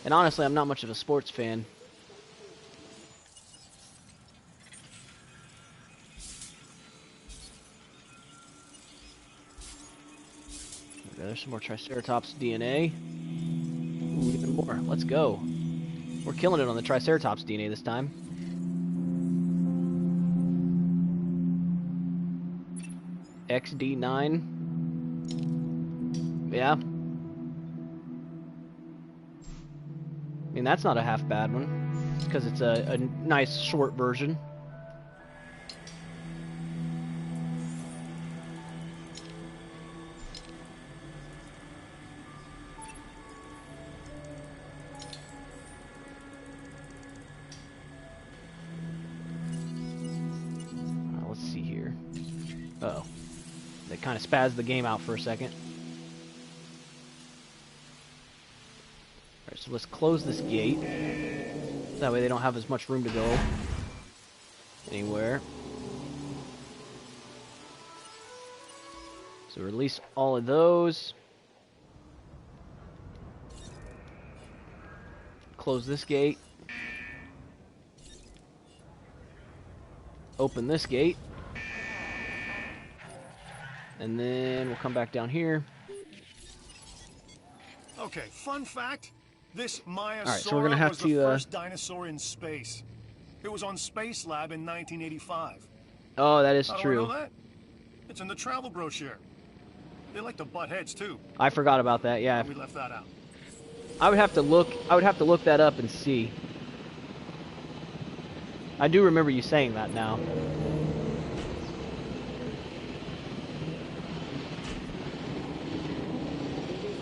Speaker 2: And honestly, I'm not much of a sports fan. There's some more Triceratops DNA. Ooh, even more. Let's go. We're killing it on the Triceratops DNA this time. XD9. Yeah. I mean, that's not a half bad one. It's because it's a nice short version. Let's see here. Uh-oh. They kind of spazzed the game out for a second. Alright, so let's close this gate. That way they don't have as much room to go anywhere. So release all of those. Close this gate. Open this gate. And then we'll come back down here.
Speaker 3: Okay, fun fact. This Maiasaura
Speaker 2: so we're gonna have
Speaker 3: was
Speaker 2: to,
Speaker 3: the first dinosaur in space. It was on Space Lab in 1985.
Speaker 2: Oh, that is
Speaker 3: How
Speaker 2: true.
Speaker 3: do I know that? It's in the travel brochure. They like to butt heads too.
Speaker 2: I forgot about that. Yeah.
Speaker 3: We left that out.
Speaker 2: I would have to look that up and see. I do remember you saying that now.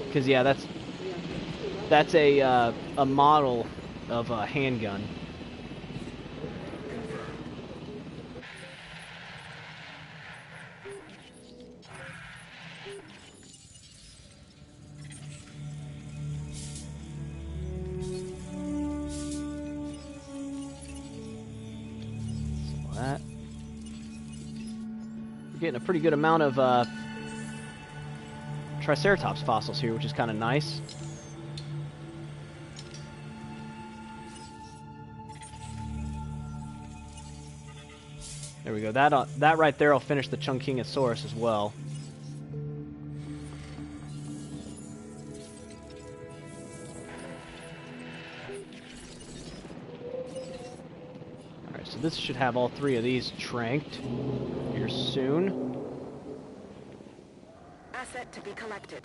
Speaker 2: Because yeah, that's a model of a handgun. So that we're getting a pretty good amount of Triceratops fossils here, which is kind of nice. There we go. That right there will finish the Chungkingosaurus as well. Alright, so this should have all 3 of these tranked here soon.
Speaker 1: Asset to be collected.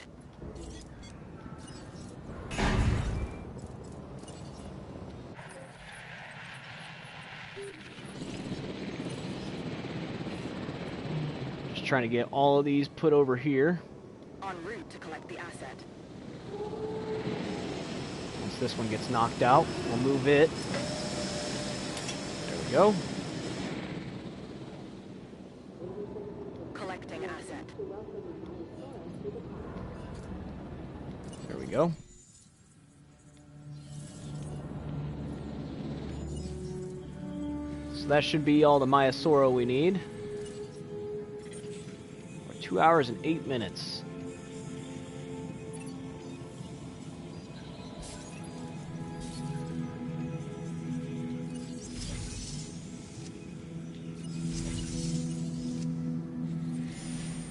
Speaker 2: Just trying to get all of these put over here.
Speaker 1: En route to collect the asset.
Speaker 2: Once this one gets knocked out, we'll move it. There we go.
Speaker 1: Collecting asset.
Speaker 2: There we go. So that should be all the Maiasaura we need. We're 2 hours and 8 minutes.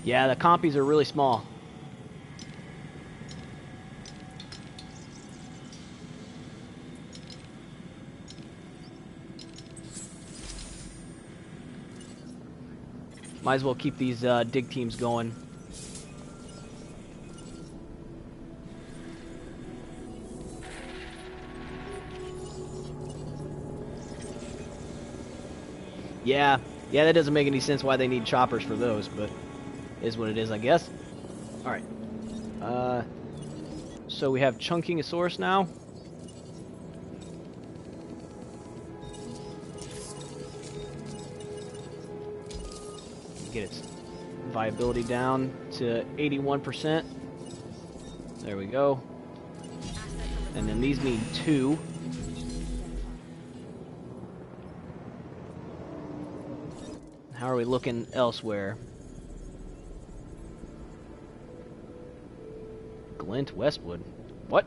Speaker 2: Yeah, the compies are really small. Might as well keep these dig teams going. Yeah, that doesn't make any sense why they need choppers for those, but is what it is, I guess. Alright. So we have Chunkingosaurus now. Get its viability down to 81%. There we go. And then these need 2. How are we looking elsewhere? Glint Westwood. What?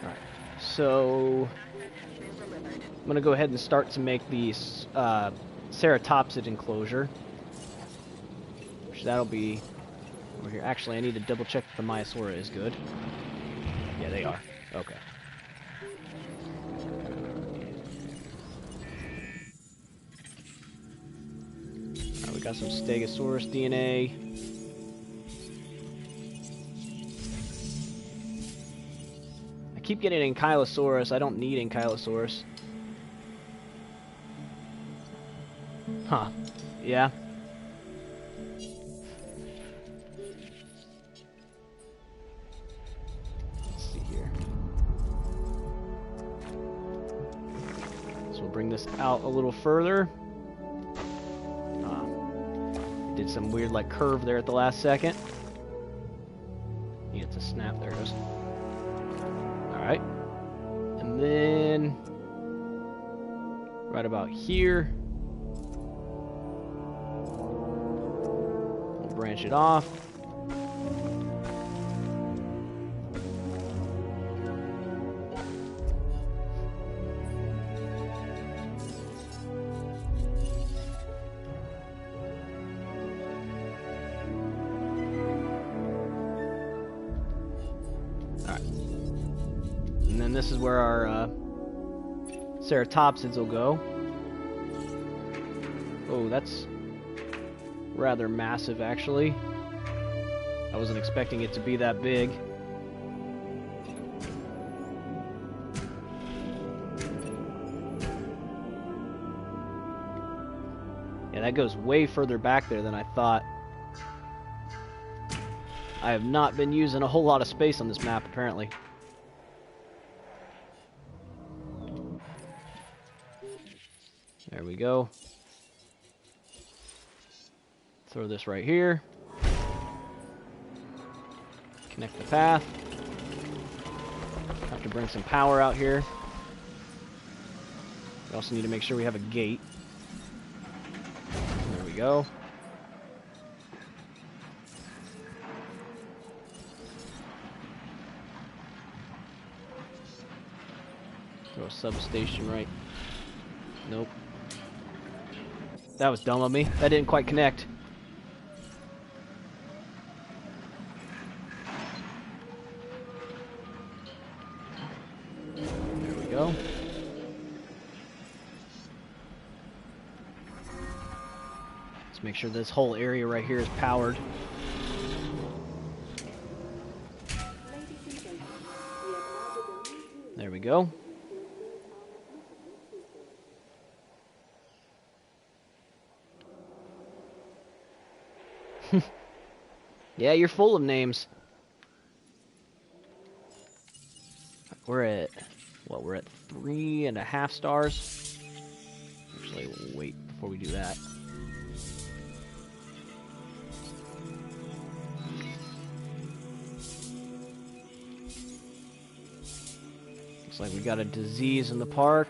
Speaker 2: Alright. So I'm gonna go ahead and start to make the ceratopsid enclosure. Which that'll be over here. Actually, I need to double check that the Maiasaura is good. Yeah, they are. Okay. Alright, we got some Stegosaurus DNA. I keep getting Ankylosaurus. I don't need Ankylosaurus. Huh. Yeah. Bring this out a little further. Did some weird like curve there at the last second. Need it to snap. There it goes. Alright. And then right about here, we'll branch it off. This is where our ceratopsids will go. Oh, that's rather massive, actually. I wasn't expecting it to be that big. Yeah, that goes way further back there than I thought. I have not been using a whole lot of space on this map, apparently. There we go. Throw this right here. Connect the path. Have to bring some power out here. We also need to make sure we have a gate. There we go. Throw a substation right. Nope. That was dumb of me. That didn't quite connect. There we go. Let's make sure this whole area right here is powered. There we go. Yeah, you're full of names. We're at, what, we're at 3.5 stars? Actually, wait before we do that. Looks like we got a disease in the park.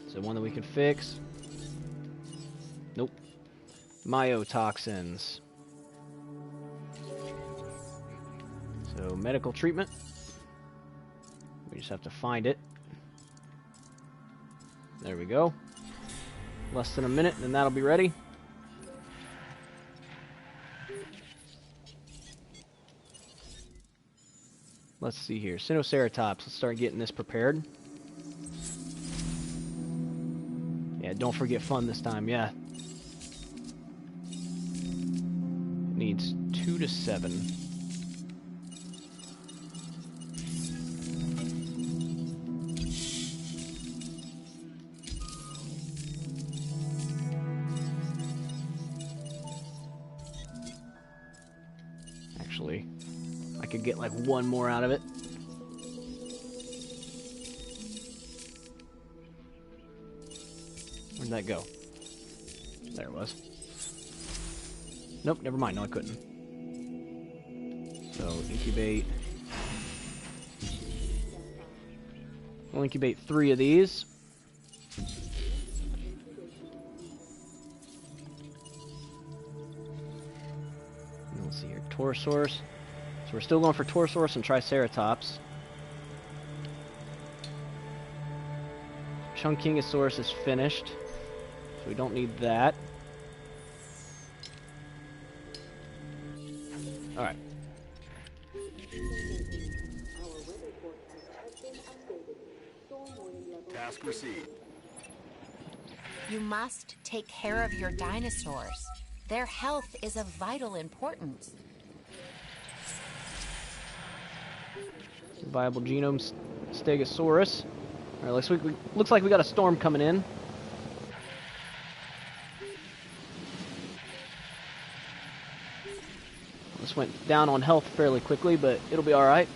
Speaker 2: Is it one that we can fix? Nope. Myotoxins. So, medical treatment. We just have to find it. There we go. Less than a minute, and that'll be ready. Let's see here. Sinoceratops. Let's start getting this prepared. Yeah, don't forget fun this time, yeah. It needs 2 to 7. actually. I could get like one more out of it. Where'd that go? There it was. Nope, never mind. No, I couldn't. So, incubate. We'll incubate 3 of these. And let's see here. Torosaurus. So we're still going for Torosaurus and Triceratops. Chunkingosaurus is finished. So we don't need that. Alright.
Speaker 11: Task received.
Speaker 6: You must take care of your dinosaurs. Their health is of vital importance.
Speaker 2: Viable genome Stegosaurus. Alright, looks like we got a storm coming in. This went down on health fairly quickly, but it'll be alright.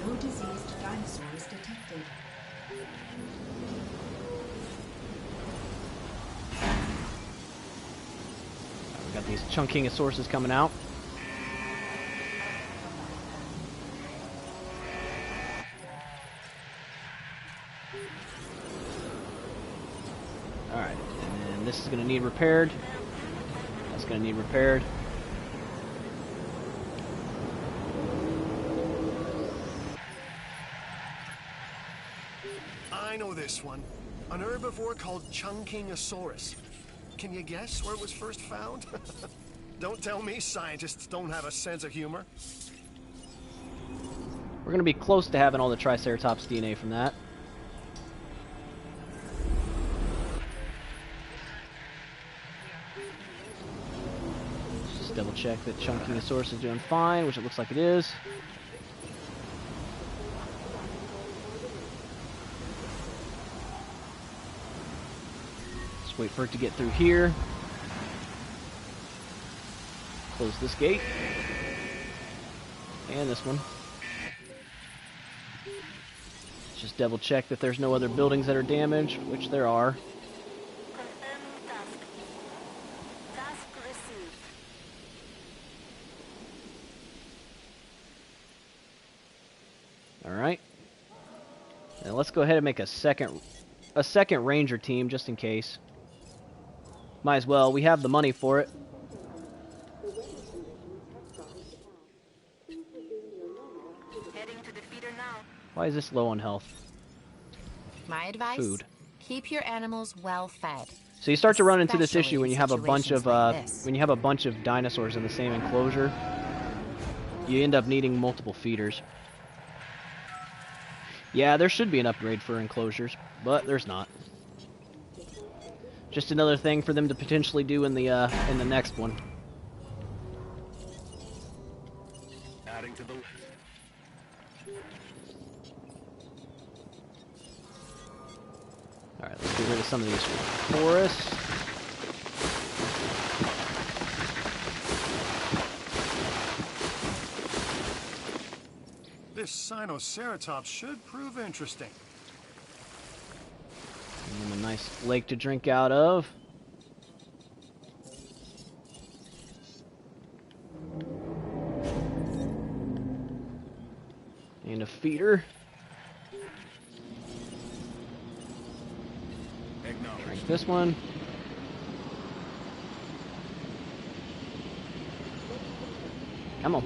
Speaker 10: No diseased dinosaurs detected.
Speaker 2: We got these Chunkingosaurus coming out. Alright, and then this is going to need repaired. That's going to need repaired.
Speaker 3: I know this one. An herbivore called Chunkingosaurus. Can you guess where it was first found? Don't tell me scientists don't have a sense of humor.
Speaker 2: We're going to be close to having all the Triceratops DNA from that. Just double check that Chunkingosaurus is doing fine, which it looks like it is. Just wait for it to get through here. Close this gate. And this one. Just double check that there's no other buildings that are damaged, which there are. Alright. Now let's go ahead and make a second ranger team just in case. Might as well, we have the money for it. Why is this low on health?
Speaker 6: My advice?
Speaker 2: Food.
Speaker 6: Keep your animals well fed.
Speaker 2: So you start to run into this
Speaker 6: Especially
Speaker 2: issue when
Speaker 6: in
Speaker 2: you have a bunch of
Speaker 6: situations like this.
Speaker 2: when you have a bunch of dinosaurs in the same enclosure. You end up needing multiple feeders. Yeah, there should be an upgrade for enclosures, but there's not. Just another thing for them to potentially do in the next one.
Speaker 11: Adding to the list.
Speaker 2: Alright, let's get rid of some of these forests.
Speaker 3: This Sinoceratops should prove interesting.
Speaker 2: And then a nice lake to drink out of. And a feeder. Drink this one. Come on.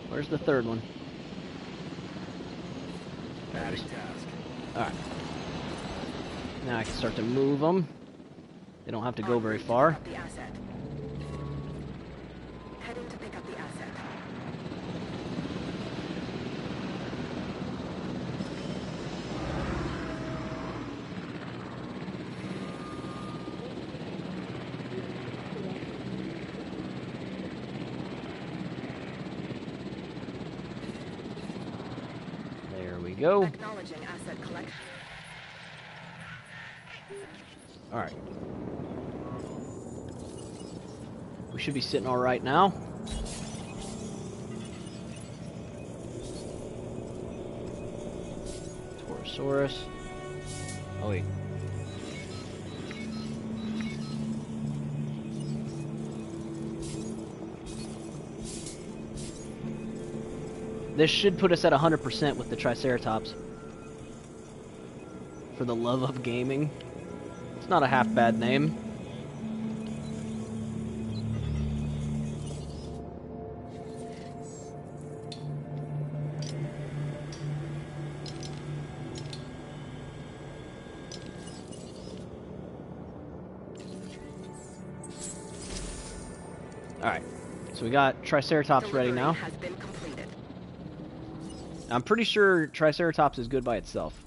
Speaker 2: Where's the third one? There it is. Alright. Now I can start to move them. They don't have to go very far.
Speaker 1: Heading to pick up the asset.
Speaker 2: There we go.
Speaker 1: Acknowledging asset collection.
Speaker 2: Alright. We should be sitting alright now. Torosaurus. Oh, wait. This should put us at 100% with the Triceratops. For the love of gaming. It's not a half bad name. Alright, so we got Triceratops ready now. I'm pretty sure Triceratops is good by itself.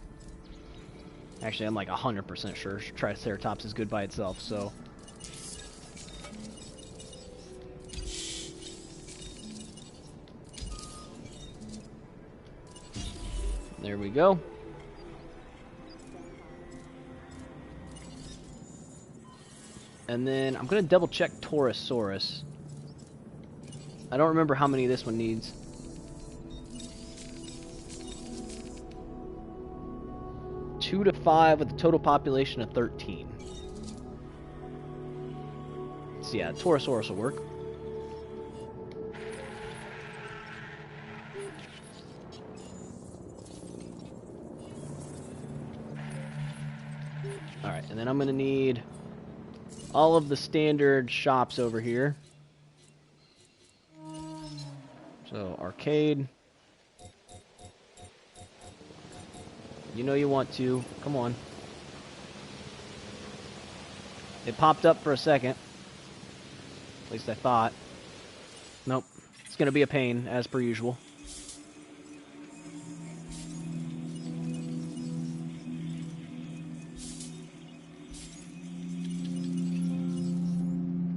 Speaker 2: Actually, I'm like 100% sure Triceratops is good by itself, so... There we go. And then I'm going to double check Torosaurus. I don't remember how many this one needs. Two to 5 with a total population of 13. So yeah, Torosaurus will work. Alright, and then I'm going to need all of the standard shops over here. So, arcade. You know you want to. Come on. It popped up for a second. At least I thought. Nope. It's going to be a pain, as per usual.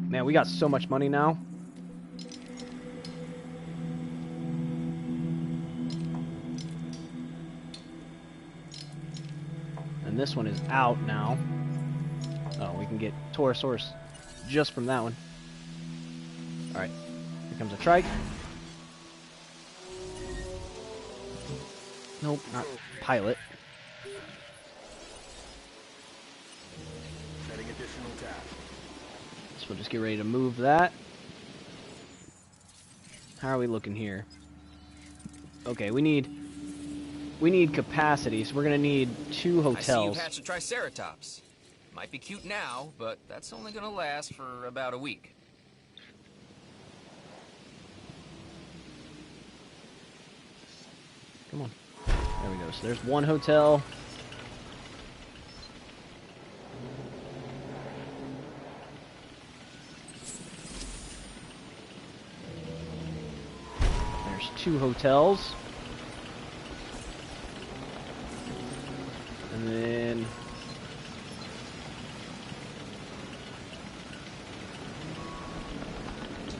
Speaker 2: Man, we got so much money now. And this one is out now. Oh, we can get Torosaurus just from that one. Alright, here comes a trike. Nope, not pilot.
Speaker 11: Setting additional task.
Speaker 2: So we'll just get ready to move that. How are we looking here? Okay, we need capacity, so we're gonna need 2 hotels.
Speaker 9: I see you've hatched a Triceratops. Might be cute now, but that's only gonna last for about a week.
Speaker 2: Come on. There we go. So there's 1 hotel. There's 2 hotels. And then...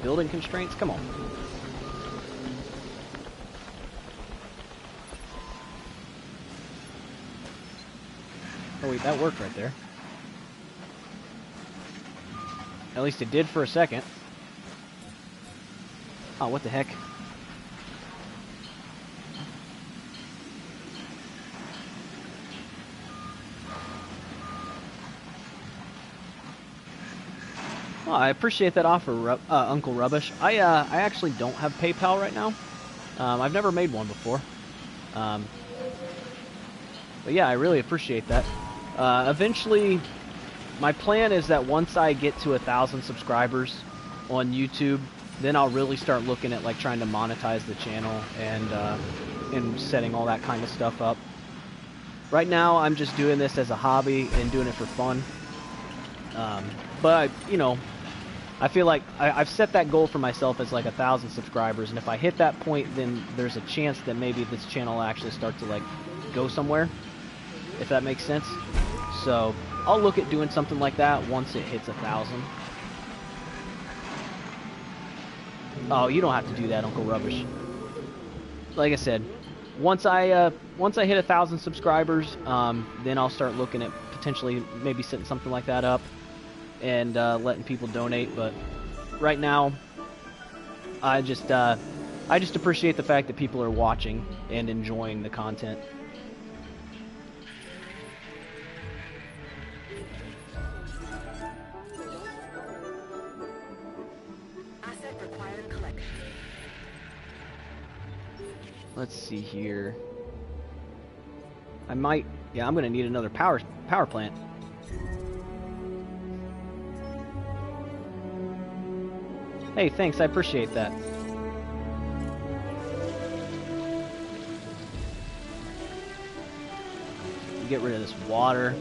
Speaker 2: building constraints? Come on. Oh wait, that worked right there. At least it did for a second. Oh, what the heck? Well, I appreciate that offer, Uncle Rubbish. I actually don't have PayPal right now. I've never made one before. But yeah, I really appreciate that. Eventually, my plan is that once I get to 1,000 subscribers on YouTube, then I'll really start looking at like trying to monetize the channel and setting all that kind of stuff up. Right now, I'm just doing this as a hobby and doing it for fun. But you know, I feel like I've set that goal for myself as like 1,000 subscribers, and if I hit that point, then there's a chance that maybe this channel will actually start to like go somewhere, if that makes sense. So I'll look at doing something like that once it hits 1,000. Oh, you don't have to do that, Uncle Rubbish. Like I said, once I hit 1,000 subscribers, then I'll start looking at potentially maybe setting something like that up and letting people donate. But right now, I just appreciate the fact that people are watching and enjoying the content.
Speaker 10: Asset required collection.
Speaker 2: Let's see here. I'm gonna need another power plant. Hey, thanks, I appreciate that. Get rid of this water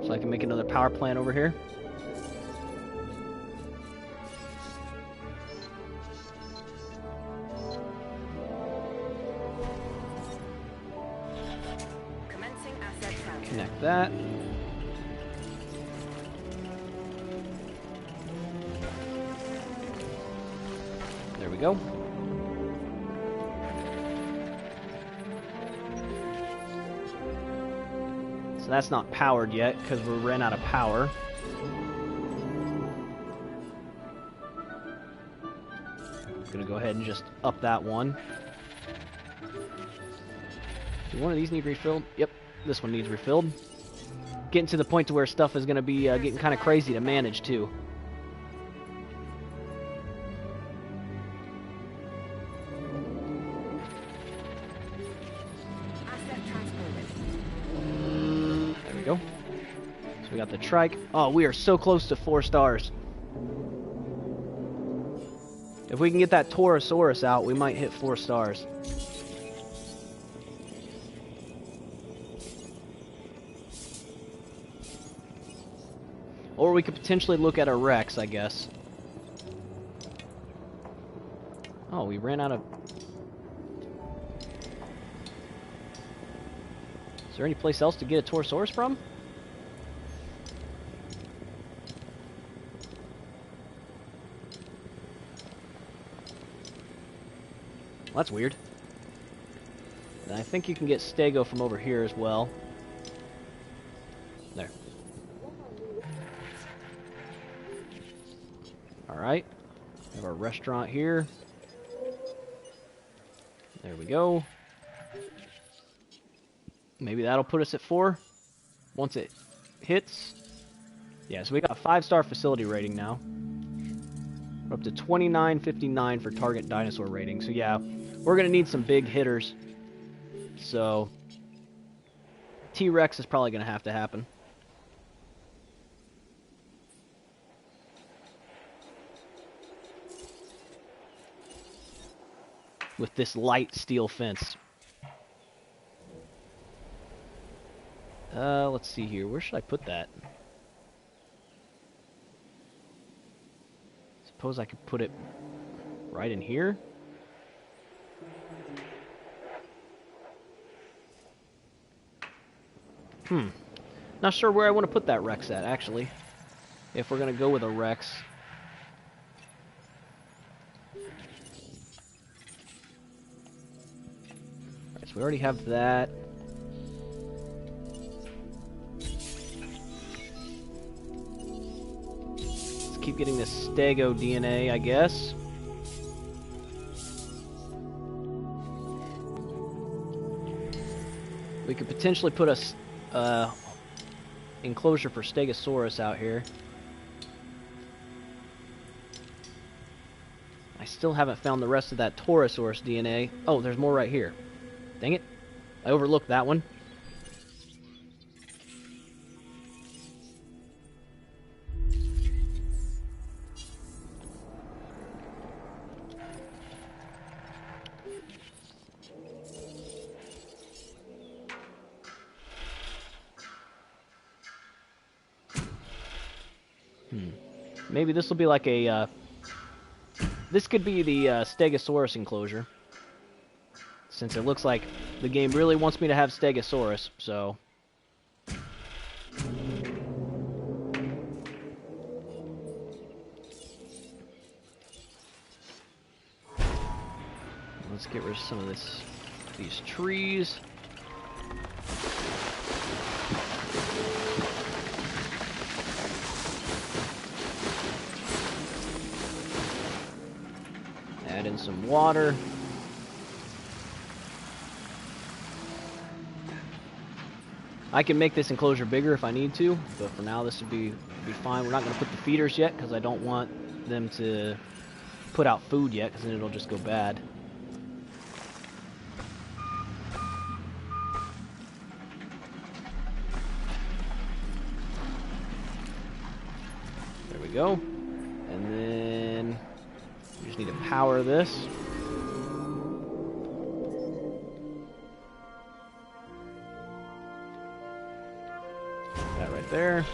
Speaker 2: so I can make another power plant over here.
Speaker 10: Commencing asset transfer.
Speaker 2: Connect that. There we go. So that's not powered yet because we ran out of power. I'm gonna go ahead and just up that one. Do one of these need refilled? Yep, this one needs refilled. Getting to the point to where stuff is gonna be getting kind of crazy to manage too. Go. So we got the trike. Oh, we are so close to 4 stars. If we can get that Torosaurus out, we might hit 4 stars. Or we could potentially look at a Rex, I guess. Oh, we ran out of... Is there any place else to get a Torosaurus from? Well, that's weird. And I think you can get Stego from over here as well. There. Alright. We have our restaurant here. There we go. Maybe that'll put us at 4 once it hits. Yeah, so we got a 5-star facility rating now. We're up to 2959 for target dinosaur rating. So yeah, we're going to need some big hitters. So T-Rex is probably going to have to happen. With this light steel fence. Let's see here. Where should I put that? Suppose I could put it right in here? Not sure where I want to put that Rex at, actually. If we're going to go with a Rex. Alright, so we already have that. Keep getting this Stego DNA, I guess. We could potentially put a enclosure for Stegosaurus out here. I still haven't found the rest of that Torosaurus DNA. Oh, there's more right here. Dang it. I overlooked that one. Maybe this will be like a, this could be the Stegosaurus enclosure. Since it looks like the game really wants me to have Stegosaurus, so... Let's get rid of some of these trees. Add in some water. I can make this enclosure bigger if I need to, but for now this would be fine. We're not going to put the feeders yet because I don't want them to put out food yet, because then it'll just go bad. There we go. And then we just need to power this. That right there.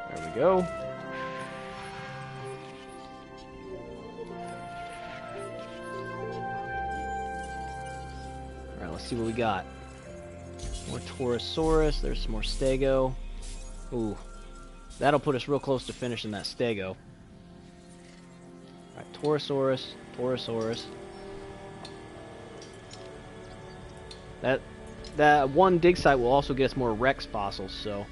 Speaker 2: There we go. Alright, let's see what we got. More Torosaurus. There's some more Stego. Ooh. That'll put us real close to finishing that Stego. Alright, Torosaurus. Torosaurus. That one dig site will also get us more Rex fossils, so...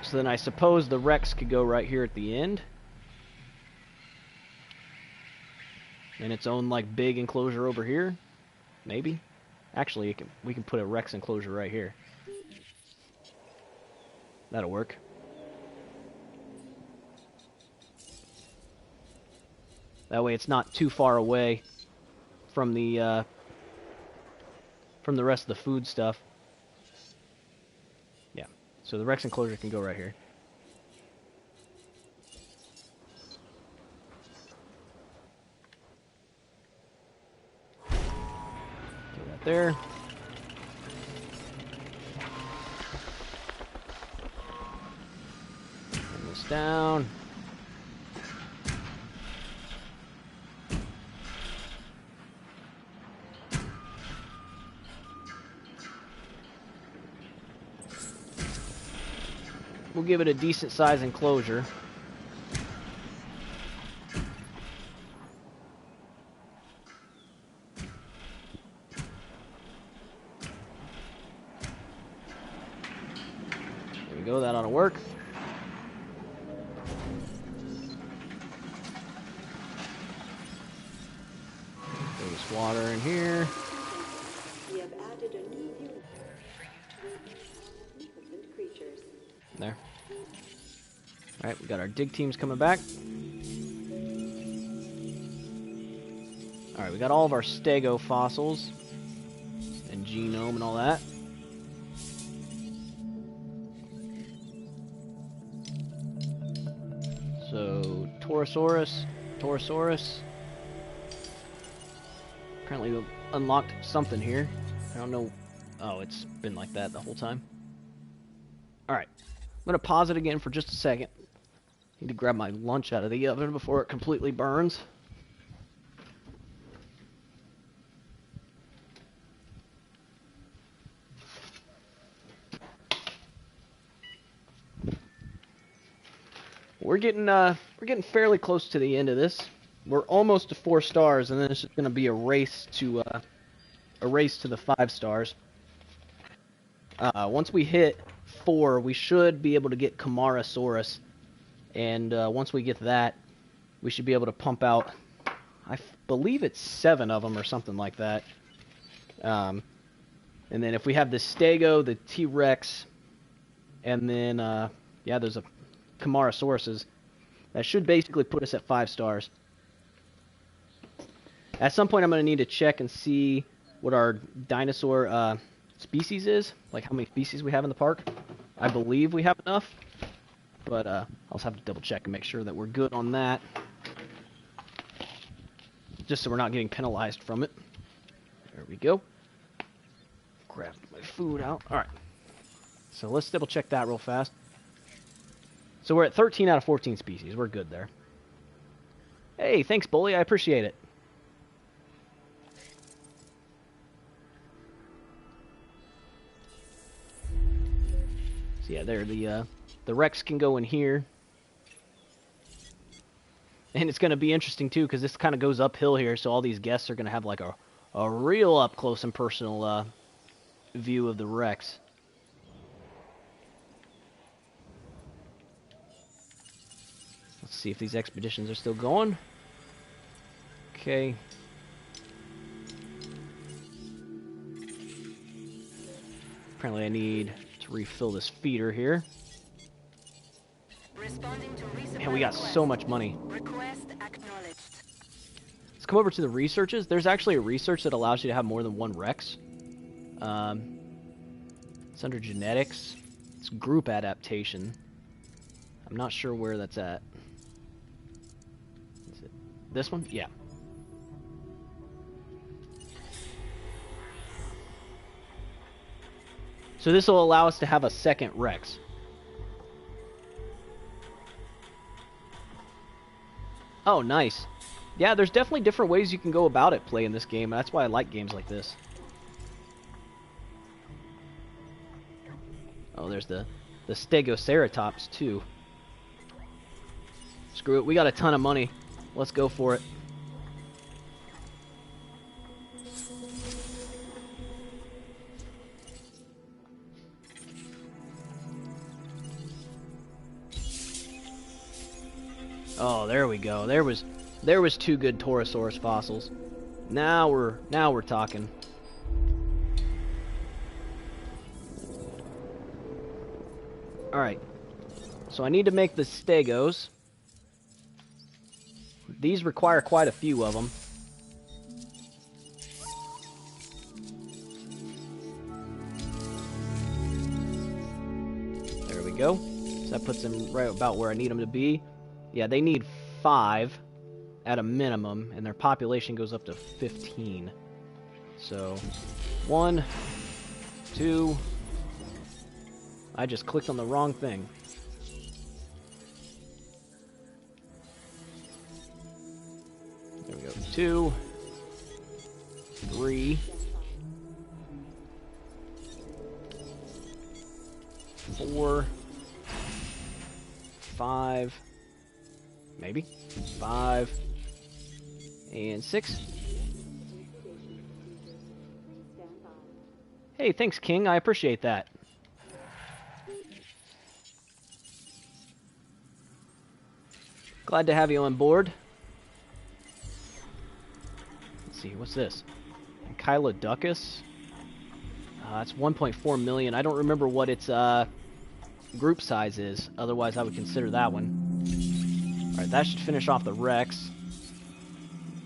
Speaker 2: So then I suppose the Rex could go right here at the end. In its own, like, big enclosure over here. Maybe. Actually, we can put a Rex enclosure right here. That'll work. That way it's not too far away from the rest of the food stuff. Yeah. So the Rex enclosure can go right here. Throw that there. Bring this down. We'll give it a decent size enclosure. There we go, that ought to work. Throw this water in here.
Speaker 1: We have added a new unit to magnificent creatures.
Speaker 2: There. Alright, we got our dig teams coming back. Alright, we got all of our Stego fossils and genome and all that. So, Torosaurus. Apparently we unlocked something here. I don't know. Oh, it's been like that the whole time. Alright. I'm going to pause it again for just a second. Need to grab my lunch out of the oven before it completely burns. We're getting fairly close to the end of this. We're almost to 4 stars, and then it's just going to be a race to the 5 stars. Once we hit 4, we should be able to get Camarasaurus, and once we get that, we should be able to pump out, I believe it's 7 of them or something like that. And then if we have the Stego, the T-Rex, and then yeah, there's a Camarasauruses, that should basically put us at 5 stars. At some point I'm going to need to check and see what our dinosaur species is, like how many species we have in the park. I believe we have enough, but I'll just have to double check and make sure that we're good on that, just so we're not getting penalized from it. There we go. Grab my food out. Alright, so let's double check that real fast. So we're at 13 out of 14 species. We're good there. Hey, thanks, Bully. I appreciate it. So yeah, there, the Rex can go in here. And it's going to be interesting, too, because this kind of goes uphill here, so all these guests are going to have, like, a real up-close and personal view of the Rex. Let's see if these expeditions are still going. Okay. Apparently I need to refill this feeder here. Man, we got so much money.
Speaker 10: Request acknowledged.
Speaker 2: Let's come over to the researches. There's actually a research that allows you to have more than one Rex. It's under genetics. It's group adaptation. I'm not sure where that's at. Is it this one? Yeah. So this will allow us to have a second Rex. Oh, nice. Yeah, there's definitely different ways you can go about it playing this game. That's why I like games like this. Oh, there's the Stegoceratops, too. Screw it, we got a ton of money. Let's go for it. Oh, there we go. There was 2 good Torosaurus fossils. Now we're talking. All right. So I need to make the Stegos. These require quite a few of them. There we go. So that puts them right about where I need them to be. Yeah, they need 5 at a minimum, and their population goes up to 15. So, 1, 2... I just clicked on the wrong thing. There we go. 2, 3, 4, 5, maybe 5, and 6. Hey, thanks, King. I appreciate that. Glad to have you on board. Let's see, what's this? Kyloducus? It's 1.4 million. I don't remember what its group size is. Otherwise, I would consider that one. Alright, that should finish off the Rex.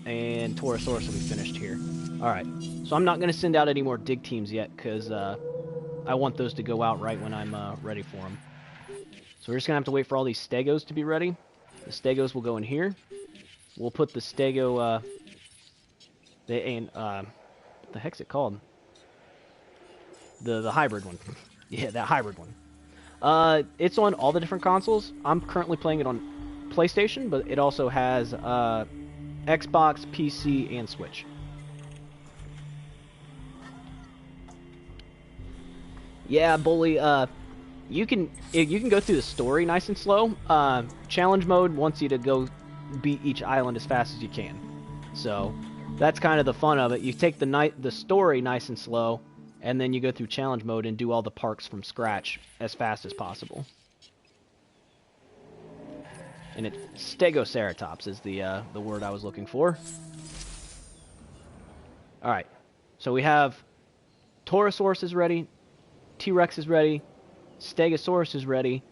Speaker 2: And Torosaurus will be finished here. Alright, so I'm not going to send out any more dig teams yet, because I want those to go out right when I'm ready for them. So we're just going to have to wait for all these Stegos to be ready. The Stegos will go in here. We'll put the Stego, what the heck's it called? The hybrid one. Yeah, that hybrid one. It's on all the different consoles. I'm currently playing it on PlayStation, but it also has Xbox, PC, and Switch. Yeah, Bully, you can go through the story nice and slow. Challenge mode wants you to go beat each island as fast as you can. So that's kind of the fun of it. You take the story nice and slow, and then you go through challenge mode and do all the parks from scratch as fast as possible. And Stegoceratops is the word I was looking for. All right, so we have Torosaurus is ready, T-Rex is ready, Stegosaurus is ready,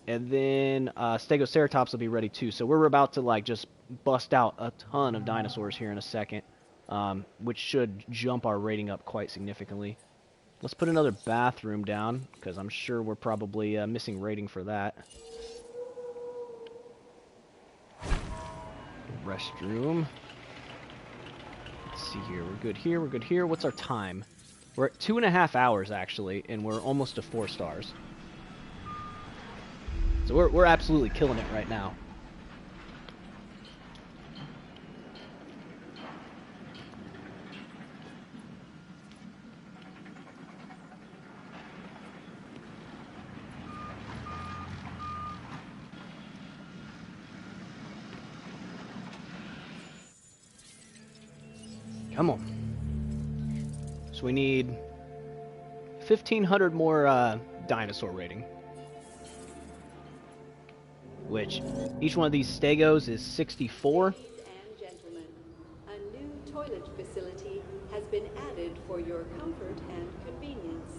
Speaker 2: and then Stegoceratops will be ready too. So we're about to like just bust out a ton of dinosaurs here in a second, which should jump our rating up quite significantly. Let's put another bathroom down, because I'm sure we're probably missing rating for that. Restroom. Let's see here. We're good here. We're good here. What's our time? We're at 2.5 hours, actually, and we're almost to 4 stars. So we're absolutely killing it right now. Come on. So we need 1,500 more dinosaur rating. which each one of these Stegos is 64.
Speaker 1: Ladies and gentlemen, a new toilet facility has been added for your comfort and convenience.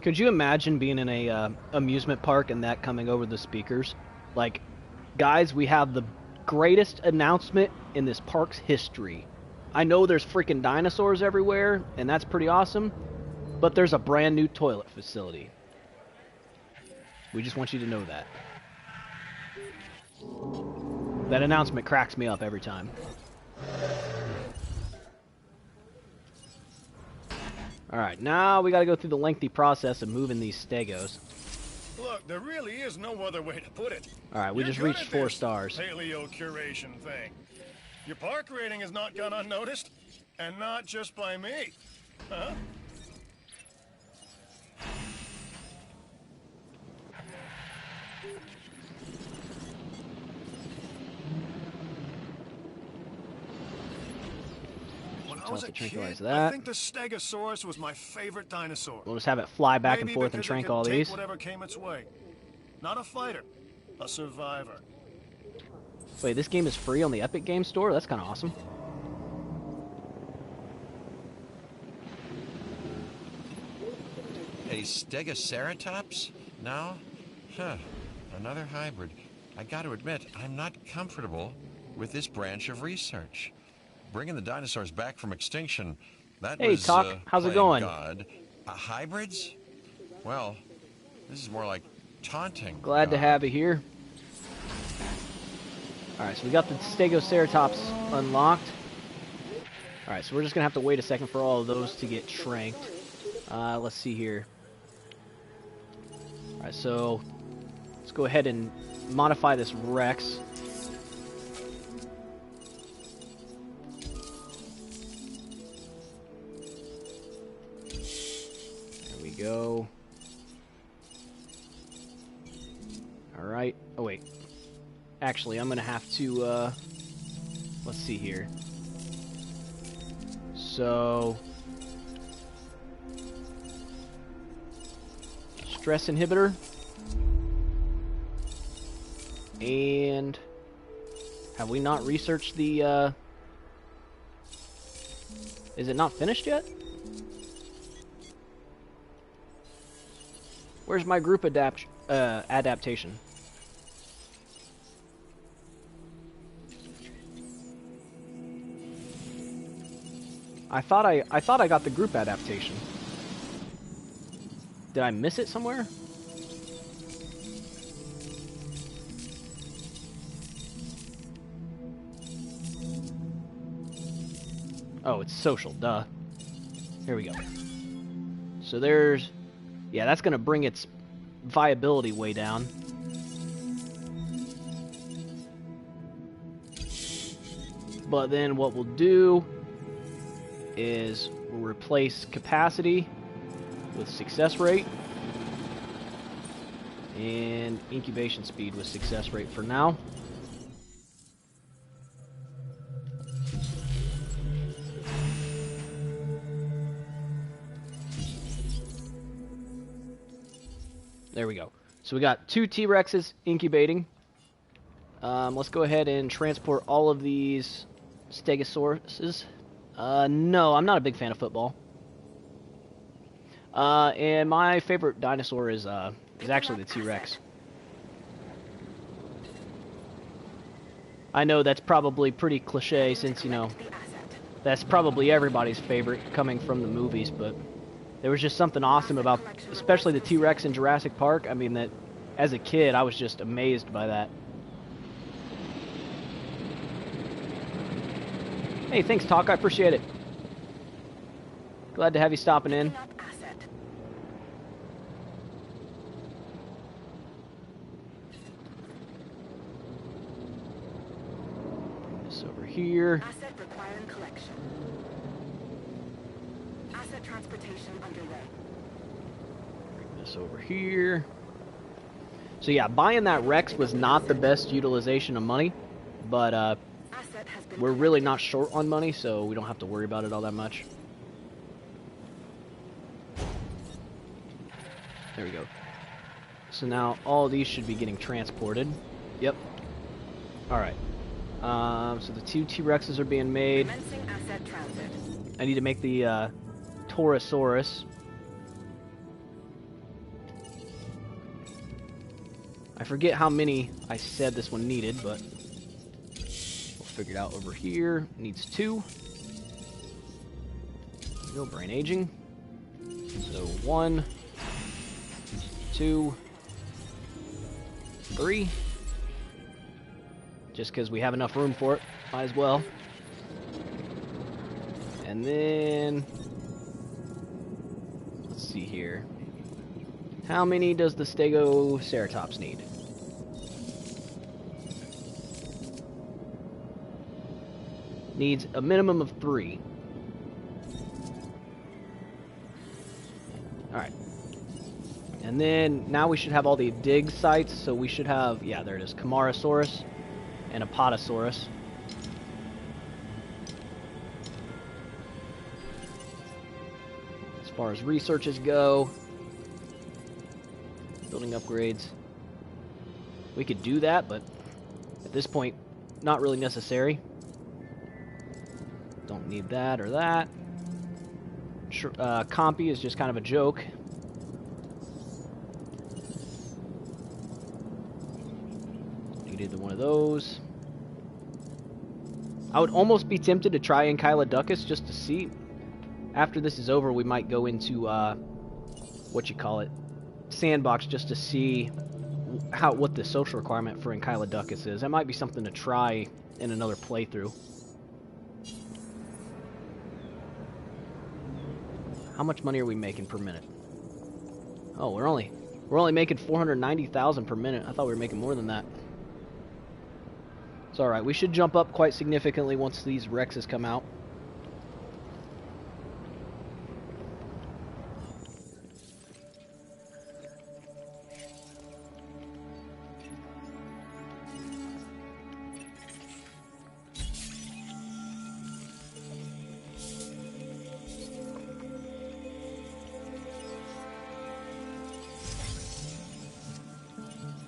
Speaker 2: Could you imagine being in a amusement park and that coming over the speakers? Like, guys, we have the greatest announcement in this park's history. I know there's freaking dinosaurs everywhere, and that's pretty awesome, but there's a brand new toilet facility. We just want you to know that. That announcement cracks me up every time. Alright, now we gotta go through the lengthy process of moving these Stegos.
Speaker 3: Look, there really is no other way to put it.
Speaker 2: Alright, we just reached 4 stars.
Speaker 3: Paleo curation thing. Your park rating has not gone unnoticed, and not just by me. Huh? When I was a kid, I think the Stegosaurus was my favorite dinosaur.
Speaker 2: We'll just have it fly back and
Speaker 3: Maybe
Speaker 2: forth and
Speaker 3: because it
Speaker 2: trank
Speaker 3: could
Speaker 2: all
Speaker 3: take
Speaker 2: these.
Speaker 3: whatever came its way. Not a fighter, a survivor.
Speaker 2: Wait, this game is free on the Epic Games Store? That's kind of awesome.
Speaker 8: A Stegoceratops? Now? Huh. Another hybrid. I got to admit, I'm not comfortable with this branch of research. Bringing the dinosaurs back from extinction, that
Speaker 2: Hey,
Speaker 8: was,
Speaker 2: Talk. How's it going?
Speaker 8: God. Hybrids? Well, this is more like taunting.
Speaker 2: Glad to
Speaker 8: God.
Speaker 2: have you here. Alright, so we got the Stegoceratops unlocked. Alright, so we're just going to have to wait a second for all of those to get tranked. Let's see here. Alright, so let's go ahead and modify this Rex. There we go. Alright. Oh, wait. Actually, I'm going to have to, let's see here. So, stress inhibitor. And have we not researched the, is it not finished yet? Where's my group adaptation? I thought I got the group adaptation. Did I miss it somewhere? Oh, it's social, duh. Here we go. So there's... Yeah, that's going to bring its viability way down. But then what we'll do is we'll replace capacity with success rate and incubation speed with success rate for now. There we go. So we got 2 T-Rexes incubating. Let's go ahead and transport all of these Stegosauruses. No, I'm not a big fan of football. And my favorite dinosaur is actually the T-Rex. I know that's probably pretty cliche since, you know, that's probably everybody's favorite coming from the movies, but there was just something awesome about, especially the T-Rex in Jurassic Park. I mean, that as a kid, I was just amazed by that. Hey, thanks, Talk. I appreciate it. Glad to have you stopping in. Bring this over here.
Speaker 10: Asset requiring collection. Asset transportation underway.
Speaker 2: Bring this over here. So yeah, buying that Rex was not the best utilization of money, but we're really not short on money, so we don't have to worry about it all that much. There we go. So now all of these should be getting transported. Yep. Alright. So the 2 T-Rexes are being made.
Speaker 10: Commencing asset transit.
Speaker 2: I need to make the Torosaurus. I forget how many I said this one needed, but we'll figure it out over here. It needs 2. No brain aging. So 1, 2, 3. Just because we have enough room for it, might as well. And then let's see here. How many does the Stegoceratops need? Needs a minimum of 3. Alright. And then now we should have all the dig sites, so we should have, yeah, there it is, Camarasaurus and Apatosaurus. As far as researches go, building upgrades, we could do that, but at this point, not really necessary. Don't need that or that. Compy is just kind of a joke. Needed one of those. I would almost be tempted to try Enchilodocus just to see. After this is over, we might go into what you call it, sandbox, just to see what the social requirement for Enchilodocus is. That might be something to try in another playthrough. How much money are we making per minute? Oh, we're only making 490,000 per minute. I thought we were making more than that. It's alright. We should jump up quite significantly once these Rexes come out.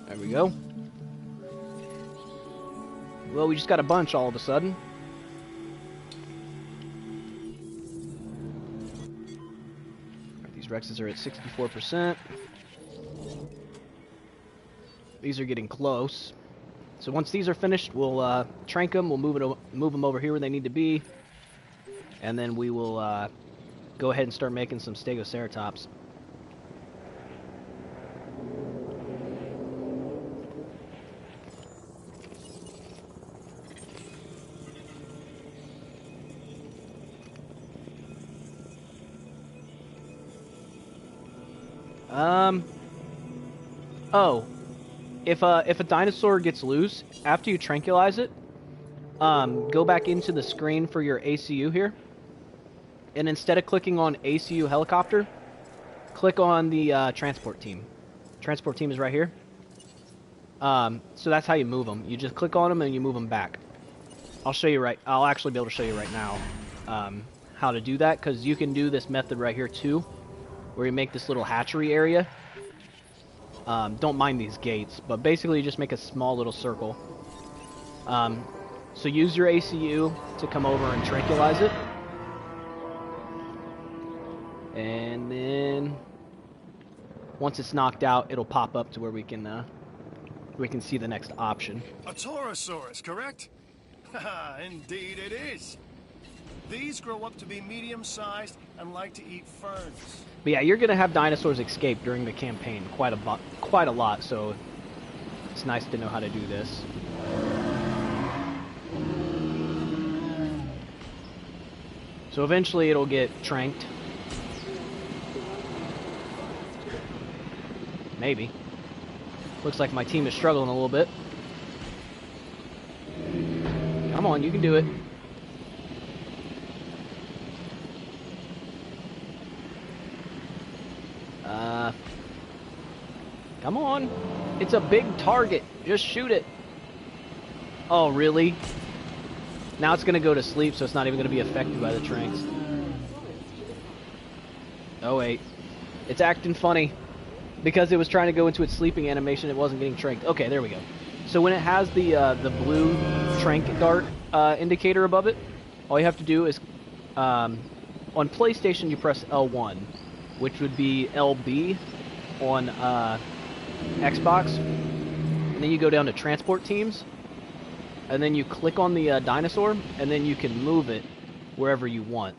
Speaker 2: There we go. Well, we just got a bunch all of a sudden. These Rexes are at 64%. These are getting close. So once these are finished, we'll trank them. We'll move them over here where they need to be, and then we will go ahead and start making some Stegoceratops. Oh, if a dinosaur gets loose, after you tranquilize it, go back into the screen for your ACU here, and instead of clicking on ACU helicopter, click on the transport team. Transport team is right here. So that's how you move them. You just click on them and you move them back. I'll actually be able to show you right now how to do that, because you can do this method right here too, where you make this little hatchery area. Don't mind these gates, but basically you just make a small little circle. So use your ACU to come over and tranquilize it. And then once it's knocked out, it'll pop up to where we can see the next option.
Speaker 3: A Torosaurus, correct? Haha, indeed it is. These grow up to be medium-sized and like to eat ferns.
Speaker 2: But yeah, you're gonna have dinosaurs escape during the campaign quite a lot, so it's nice to know how to do this. So eventually it'll get tranked. Maybe. Looks like my team is struggling a little bit. Come on, you can do it. Come on. It's a big target. Just shoot it. Oh, really? Now it's going to go to sleep, so it's not even going to be affected by the tranks. Oh, wait. It's acting funny. Because it was trying to go into its sleeping animation, it wasn't getting tranked. Okay, there we go. So when it has the blue trank dart indicator above it, all you have to do is on PlayStation you press L1, which would be LB on Xbox, and then you go down to transport teams, and then you click on the dinosaur, and then you can move it wherever you want.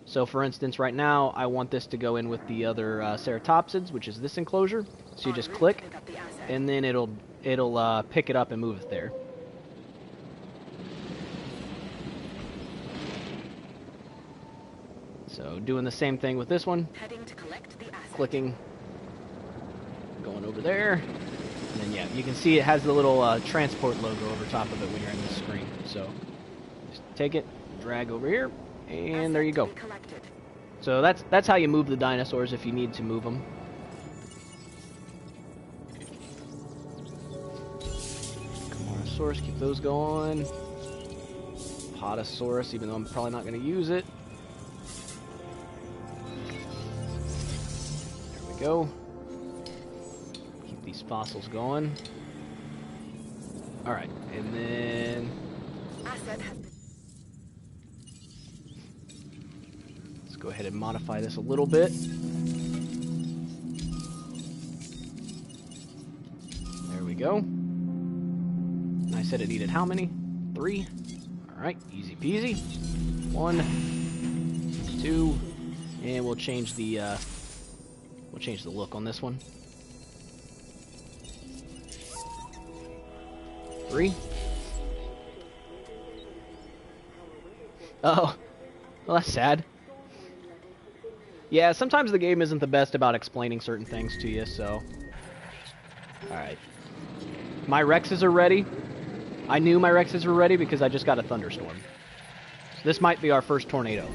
Speaker 2: So for instance, right now I want this to go in with the other ceratopsids, which is this enclosure. So you just click, and then it'll pick it up and move it there. So doing the same thing with this one.
Speaker 10: Heading to collect the asset.
Speaker 2: Clicking, going over there, and then yeah, you can see it has the little transport logo over top of it when you're in the screen. So just take it, drag over here, and there you go. So that's how you move the dinosaurs if you need to move them. Camarasaurus, keep those going. Potosaurus, even though I'm probably not going to use it. There we go. Keep these fossils going. Alright, and then... let's go ahead and modify this a little bit. There we go. I said it needed how many? 3. Alright, easy peasy. 1, 2, and we'll change the look on this one. 3. Oh, well, that's sad. Yeah, sometimes the game isn't the best about explaining certain things to you, so... Alright. My Rexes are ready. I knew my Rexes were ready because I just got a thunderstorm. So this might be our first tornado.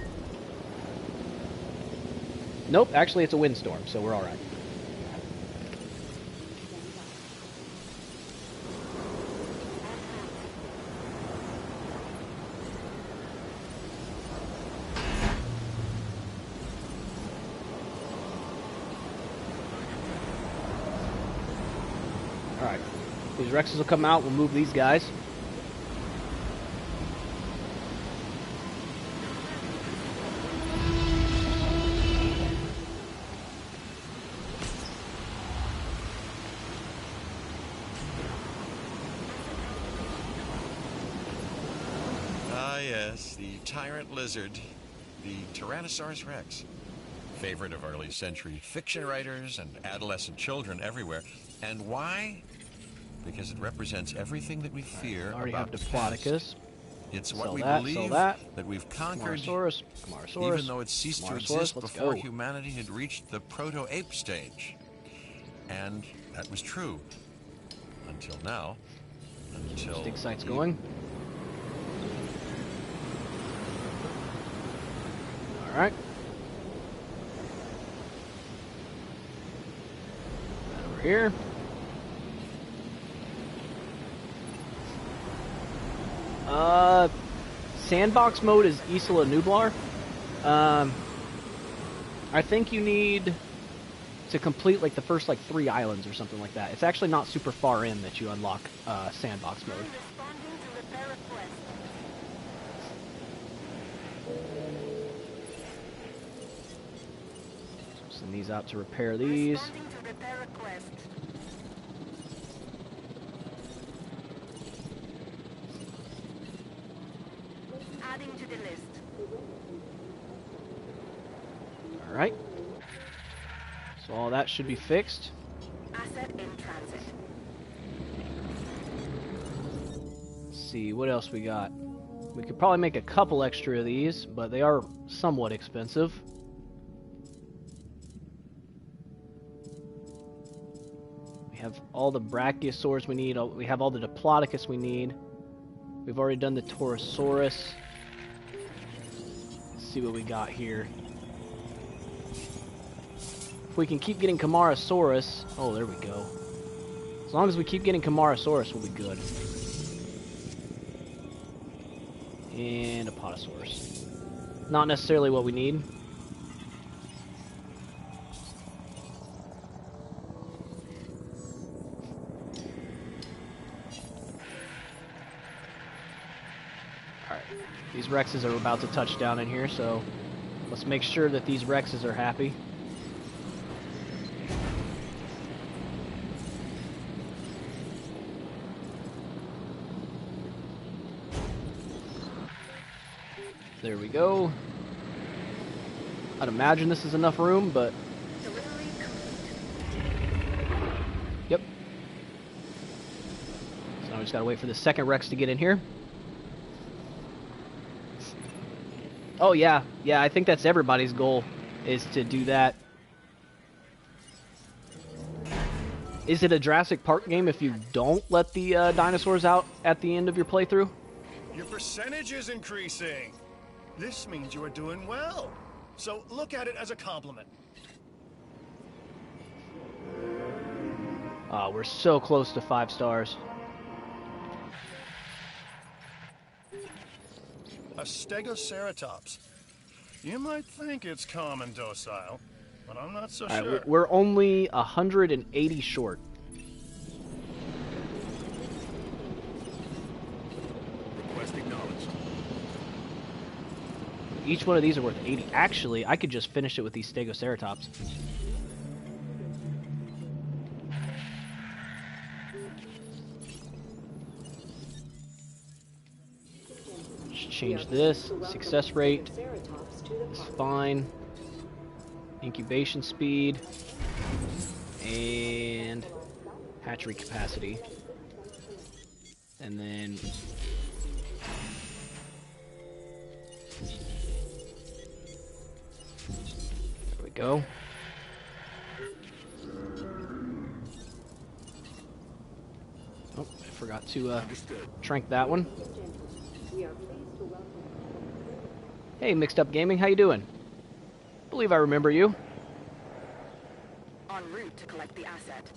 Speaker 2: Nope, actually it's a windstorm, so we're alright. Alright. These Rexes will come out, we'll move these guys.
Speaker 8: Yes, the tyrant lizard, the Tyrannosaurus Rex. Favorite of early century fiction writers and adolescent children everywhere. And why? Because it represents everything that we fear about the past. It's what we believe that we've conquered, even though it ceased to exist before humanity had reached the proto-ape stage. And that was true. Until now. Until...
Speaker 2: dig sites going. Alright. Over here. Sandbox mode is Isla Nublar. I think you need to complete like the first like 3 islands or something like that. It's actually not super far in that you unlock sandbox mode. Send these out to repair these.
Speaker 10: Adding to the list.
Speaker 2: All right. So all that should be fixed.
Speaker 10: Asset in transit.
Speaker 2: Let's see what else we got. We could probably make a couple extra of these, but they are somewhat expensive. We have all the Brachiosaurs we need. We have all the Diplodocus we need. We've already done the Torosaurus. Let's see what we got here. If we can keep getting Camarasaurus... oh, there we go. As long as we keep getting Camarasaurus, we'll be good. And a Potosaurus. Not necessarily what we need. These Rexes are about to touch down in here, so let's make sure that these Rexes are happy. There we go. I'd imagine this is enough room, but... Yep. So now we just gotta wait for the second Rex to get in here. Oh yeah, yeah, I think that's everybody's goal, is to do that. Is it a Jurassic Park game if you don't let the dinosaurs out at the end of your playthrough?
Speaker 3: Your percentage is increasing. This means you are doing well. So look at it as a compliment.
Speaker 2: We're so close to 5 stars.
Speaker 3: A Stegoceratops. You might think it's calm and docile, but I'm not so sure.
Speaker 2: We're only 180 short.
Speaker 11: Request acknowledged.
Speaker 2: Each one of these are worth 80. Actually, I could just finish it with these Stegoceratops. Just change this. Success rate is fine. Incubation speed. And hatchery capacity. And then... go. Oh, I forgot to shrink that one. Hey, Mixed Up Gaming, how you doing? Believe I remember you.
Speaker 10: En route to collect the asset.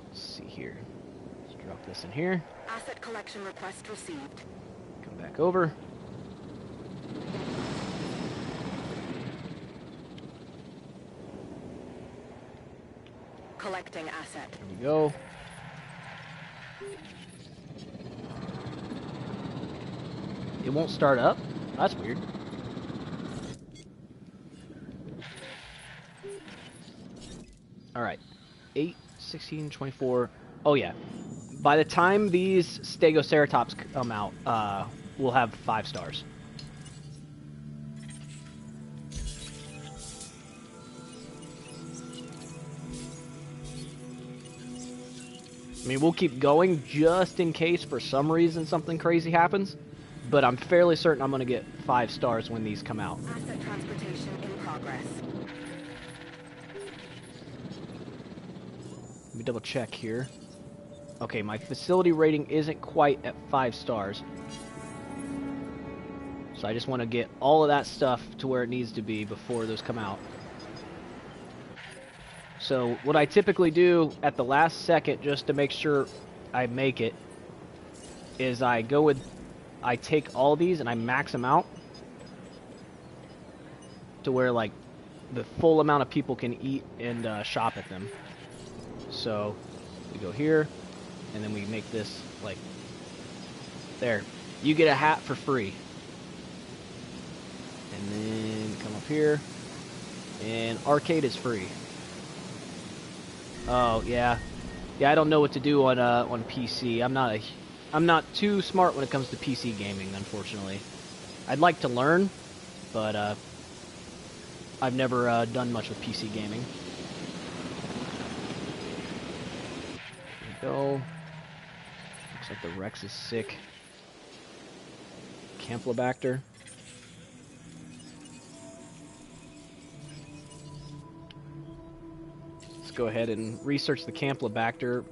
Speaker 2: Let's see here. Let's drop this in here.
Speaker 10: Asset collection request received.
Speaker 2: Come back over.
Speaker 10: Collecting asset.
Speaker 2: There we go. It won't start up? That's weird. Alright. 8, 16, 24. Oh yeah. By the time these Stegoceratops come out, we'll have 5 stars. I mean, we'll keep going just in case for some reason something crazy happens, but I'm fairly certain I'm going to get 5 stars when these come out.
Speaker 10: Asset transportation in progress.
Speaker 2: Let me double check here. Okay, my facility rating isn't quite at 5 stars. So I just want to get all of that stuff to where it needs to be before those come out. So what I typically do at the last second, just to make sure I make it, is I take all these and I max them out to where like the full amount of people can eat and shop at them. So we go here, and then we make this like there. You get a hat for free, and then come up here, and arcade is free. Oh yeah, yeah. I don't know what to do on PC. I'm not too smart when it comes to PC gaming, unfortunately. I'd like to learn, but I've never done much with PC gaming. There we go. Looks like the Rex is sick. Campylobacter. Go ahead and research the Campylobacter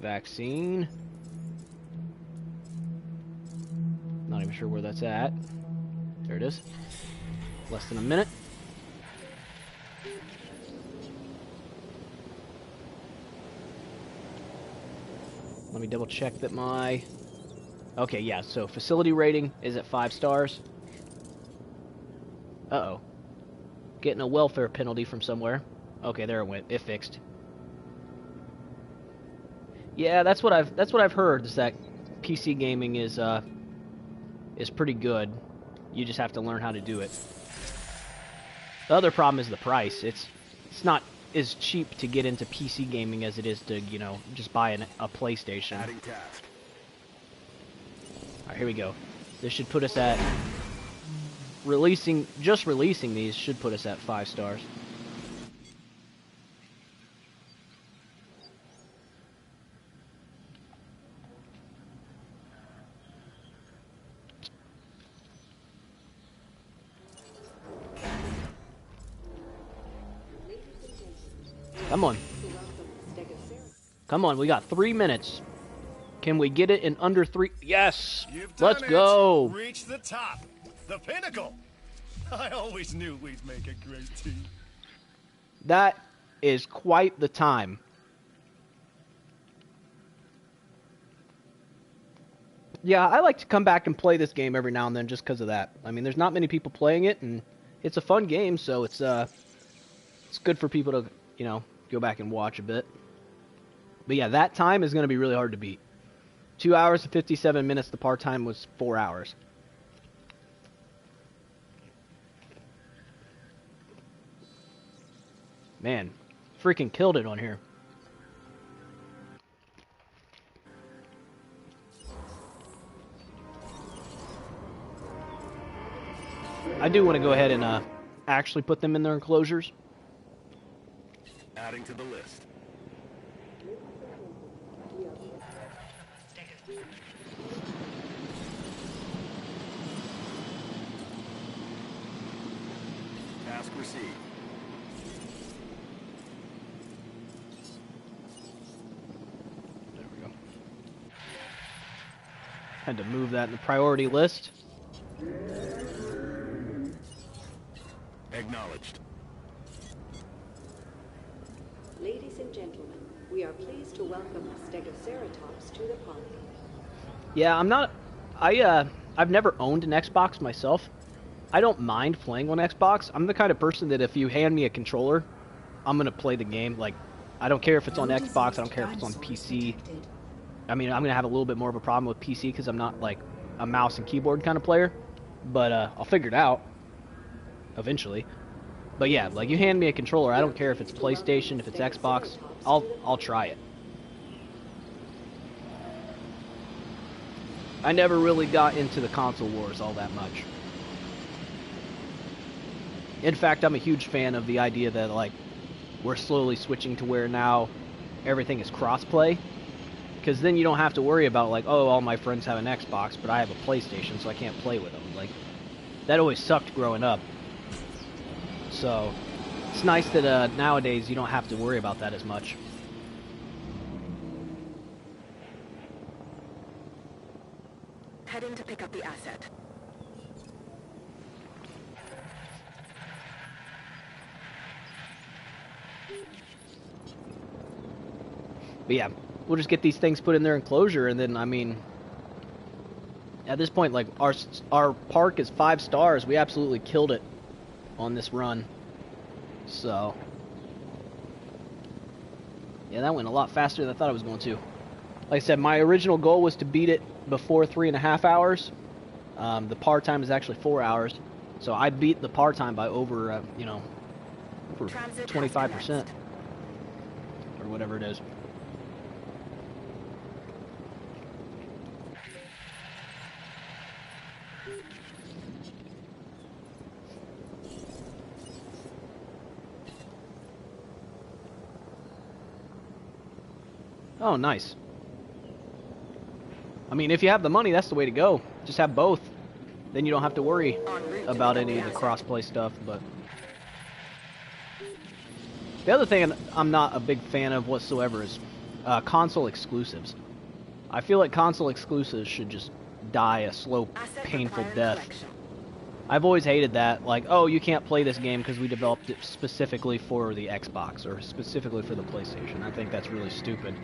Speaker 2: vaccine. Not even sure where that's at. There it is. Less than a minute. Let me double check that my... Okay, yeah, so facility rating is at 5 stars. Uh-oh. Getting a welfare penalty from somewhere. Okay, there it went. It fixed. Yeah, that's what I've heard, is that PC gaming is pretty good. You just have to learn how to do it. The other problem is the price. It's not as cheap to get into PC gaming as it is to, you know, just buy a PlayStation.
Speaker 11: Adding task.
Speaker 2: Alright, here we go. This should put us at... releasing these should put us at 5 stars. Come on. Come on, we got 3 minutes. Can we get it in under 3? Yes! Let's go!
Speaker 3: Reach the top! The pinnacle! I always knew we'd make a great team.
Speaker 2: That is quite the time. Yeah, I like to come back and play this game every now and then just because of that. I mean, there's not many people playing it, and it's a fun game, so it's good for people to, you know, go back and watch a bit. But yeah, that time is going to be really hard to beat. 2 hours and 57 minutes. The par time was 4 hours. Man, freaking killed it on here. I do want to go ahead and actually put them in their enclosures.
Speaker 11: Adding to the list. Task received.
Speaker 2: There we go. Had to move that in the priority list.
Speaker 11: Acknowledged.
Speaker 1: Ladies and gentlemen, we are pleased to welcome the Stegoceratops to the park.
Speaker 2: Yeah, I've never owned an Xbox myself. I don't mind playing on Xbox. I'm the kind of person that if you hand me a controller, I'm going to play the game. Like, I don't care if it's on Xbox, I don't care if it's on PC. I mean, I'm going to have a little bit more of a problem with PC because I'm not, like, a mouse and keyboard kind of player. But I'll figure it out eventually. But yeah, like, you hand me a controller, I don't care if it's PlayStation, if it's Xbox, I'll try it. I never really got into the console wars all that much. In fact, I'm a huge fan of the idea that, like, we're slowly switching to where now everything is cross-play. Because then you don't have to worry about, like, oh, all my friends have an Xbox, but I have a PlayStation, so I can't play with them. Like, that always sucked growing up. So, it's nice that nowadays you don't have to worry about that as much.
Speaker 10: Heading to pick up the asset.
Speaker 2: But yeah, we'll just get these things put in their enclosure, and then, I mean, at this point, like, our park is 5 stars. We absolutely killed it on this run. So, yeah, that went a lot faster than I thought it was going to. Like I said, my original goal was to beat it before 3.5 hours. The par time is actually 4 hours. So I beat the par time by over, you know, over 25%. Or whatever it is. Oh, nice. I mean, if you have the money, that's the way to go. Just have both. Then you don't have to worry about any of the cross-play stuff, but... The other thing I'm not a big fan of whatsoever is console exclusives. I feel like console exclusives should just die a slow, painful death. I've always hated that. Like, oh, you can't play this game because we developed it specifically for the Xbox or specifically for the PlayStation. I think that's really stupid.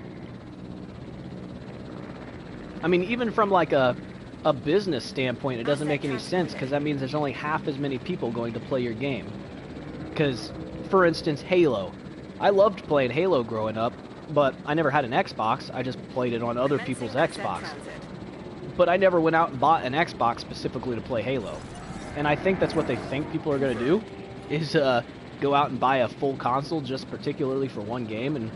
Speaker 2: I mean, even from like a business standpoint, it doesn't make any sense because that means there's only half as many people going to play your game. Because, for instance, Halo. I loved playing Halo growing up, but I never had an Xbox. I just played it on other people's Xbox. But I never went out and bought an Xbox specifically to play Halo. And I think that's what they think people are going to do, is go out and buy a full console just particularly for one game, and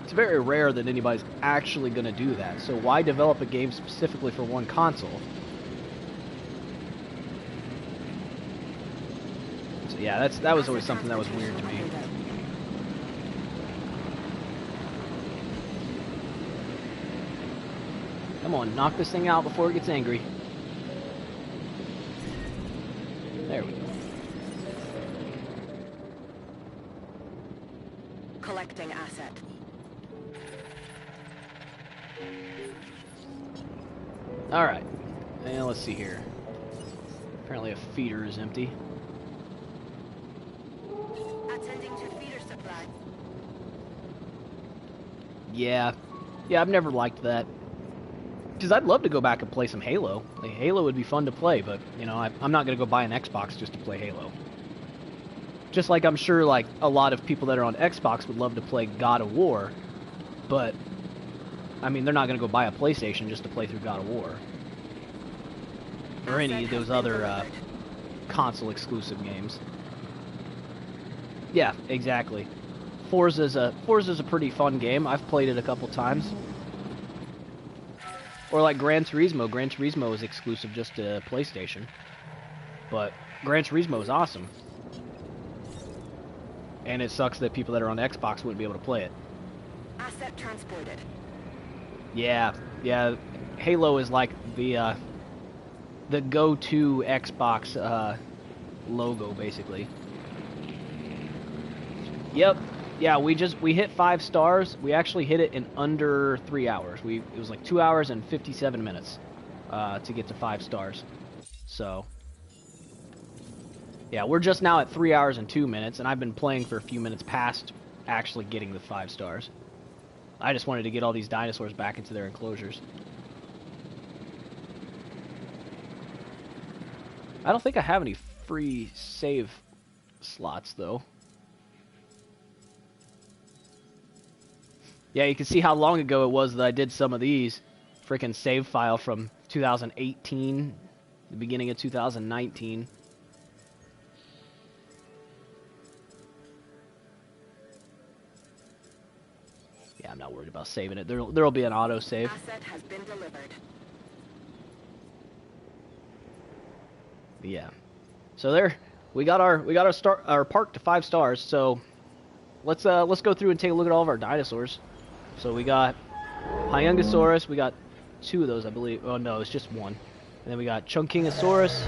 Speaker 2: it's very rare that anybody's actually going to do that. So why develop a game specifically for one console? So yeah, that was always something that was weird to me. Come on, knock this thing out before it gets angry. There we go.
Speaker 10: Collecting asset.
Speaker 2: Alright. And let's see here. Apparently a feeder is empty.
Speaker 10: Attending to feeder supply.
Speaker 2: Yeah, I've never liked that. Because I'd love to go back and play some Halo. Like, Halo would be fun to play, but, you know, I'm not going to go buy an Xbox just to play Halo. Just like I'm sure, like, a lot of people that are on Xbox would love to play God of War, but, I mean, they're not going to go buy a PlayStation just to play through God of War. Or any of those other console-exclusive games. Yeah, exactly. Forza's a pretty fun game. I've played it a couple times. Or like Gran Turismo. Gran Turismo is exclusive just to PlayStation. But Gran Turismo is awesome. And it sucks that people that are on Xbox wouldn't be able to play it.
Speaker 10: Asset transported.
Speaker 2: Yeah. Halo is like the go-to Xbox logo, basically. Yep. Yeah, we hit 5 stars. We actually hit it in under 3 hours. It was like 2 hours and 57 minutes to get to 5 stars. So, yeah, we're just now at 3 hours and 2 minutes, and I've been playing for a few minutes past actually getting the 5 stars. I just wanted to get all these dinosaurs back into their enclosures. I don't think I have any free save slots, though. Yeah, you can see how long ago it was that I did some of these. Frickin' save file from 2018, the beginning of 2019. Yeah, I'm not worried about saving it. There'll be an auto save.
Speaker 10: Asset has been delivered.
Speaker 2: Yeah. So there, we got our park to 5 stars. So let's go through and take a look at all of our dinosaurs. So we got Hyungosaurus, we got 2 of those, I believe. Oh no, it's just 1. And then we got Chunkingosaurus.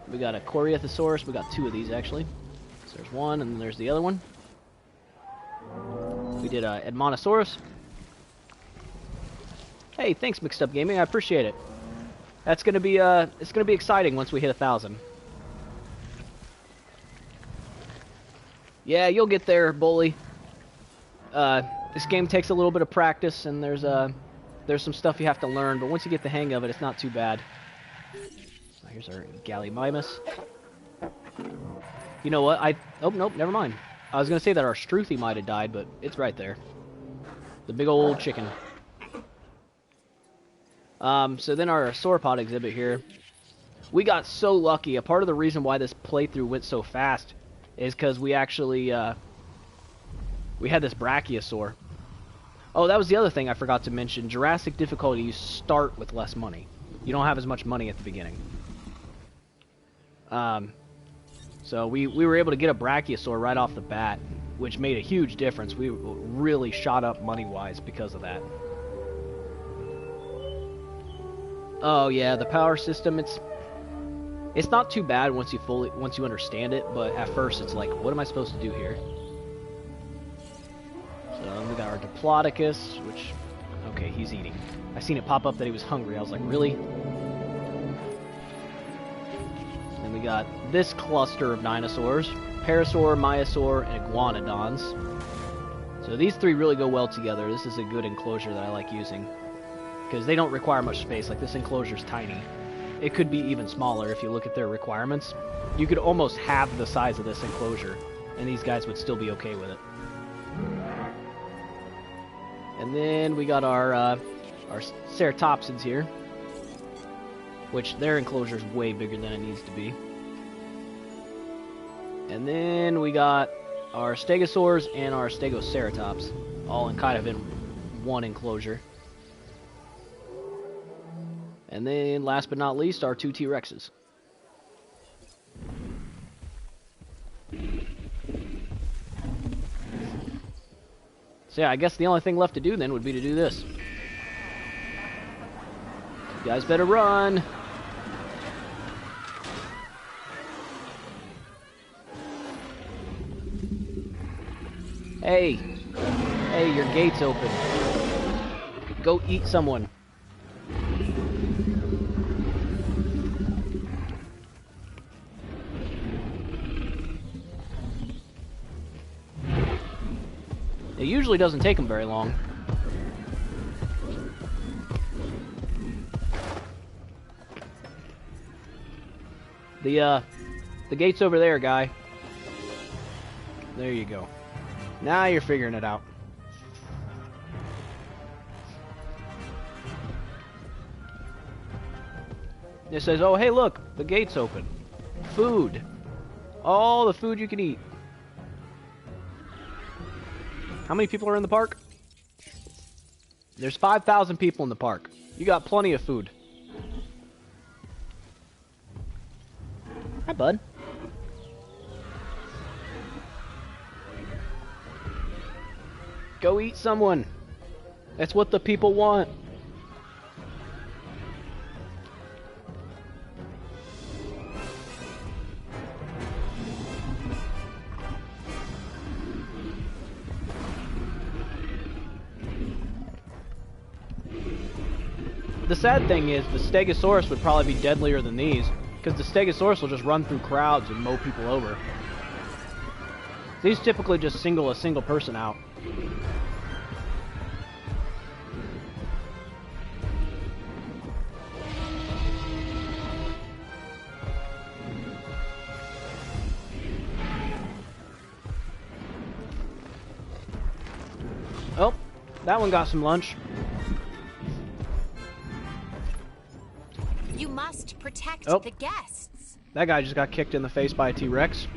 Speaker 2: We got a Corythosaurus, we got 2 of these actually. So there's 1, and then there's the other one. We did Edmontosaurus. Hey, thanks Mixed Up Gaming, I appreciate it. That's gonna be it's gonna be exciting once we hit 1,000. Yeah, you'll get there, Bully. This game takes a little bit of practice, and there's some stuff you have to learn, but once you get the hang of it, it's not too bad. So here's our Gallimimus. You know what? Oh, nope, never mind. I was going to say that our Struthy might have died, but it's right there. The big old chicken. So then our sauropod exhibit here. We got so lucky. A part of the reason why this playthrough went so fast is because we actually, we had this Brachiosaur. Oh, that was the other thing I forgot to mention. Jurassic difficulty, you start with less money. You don't have as much money at the beginning. So we were able to get a Brachiosaur right off the bat, which made a huge difference. We really shot up money-wise because of that. Oh yeah, the power system, it's not too bad once you understand it, but at first it's like, what am I supposed to do here? So we got our Diplodocus, which, okay, he's eating. I seen it pop up that he was hungry. I was like, really? Then we got this cluster of dinosaurs: Parasaur, Maiasaur, and Iguanodons. So these 3 really go well together. This is a good enclosure that I like using, because they don't require much space. Like, this enclosure's tiny. It could be even smaller if you look at their requirements. You could almost halve the size of this enclosure and these guys would still be okay with it. And then we got our ceratopsids here, which their enclosure is way bigger than it needs to be. And then we got our stegosaurs and our stegoceratops, all in kind of in one enclosure. And then, last but not least, our 2 T-Rexes. So yeah, I guess the only thing left to do then would be to do this. You guys better run! Hey! Hey, your gate's open. Go eat someone. It usually doesn't take them very long. The gate's over there, guy. There you go. Now you're figuring it out. It says, oh, hey, look, the gate's open. Food. All the food you can eat. How many people are in the park? There's 5,000 people in the park. You got plenty of food. Hi, bud. Go eat someone. That's what the people want. The sad thing is, the Stegosaurus would probably be deadlier than these, because the Stegosaurus will just run through crowds and mow people over. These typically just single a single person out. Oh, that one got some lunch.
Speaker 6: You must protect the guests.
Speaker 2: That guy just got kicked in the face by a T-Rex.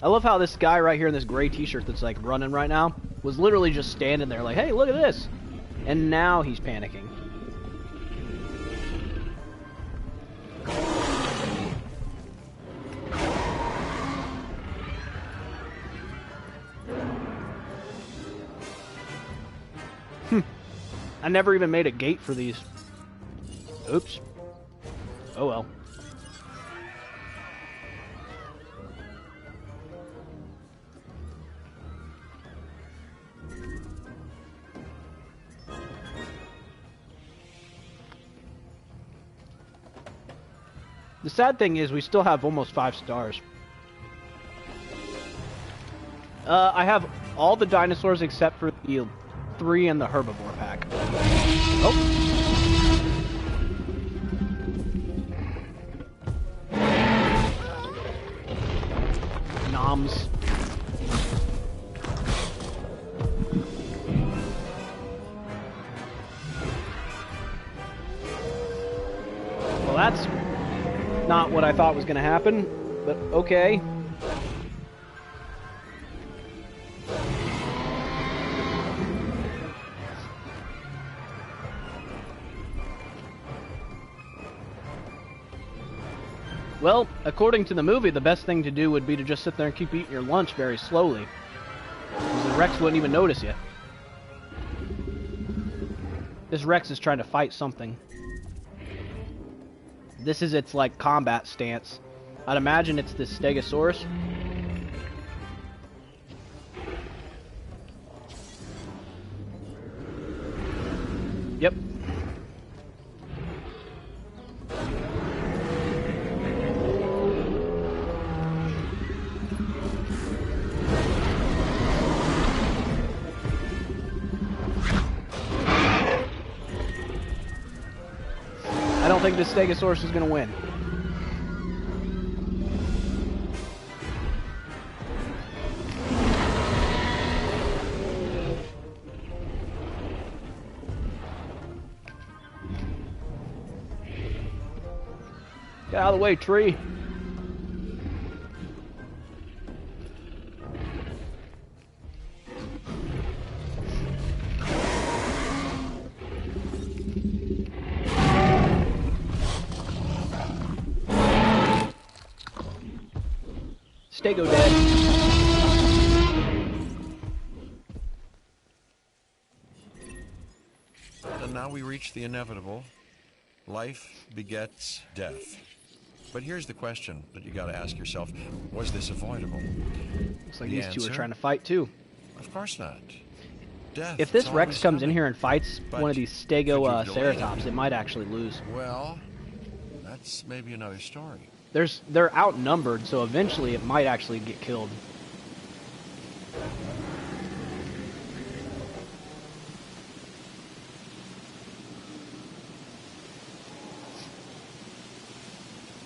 Speaker 2: I love how this guy right here in this gray t-shirt that's like running right now was literally just standing there like, hey, look at this. And now he's panicking. I never even made a gate for these. Oops. Oh well. The sad thing is we still have almost 5 stars. I have all the dinosaurs except for the 3 in the herbivore pack. Oh. Noms. Well, that's not what I thought was going to happen, but okay. Well, according to the movie, the best thing to do would be to just sit there and keep eating your lunch very slowly. Because the Rex wouldn't even notice you. This Rex is trying to fight something. This is its, like, combat stance. I'd imagine it's this Stegosaurus. Yep. I don't think this Stegosaurus is going to win. Get out of the way, tree. Stego dead.
Speaker 8: And now we reach the inevitable. Life begets death. But here's the question that you got to ask yourself. Was this avoidable?
Speaker 2: Looks like these two are trying to fight too.
Speaker 8: Of course not. Death.
Speaker 2: If this Rex comes in here and fights one of these Stego Ceratops, it might actually lose.
Speaker 8: Well, that's maybe another story.
Speaker 2: They're outnumbered, so eventually it might actually get killed.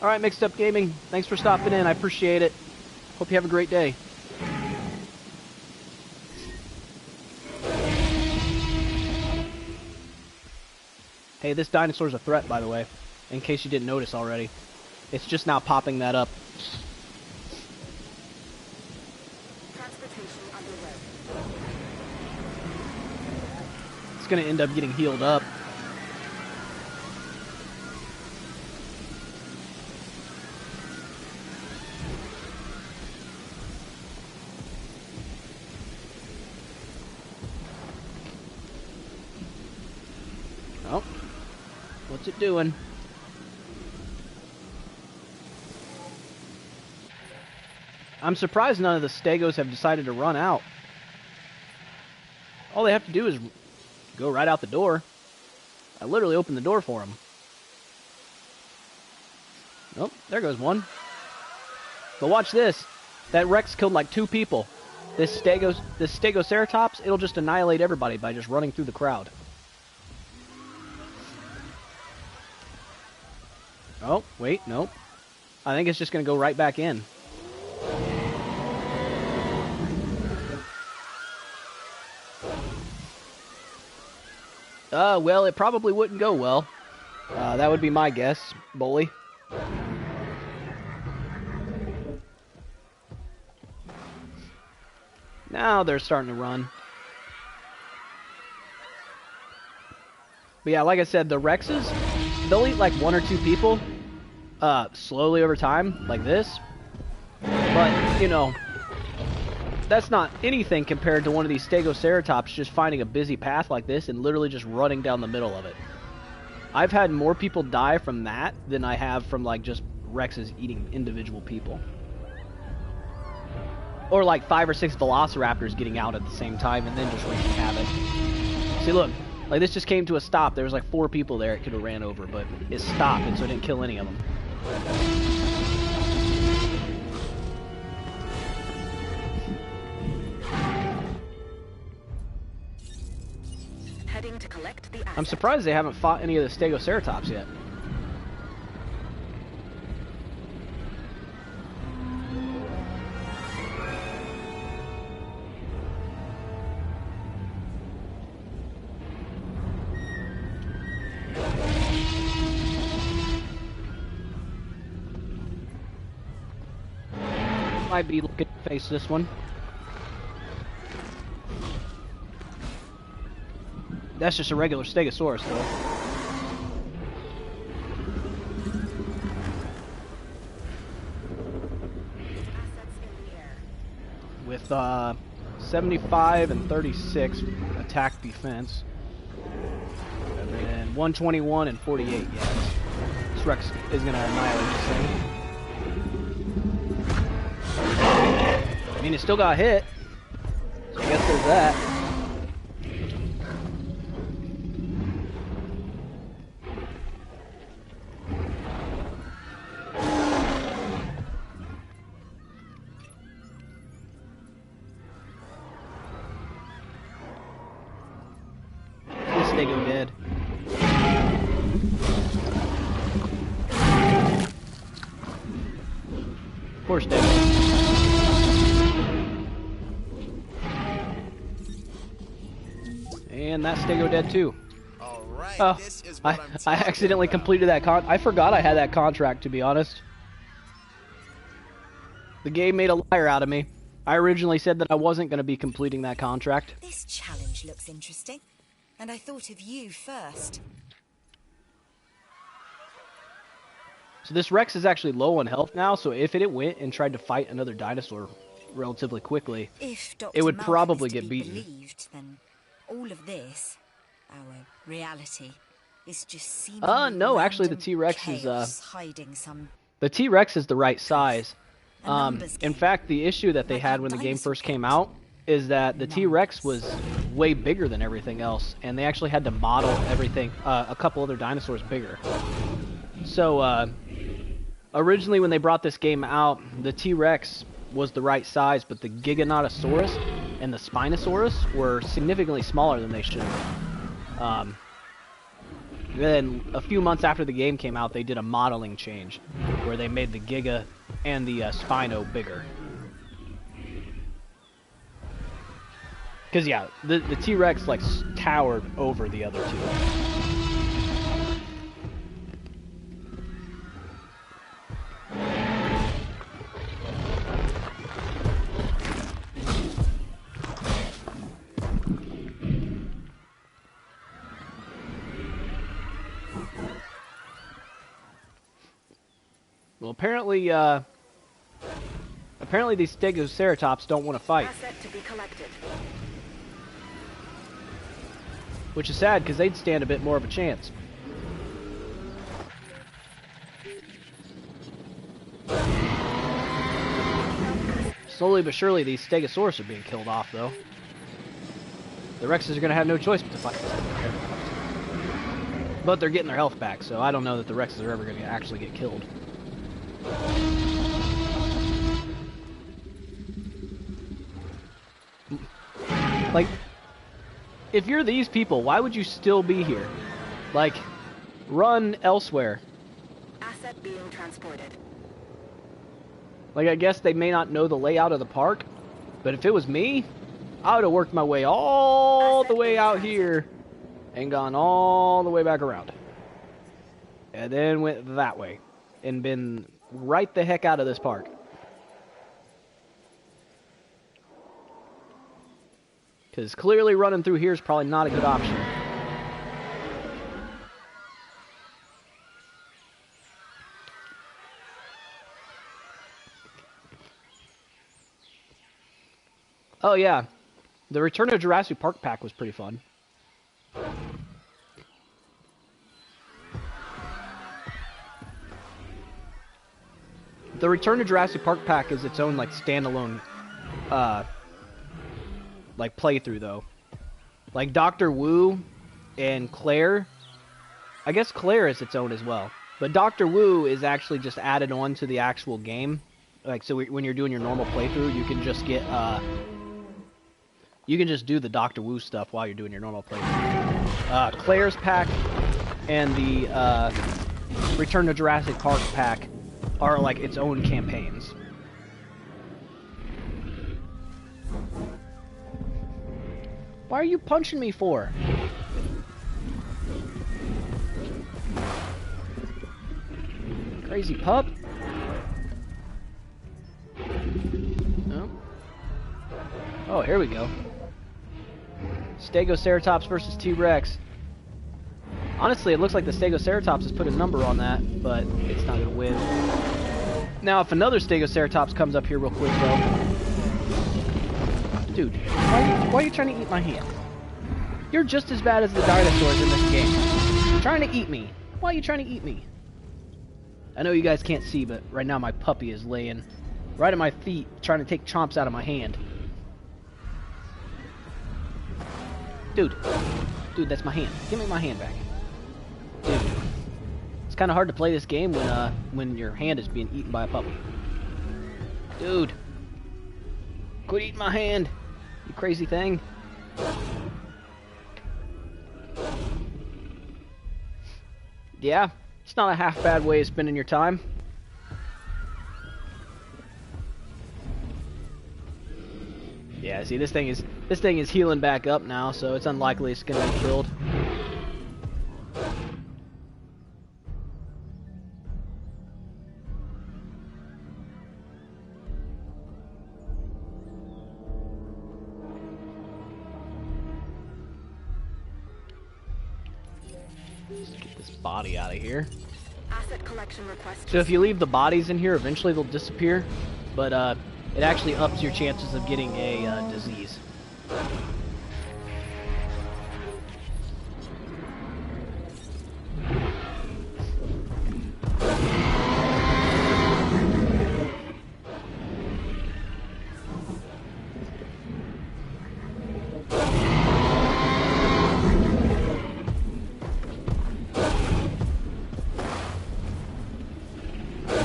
Speaker 2: Alright, Mixed Up Gaming, thanks for stopping in. I appreciate it. Hope you have a great day. Hey, this dinosaur's a threat, by the way, in case you didn't notice already. It's just now popping that up. It's going to end up getting healed up. Oh, what's it doing? I'm surprised none of the Stegos have decided to run out. All they have to do is go right out the door. I literally opened the door for them. Oh, there goes one. But watch this. That Rex killed like 2 people. This Stegoceratops, it'll just annihilate everybody by just running through the crowd. Oh, wait, nope. I think it's just going to go right back in. Well, it probably wouldn't go well. That would be my guess, Bully. Now they're starting to run. But yeah, like I said, the Rexes, they'll eat like 1 or 2 people, slowly over time, like this. But, you know, that's not anything compared to one of these Stegoceratops just finding a busy path like this and literally just running down the middle of it. I've had more people die from that than I have from like just Rexes eating individual people. Or like 5 or 6 Velociraptors getting out at the same time and then just wreaking havoc. See, look, like this just came to a stop. There was like 4 people there it could have ran over, but it stopped and so it didn't kill any of them.
Speaker 10: Heading to collect the asset.
Speaker 2: I'm surprised they haven't fought any of the Stegoceratops yet. Might be looking to face this one. That's just a regular Stegosaurus, though. With 75 and 36 attack defense. And then 121 and 48, yeah. This Rex is going to annihilate this thing. I mean, it still got hit. So I guess there's that. Stego dead. Poor Stego. And that Stego dead too.
Speaker 7: All right. right.
Speaker 2: Oh,
Speaker 7: This is what I'm
Speaker 2: I
Speaker 7: talking
Speaker 2: accidentally
Speaker 7: about.
Speaker 2: completed that I forgot I had that contract, to be honest. The game made a liar out of me. I originally said that I wasn't going to be completing that contract.
Speaker 5: This challenge looks interesting, and I thought of you first.
Speaker 2: So this Rex is actually low on health now, so if it went and tried to fight another dinosaur relatively quickly,
Speaker 5: If Dr.
Speaker 2: it would
Speaker 5: Malcolm
Speaker 2: probably
Speaker 5: is to
Speaker 2: get
Speaker 5: be
Speaker 2: beaten.
Speaker 5: believed, then all of this, our reality, is just seemingly
Speaker 2: No, actually the
Speaker 5: random
Speaker 2: T-Rex is
Speaker 5: chaos hiding some.
Speaker 2: the T-Rex is the right size.
Speaker 5: A numbers
Speaker 2: In
Speaker 5: game.
Speaker 2: fact, the issue that they
Speaker 5: Like
Speaker 2: had
Speaker 5: a
Speaker 2: when the game
Speaker 5: dinosaur
Speaker 2: first came
Speaker 5: count.
Speaker 2: out is that the T-Rex
Speaker 5: Numbers.
Speaker 2: was way bigger than everything else, and they actually had to model everything, a couple other dinosaurs bigger. So, originally when they brought this game out, the T-Rex was the right size, but the Giganotosaurus and the Spinosaurus were significantly smaller than they should have. Then, a few months after the game came out, they did a modeling change, where they made the Giga and the Spino bigger. Because, yeah, the T-Rex, like, towered over the other two. Well, apparently these Stegoceratops don't want to fight.
Speaker 10: Asset to be collected.
Speaker 2: Which is sad, because they'd stand a bit more of a chance. Slowly but surely, these Stegosaurus are being killed off, though. The Rexes are going to have no choice but to fight this thing. But they're getting their health back, so I don't know that the Rexes are ever going to actually get killed. Like, if you're these people, why would you still be here? Like, run elsewhere.
Speaker 10: Asset being transported.
Speaker 2: Like, I guess they may not know the layout of the park, but if it was me, I would have worked my way all the way out here and gone all the way back around. And then went that way and been right the heck out of this park. Because clearly running through here is probably not a good option. Oh yeah, the Return of Jurassic Park pack was pretty fun. The Return of Jurassic Park pack is its own like standalone like playthrough though. Like Dr. Wu and Claire, I guess Claire is its own as well. But Dr. Wu is actually just added on to the actual game. Like so when you're doing your normal playthrough, you can just get you can just do the Dr. Wu stuff while you're doing your normal playthrough. Claire's pack and the Return to Jurassic Park pack are like its own campaigns. Why are you punching me for? Crazy pup? No. Oh, here we go. Stegoceratops versus T-Rex. Honestly, it looks like the Stegoceratops has put a number on that, but it's not going to win. Now, if another Stegoceratops comes up here real quick, though... Dude, why are you trying to eat my hand? You're just as bad as the dinosaurs in this game. You're trying to eat me. Why are you trying to eat me? I know you guys can't see, but right now my puppy is laying right at my feet, trying to take chomps out of my hand. Dude, that's my hand. Give me my hand back. Dude, it's kind of hard to play this game when your hand is being eaten by a puppy. Dude, quit eating my hand, you crazy thing. Yeah, it's not a half bad way of spending your time. Yeah, see, this thing is healing back up now, so it's unlikely it's gonna be killed. body out of here.
Speaker 10: Asset collection request.
Speaker 2: So if you leave the bodies in here, eventually they'll disappear, but it actually ups your chances of getting a disease.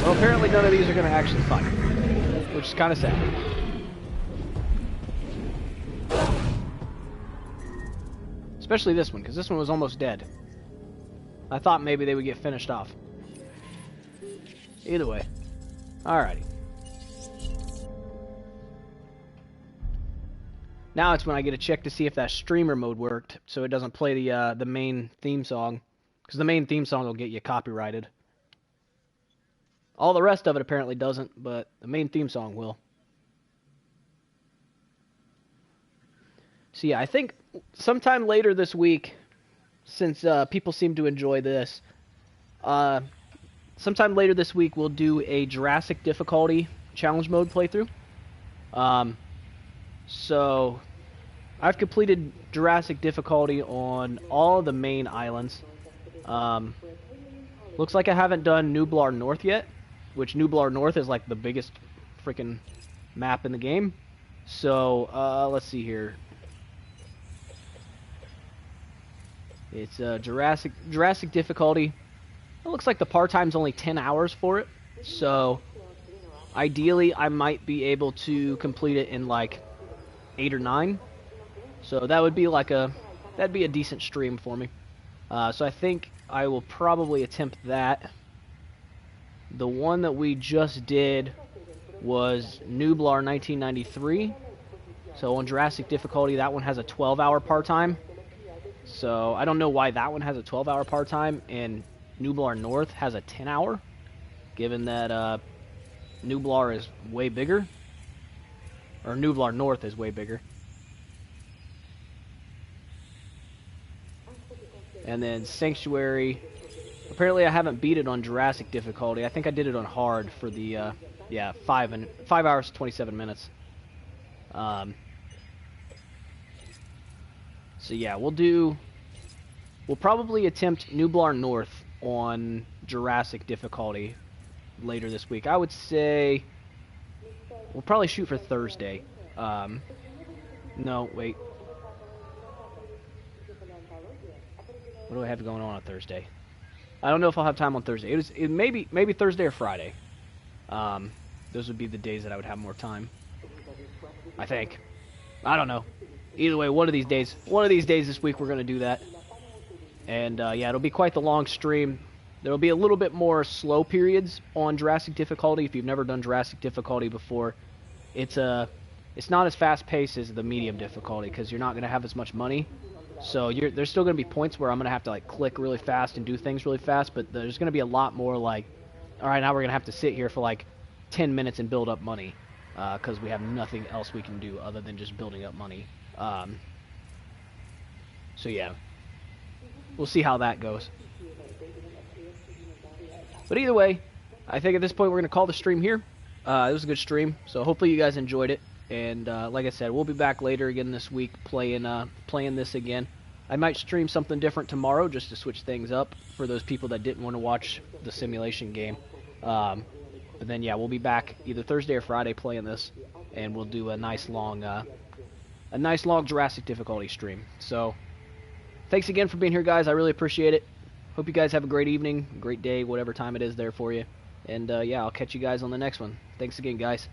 Speaker 2: Well, apparently none of these are going to actually fight, which is kind of sad. Especially this one, because this one was almost dead. I thought maybe they would get finished off. Either way. Alrighty. Now it's when I get to check to see if that streamer mode worked, so it doesn't play the main theme song. Because the main theme song will get you copyrighted. All the rest of it apparently doesn't, but the main theme song will. So yeah, I think sometime later this week, since people seem to enjoy this, sometime later this week we'll do a Jurassic difficulty challenge mode playthrough. So I've completed Jurassic difficulty on all the main islands. Looks like I haven't done Nublar North yet, which Nublar North is like the biggest freaking map in the game. So let's see here. It's Jurassic difficulty. It looks like the par time's only 10 hours for it. So ideally I might be able to complete it in like 8 or 9. So that would be like that'd be a decent stream for me. So I think I will probably attempt that. The one that we just did was Nublar 1993. So on Jurassic difficulty, that one has a 12-hour par time. So I don't know why that one has a 12-hour par time and Nublar North has a 10-hour, given that Nublar is way bigger. Or Nublar North is way bigger. And then Sanctuary. Apparently I haven't beat it on Jurassic difficulty. I think I did it on hard for the 5 hours 27 minutes. So yeah, we'll probably attempt Nublar North on Jurassic difficulty later this week. I would say we'll probably shoot for Thursday. No, wait. What do I have going on Thursday? I don't know if I'll have time on Thursday. It maybe Thursday or Friday. Those would be the days that I would have more time. I think. I don't know. Either way, one of these days this week we're going to do that. And yeah, it'll be quite the long stream. There'll be a little bit more slow periods on Jurassic difficulty. If you've never done Jurassic difficulty before, it's not as fast paced as the medium difficulty because you're not going to have as much money. So there's still going to be points where I'm going to have to like click really fast and do things really fast, but there's going to be a lot more like, all right, now we're going to have to sit here for like 10 minutes and build up money because we have nothing else we can do other than just building up money. So yeah, we'll see how that goes. But either way, I think at this point we're going to call the stream here. It was a good stream, so hopefully you guys enjoyed it. And like I said, we'll be back later again this week playing this again. I might stream something different tomorrow just to switch things up for those people that didn't want to watch the simulation game. But then yeah, we'll be back either Thursday or Friday playing this, and we'll do a nice long Jurassic difficulty stream. So thanks again for being here, guys. I really appreciate it. Hope you guys have a great evening, great day, whatever time it is there for you. And yeah, I'll catch you guys on the next one. Thanks again, guys.